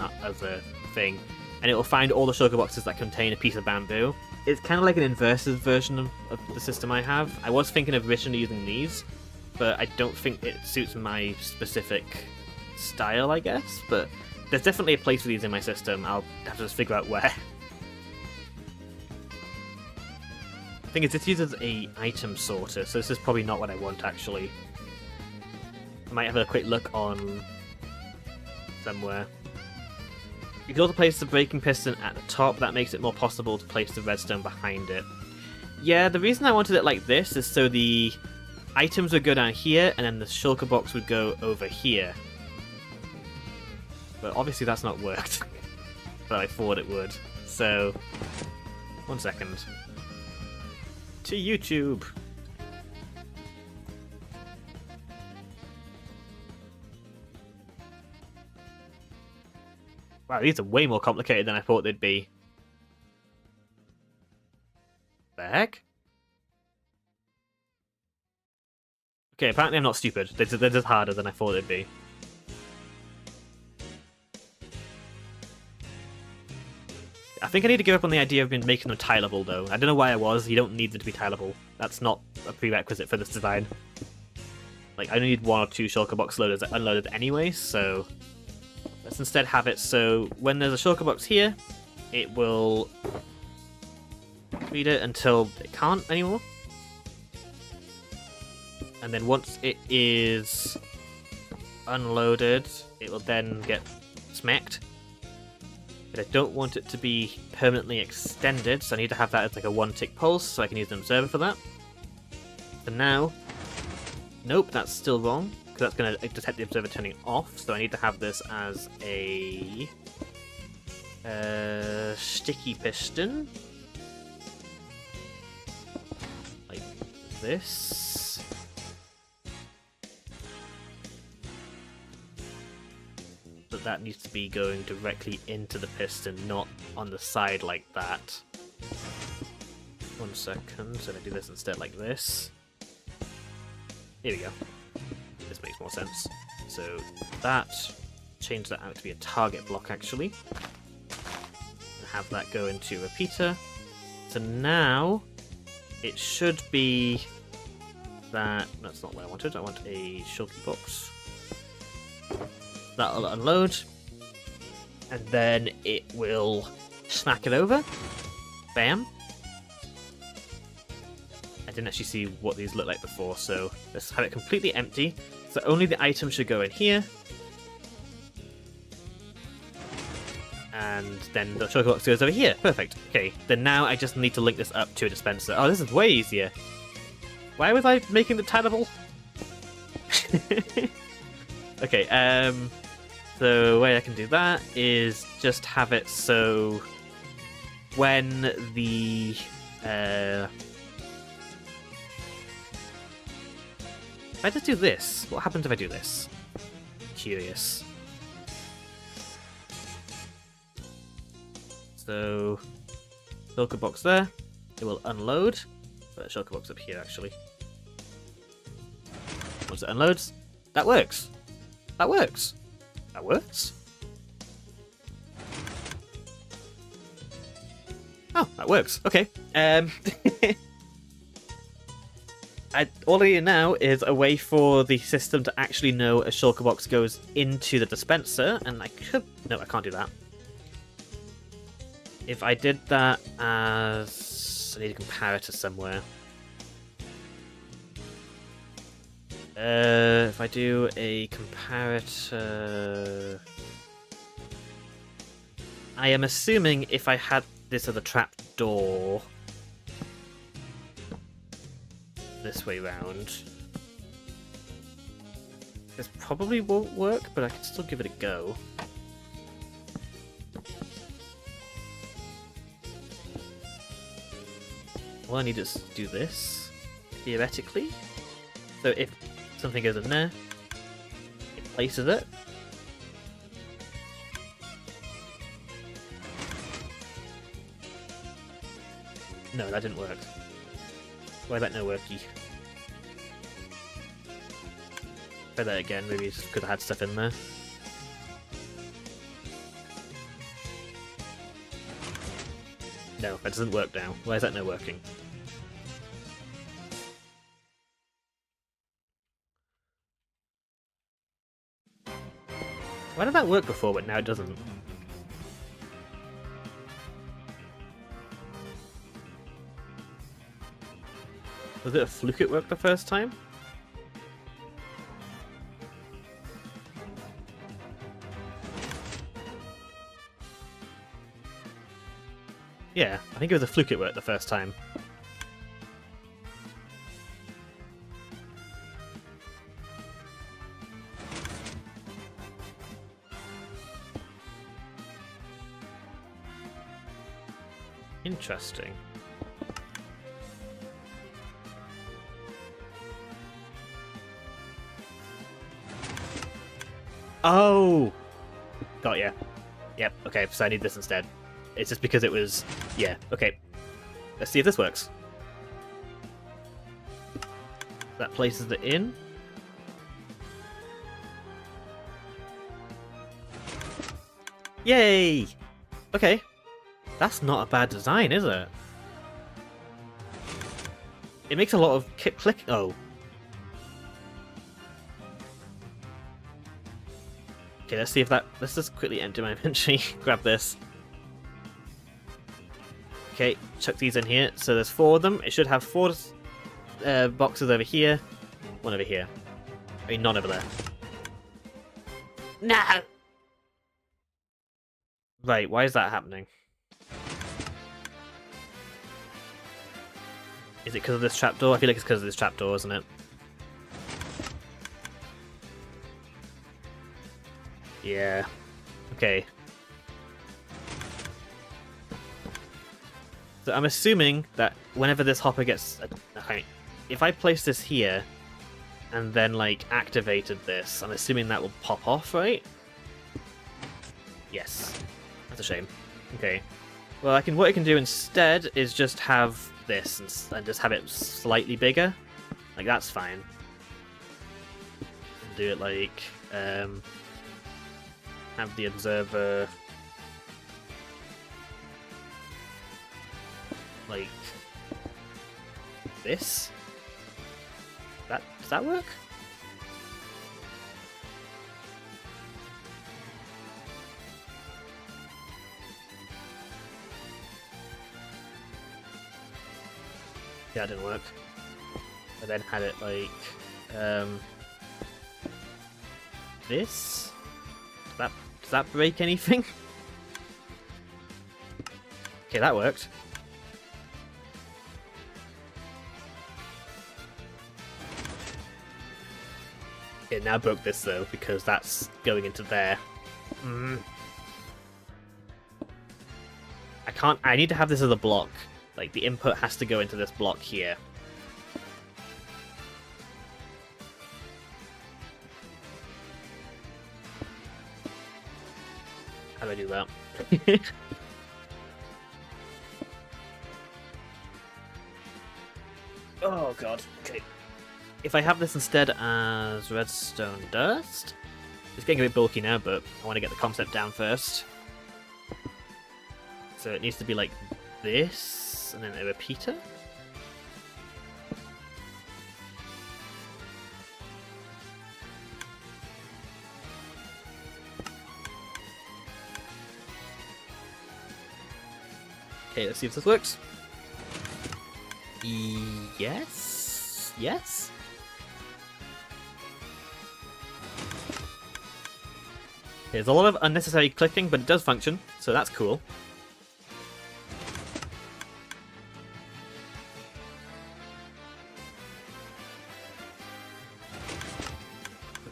a thing. And it will find all the shulker boxes that contain a piece of bamboo. It's kind of like an inverted version of the system I have. I was thinking of originally using these, but I don't think it suits my specific style, I guess. But there's definitely a place for these in my system. I'll have to just figure out where. The thing is, this uses a item sorter, so this is probably not what I want, actually. I might have a quick look on somewhere. You can also place the braking piston at the top. That makes it more possible to place the redstone behind it. Yeah, the reason I wanted it like this is so the items would go down here, and then the shulker box would go over here. But obviously that's not worked. But I thought it would. So, 1 second. To YouTube! Wow, these are way more complicated than I thought they'd be. The heck? Okay, apparently I'm not stupid. They're just harder than I thought they'd be. I think I need to give up on the idea of making them tileable, though. I don't know why I was. You don't need them to be tileable. That's not a prerequisite for this design. Like, I only need 1 or 2 shulker box loaders unloaded anyway, so let's instead have it so when there's a shulker box here, it will feed it until it can't anymore. And then once it is unloaded, it will then get smacked. But I don't want it to be permanently extended, so I need to have that as like a 1-tick pulse, so I can use an observer for that. So now, nope, that's still wrong, because that's going to detect the observer turning off, so I need to have this as a sticky piston. Like this. But that needs to be going directly into the piston, not on the side like that. 1 second, so I do this instead like this. Here we go. This makes more sense. So that, change that out to be a target block actually. And have that go into a repeater. So now it should be that, that's not what I wanted, I want a shulky box. That'll unload, and then it will smack it over. Bam. I didn't actually see what these look like before, so let's have it completely empty. So only the item should go in here. And then the shulker box goes over here. Perfect. Okay, then now I just need to link this up to a dispenser. Oh, this is way easier. Why was I making the tenable? Okay, so the way I can do that is just have it so when the if I just do this, what happens if I do this? Curious. So shulker box there, it will unload. Put a shulker box up here actually. Once it unloads, that works. That works. That works? Oh, that works. Okay. All I need now is a way for the system to actually know a shulker box goes into the dispenser, and I could... No, I can't do that. If I did that as... I need a comparator somewhere. If I do a comparator... I am assuming if I had this as a trap door this way round, this probably won't work, but I can still give it a go. All I need is to do this, theoretically. So if something goes in there, it places it. No, that didn't work. Why that no worky? Try that again, maybe it just could have had stuff in there. No, that doesn't work now. Why is that no working? Why did that work before, but now it doesn't? Was it a fluke it worked the first time? Yeah, I think it was a fluke it worked the first time. Interesting. Oh! Got ya. Yep, okay, so I need this instead. It's just because it was... Yeah, okay. Let's see if this works. That places it in. Yay! Okay. That's not a bad design, is it? It makes a lot of click... Oh. Okay, let's see if that... Let's just quickly empty my inventory. Grab this. Okay, chuck these in here. So there's 4 of them. It should have 4 boxes over here. 1 over here. I mean, none over there. No! Right, why is that happening? Is it because of this trapdoor? I feel like it's because of this trapdoor, isn't it? Yeah. Okay. So I'm assuming that whenever this hopper gets... Okay, if I place this here and then, like, activated this, I'm assuming that will pop off, right? Yes. That's a shame. Okay. Well, what I can do instead is just have this and just have it slightly bigger. Like, that's fine. Do it like... have the observer... like... this? Does that work? Yeah, it didn't work. I then had it like this. Does that break anything? Okay, that worked. It now broke this though, because that's going into there. I need to have this as a block. Like, the input has to go into this block here. How do I do that? Oh god, okay. If I have this instead as redstone dust... It's getting a bit bulky now, but I want to get the concept down first. So it needs to be like this, and then a repeater. Okay, let's see if this works. Yes? Yes? There's a lot of unnecessary clicking, but it does function, so that's cool.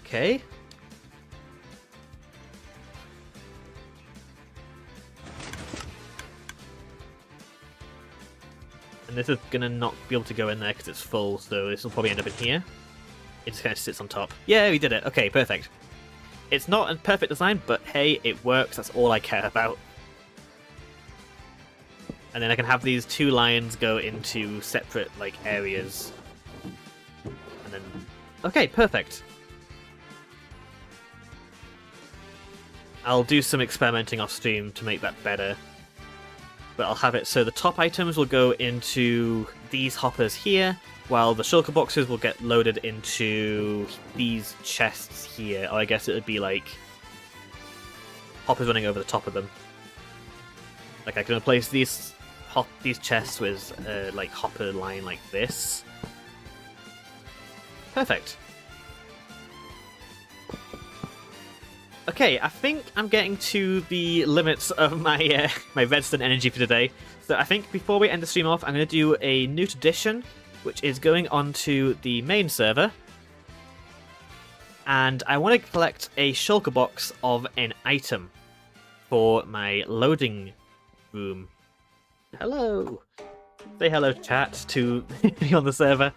Okay. And this is gonna not be able to go in there because it's full, so this will probably end up in here. It just kind of sits on top. Yeah, we did it. Okay, perfect. It's not a perfect design, but hey, it works. That's all I care about. And then I can have these 2 lines go into separate, like, areas. And then... Okay, perfect. I'll do some experimenting off stream to make that better. But I'll have it so the top items will go into these hoppers here, while the shulker boxes will get loaded into these chests here. Or I guess it would be like hoppers running over the top of them. Like I can replace these chests with like hopper line like this. Perfect. Okay, I think I'm getting to the limits of my my redstone energy for today. So I think before we end the stream off, I'm going to do a new tradition, which is going onto the main server. And I want to collect a shulker box of an item for my loading room. Hello! Say hello, chat, to me on the server.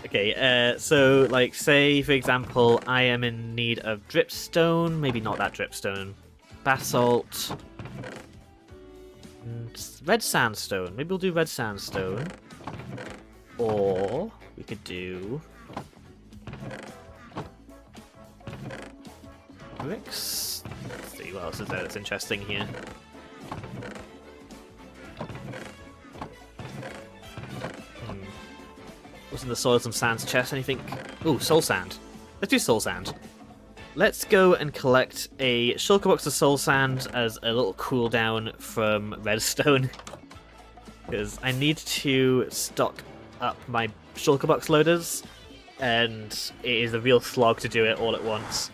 Okay, so, like, say, for example, I am in need of dripstone. Maybe not that dripstone. Basalt. Red sandstone. Maybe we'll do red sandstone. Or we could do... bricks. Let's see what else is there that's interesting here. What's in the soil? Some sand's chest, anything? Ooh, soul sand. Let's do soul sand. let's go and collect a shulker box of soul sand as a little cooldown from redstone. Because I need to stock up my shulker box loaders, and it is a real slog to do it all at once.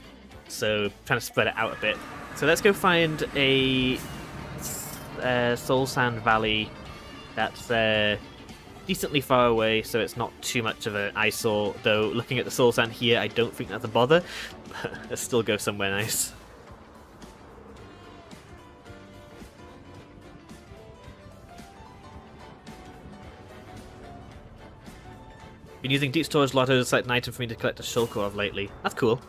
So trying to spread it out a bit. So let's go find a soul sand valley that's decently far away, so it's not too much of an eyesore. Though looking at the soul sand here, I don't think that's a bother. But let's still go somewhere nice. Been using deep storage lotto as an item for me to collect a shulker of lately. That's cool.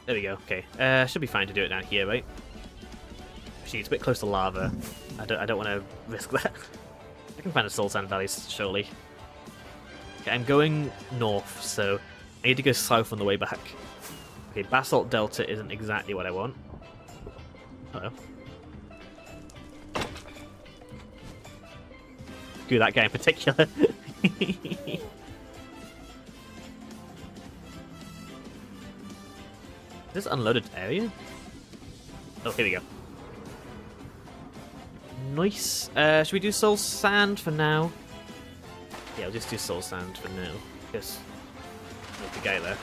There we go. Okay, should be fine to do it down here, right? Actually, it's a bit close to lava. I don't want to risk that. I can find a soul sand valley, surely. Okay, I'm going north, so I need to go south on the way back. Okay, basalt delta isn't exactly what I want. Hello. Screw that guy in particular. Is this unloaded area? Oh, here we go. Nice. Should we do soul sand for now? Yeah, I'll just do soul sand for now. Yes. There's the guy there.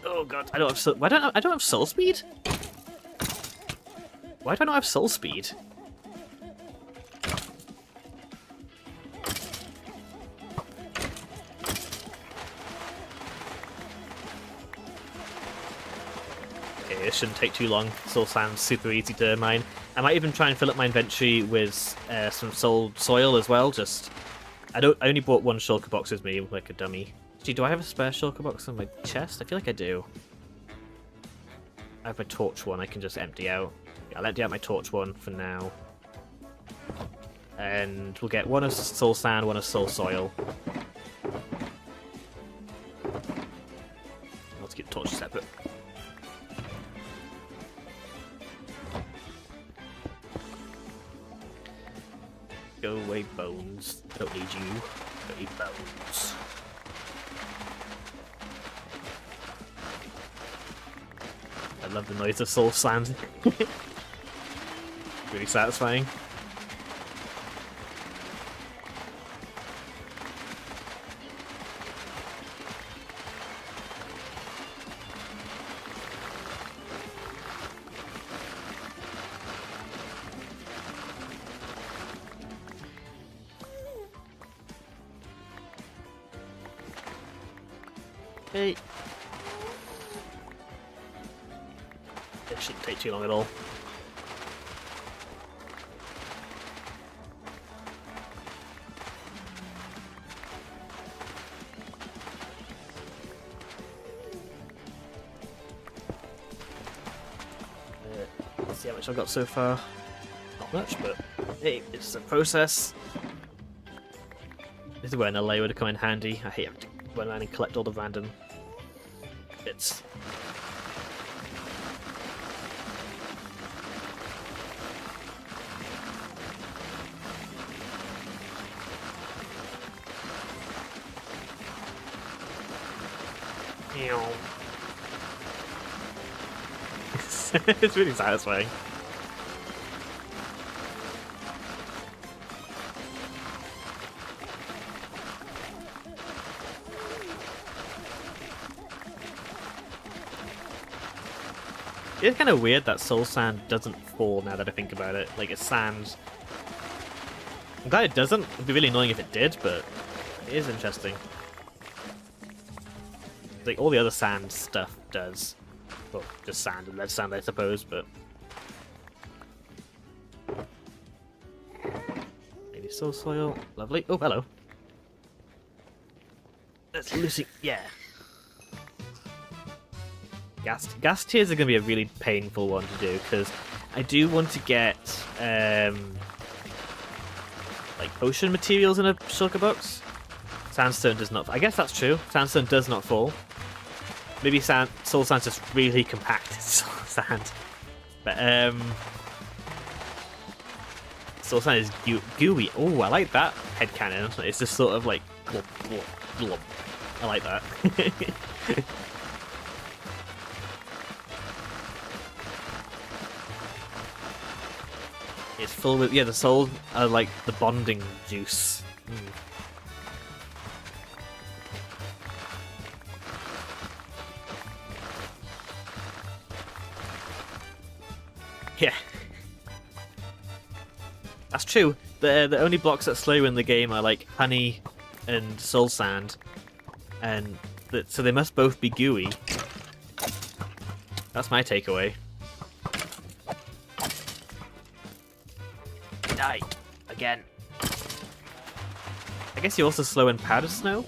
Oh god, I don't have soul. Why don't I don't have soul speed? Why do I not have soul speed? Okay, it shouldn't take too long. Soul sand's super easy to mine. I might even try and fill up my inventory with some soul soil as well. Just, I only bought one shulker box with me, like a dummy. Actually, do I have a spare shulker box in my chest? I feel like I do. I have my torch one. I can just empty out. Yeah, I'll empty out my torch one for now. And we'll get one of soul sand, one of soul soil. Let's keep the torch separate. Go away, bones. Don't need you. Don't need bones. I love the noise of soul sand. Really satisfying. Hey. It shouldn't take too long at all. Let's see how much I've got so far. Not much, but hey, it's a process. This is where an LA would come in handy. I hate having to run around and collect all the random bits. It's really satisfying. It's kind of weird that soul sand doesn't fall now that I think about it. Like, it's sand. I'm glad it doesn't. It'd be really annoying if it did, but it is interesting. Like, all the other sand stuff does. Well, just sand and red sand, I suppose, but... Maybe soul soil. Lovely. Oh, hello. Let's loosen... Yeah. Gas tiers are going to be a really painful one to do, because I do want to get, like, potion materials in a shulker box. Sandstone does not... I guess that's true. Sandstone does not fall. Maybe soul sand's just really compacted sand. But, soul sand is gooey. Oh, I like that headcanon. It's just sort of like... Glop, glop, glop. I like that. It's full with, yeah, the souls are like the bonding juice. Yeah. That's true. The only blocks that slow in the game are like honey and soul sand, and so they must both be gooey. That's my takeaway. Die again. I guess you also slow in powder snow.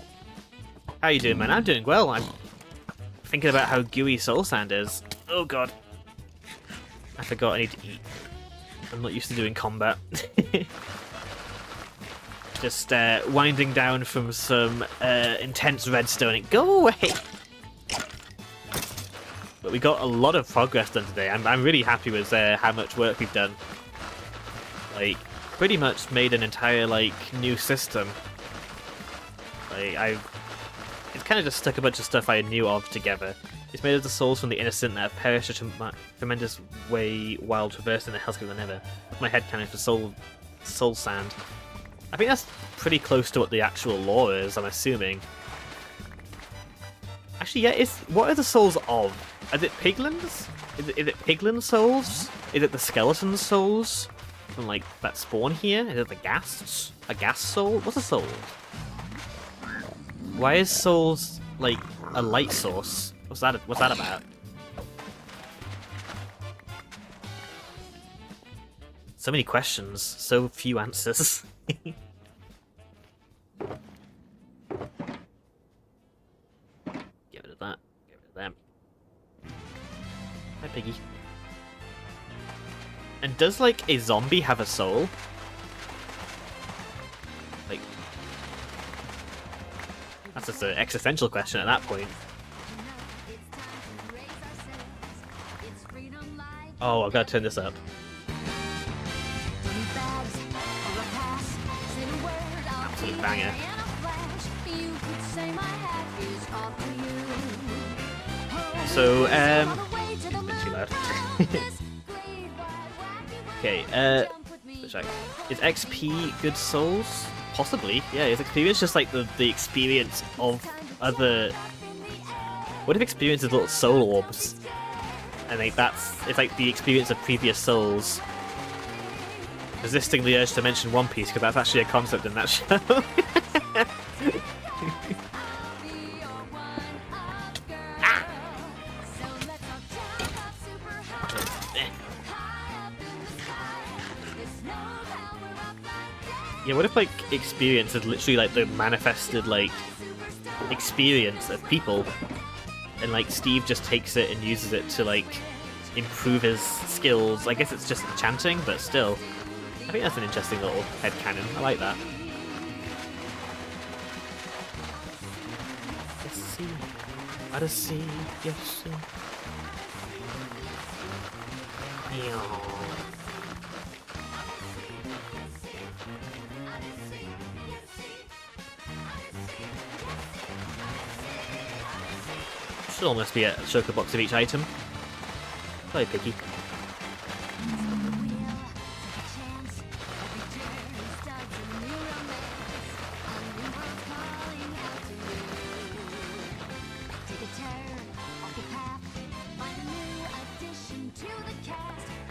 How you doing, man? I'm doing well. I'm thinking about how gooey soul sand is. Oh god. I forgot I need to eat. I'm not used to doing combat. Just winding down from some intense redstoning. Go away! But we got a lot of progress done today. I'm really happy with how much work we've done. Like, pretty much made an entire, like, new system. Like, it's kind of just stuck a bunch of stuff I knew of together. It's made of the souls from the innocent that have perished such a tremendous way while traversing the hellscape of the Nether. My headcanon for soul sand. I think that's pretty close to what the actual lore is, I'm assuming. Actually, yeah, what are the souls of? Is it piglins? Is it piglin souls? Is it the skeleton souls from, like, that spawn here? Is it the ghasts? A ghast soul? What's a soul? Why is souls, like, a light source? What's that about? So many questions, so few answers. Get rid of that. Get rid of them. Hi, Piggy. And does, like, a zombie have a soul? Like, that's just an existential question at that point. Oh, I've got to turn this up. Absolute banger. So, it's a bit too loud. Okay, is XP good souls? Possibly, yeah. Is experience just like the experience of other? What if experience is little soul orbs? And like it's like the experience of previous souls. Resisting the urge to mention One Piece because that's actually a concept in that show. Ah! Yeah, what if like experience is literally like the manifested like experience of people? And like Steve just takes it and uses it to like improve his skills. I guess it's just enchanting, but still. I think that's an interesting little headcanon. I like that. Let's see. Let us see. Yes. Should almost be a shulker box of each item. Play Piggy.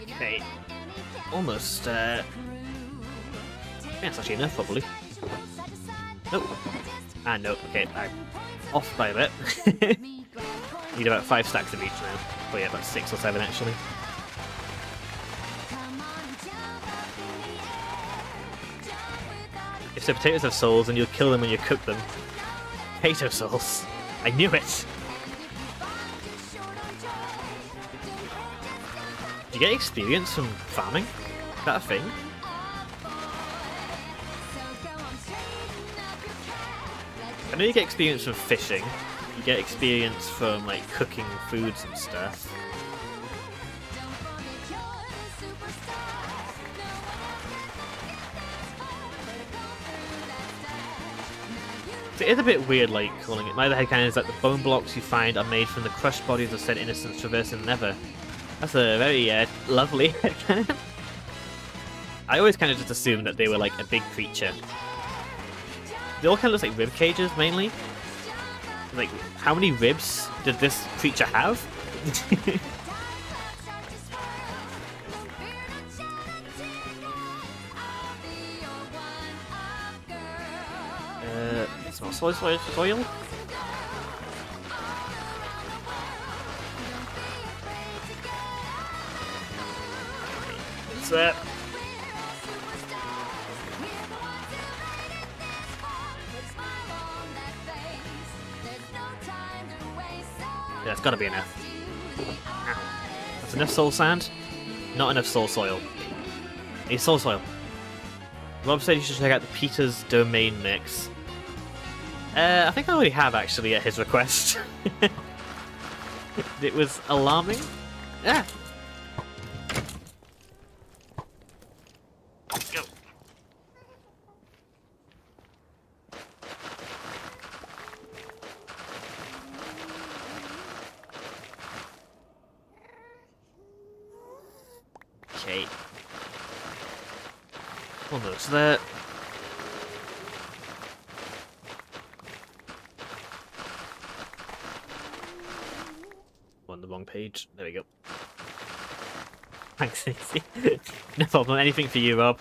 Okay. Almost, I think that's actually enough, probably. Nope. Ah, nope. Okay, I'm off by a bit. Need about 5 stacks of each now. Oh yeah, about 6 or 7 actually. If so, potatoes have souls and you'll kill them when you cook them. Potato souls. I knew it! Do you get experience from farming? Is that a thing? I know you get experience from fishing. You get experience from like cooking foods and stuff. It is a bit weird, like, calling it. My other headcanon is that the bone blocks you find are made from the crushed bodies of said innocents traversing the Nether. That's a very lovely headcanon. I always kind of just assumed that they were like a big creature. They all kind of look like rib cages, mainly. Like, how many ribs did this creature have? It's not soil. It's that. Yeah, it's gotta be enough. Ow. That's enough soul sand. Not enough soul soil. Need soul soil. Rob said you should check out the Peter's Domain mix. I think I already have, actually, at his request. It was alarming. Ah! Go. Okay. Almost there. On the wrong page. There we go. Thanks, Stacey. No problem. Anything for you, Rob.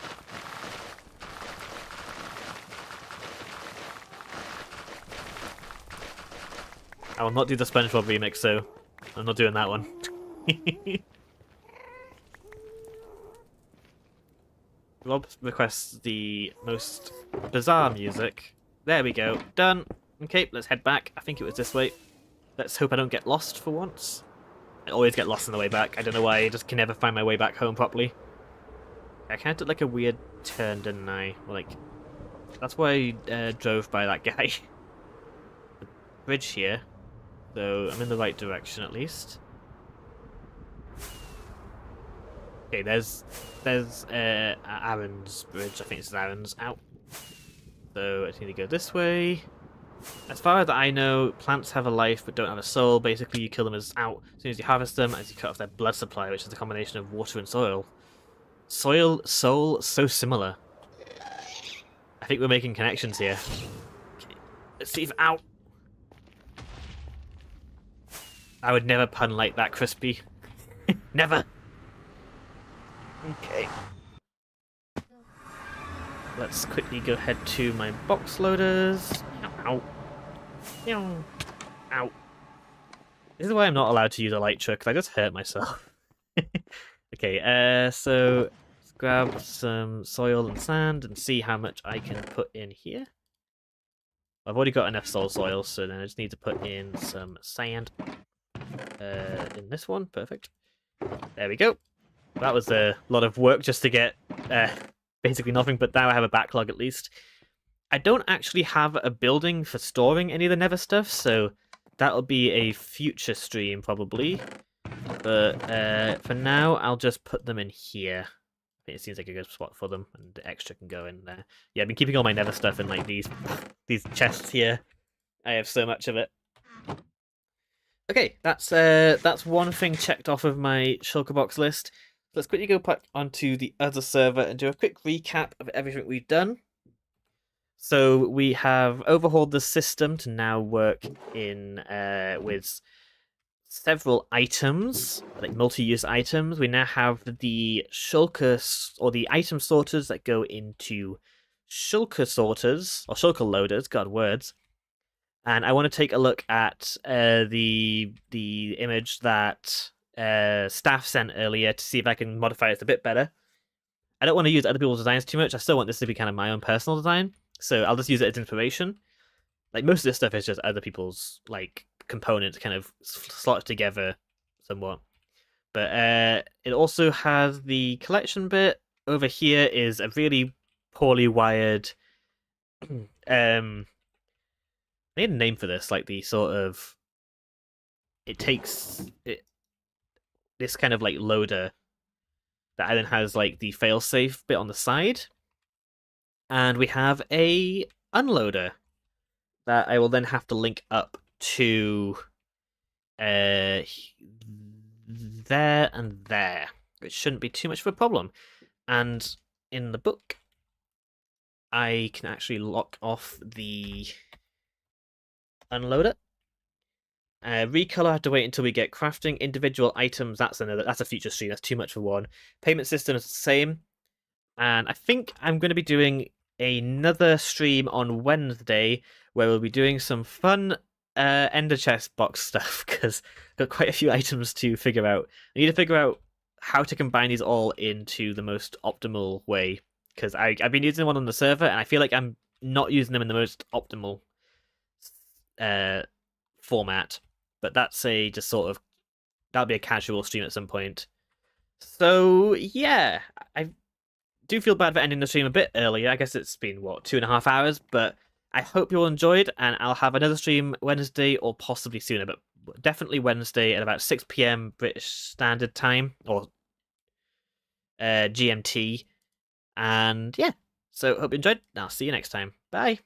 I will not do the SpongeBob remix, so I'm not doing that one. Rob requests the most bizarre music. There we go. Done. Okay, let's head back. I think it was this way. Let's hope I don't get lost for once. I always get lost on the way back. I don't know why, I just can never find my way back home properly. I kind of did like a weird turn, didn't I? Like, that's why I drove by that guy. The bridge here. So I'm in the right direction at least. Okay, there's Aaron's bridge. I think it's Aaron's. Out. So I just need to go this way. As far as I know, plants have a life but don't have a soul. Basically, you kill them as soon as you harvest them, as you cut off their blood supply, which is a combination of water and soil. Soil, soul, so similar. I think we're making connections here. Okay, let's see if I would never pun like that, Crispy. Never. Okay. Let's quickly go head to my box loaders. Ow. Ow. Ow. This is why I'm not allowed to use a light truck, because I just hurt myself. Okay, so let's grab some soil and sand and see how much I can put in here. I've already got enough soil, so then I just need to put in some sand in this one. Perfect. There we go. That was a lot of work just to get basically nothing, but now I have a backlog at least. I don't actually have a building for storing any of the Nether stuff, so that'll be a future stream probably. But for now, I'll just put them in here. I think it seems like a good spot for them, and the extra can go in there. Yeah, I've been keeping all my Nether stuff in like these chests here. I have so much of it. Okay, that's one thing checked off of my shulker box list. Let's quickly go back onto the other server and do a quick recap of everything we've done. So we have overhauled the system to now work in with several items, like multi-use items. We now have the shulker, or the item sorters that go into shulker sorters, or shulker loaders, god words. And I want to take a look at the image that Staff sent earlier to see if I can modify it a bit better. I don't want to use other people's designs too much. I still want this to be kind of my own personal design, so I'll just use it as inspiration. Like, most of this stuff is just other people's like components kind of slotted together somewhat. But it also has the collection bit. Over here is a really poorly wired I need a name for this, like the sort of this kind of like loader that then has like the failsafe bit on the side, and we have a unloader that I will then have to link up to there and there, which shouldn't be too much of a problem. And in the book, I can actually lock off the unloader. Recolor, I have to wait until we get crafting. Individual items, that's a future stream. That's too much for one. Payment system is the same. And I think I'm going to be doing another stream on Wednesday where we'll be doing some fun Ender chest box stuff because I've got quite a few items to figure out. I need to figure out how to combine these all into the most optimal way because I've been using one on the server and I feel like I'm not using them in the most optimal format. But that's that'll be a casual stream at some point. So yeah, I do feel bad for ending the stream a bit earlier. I guess it's been, 2.5 hours, but I hope you all enjoyed, and I'll have another stream Wednesday or possibly sooner, but definitely Wednesday at about 6 p.m. British Standard Time, or GMT. And yeah, so hope you enjoyed, and I'll see you next time. Bye!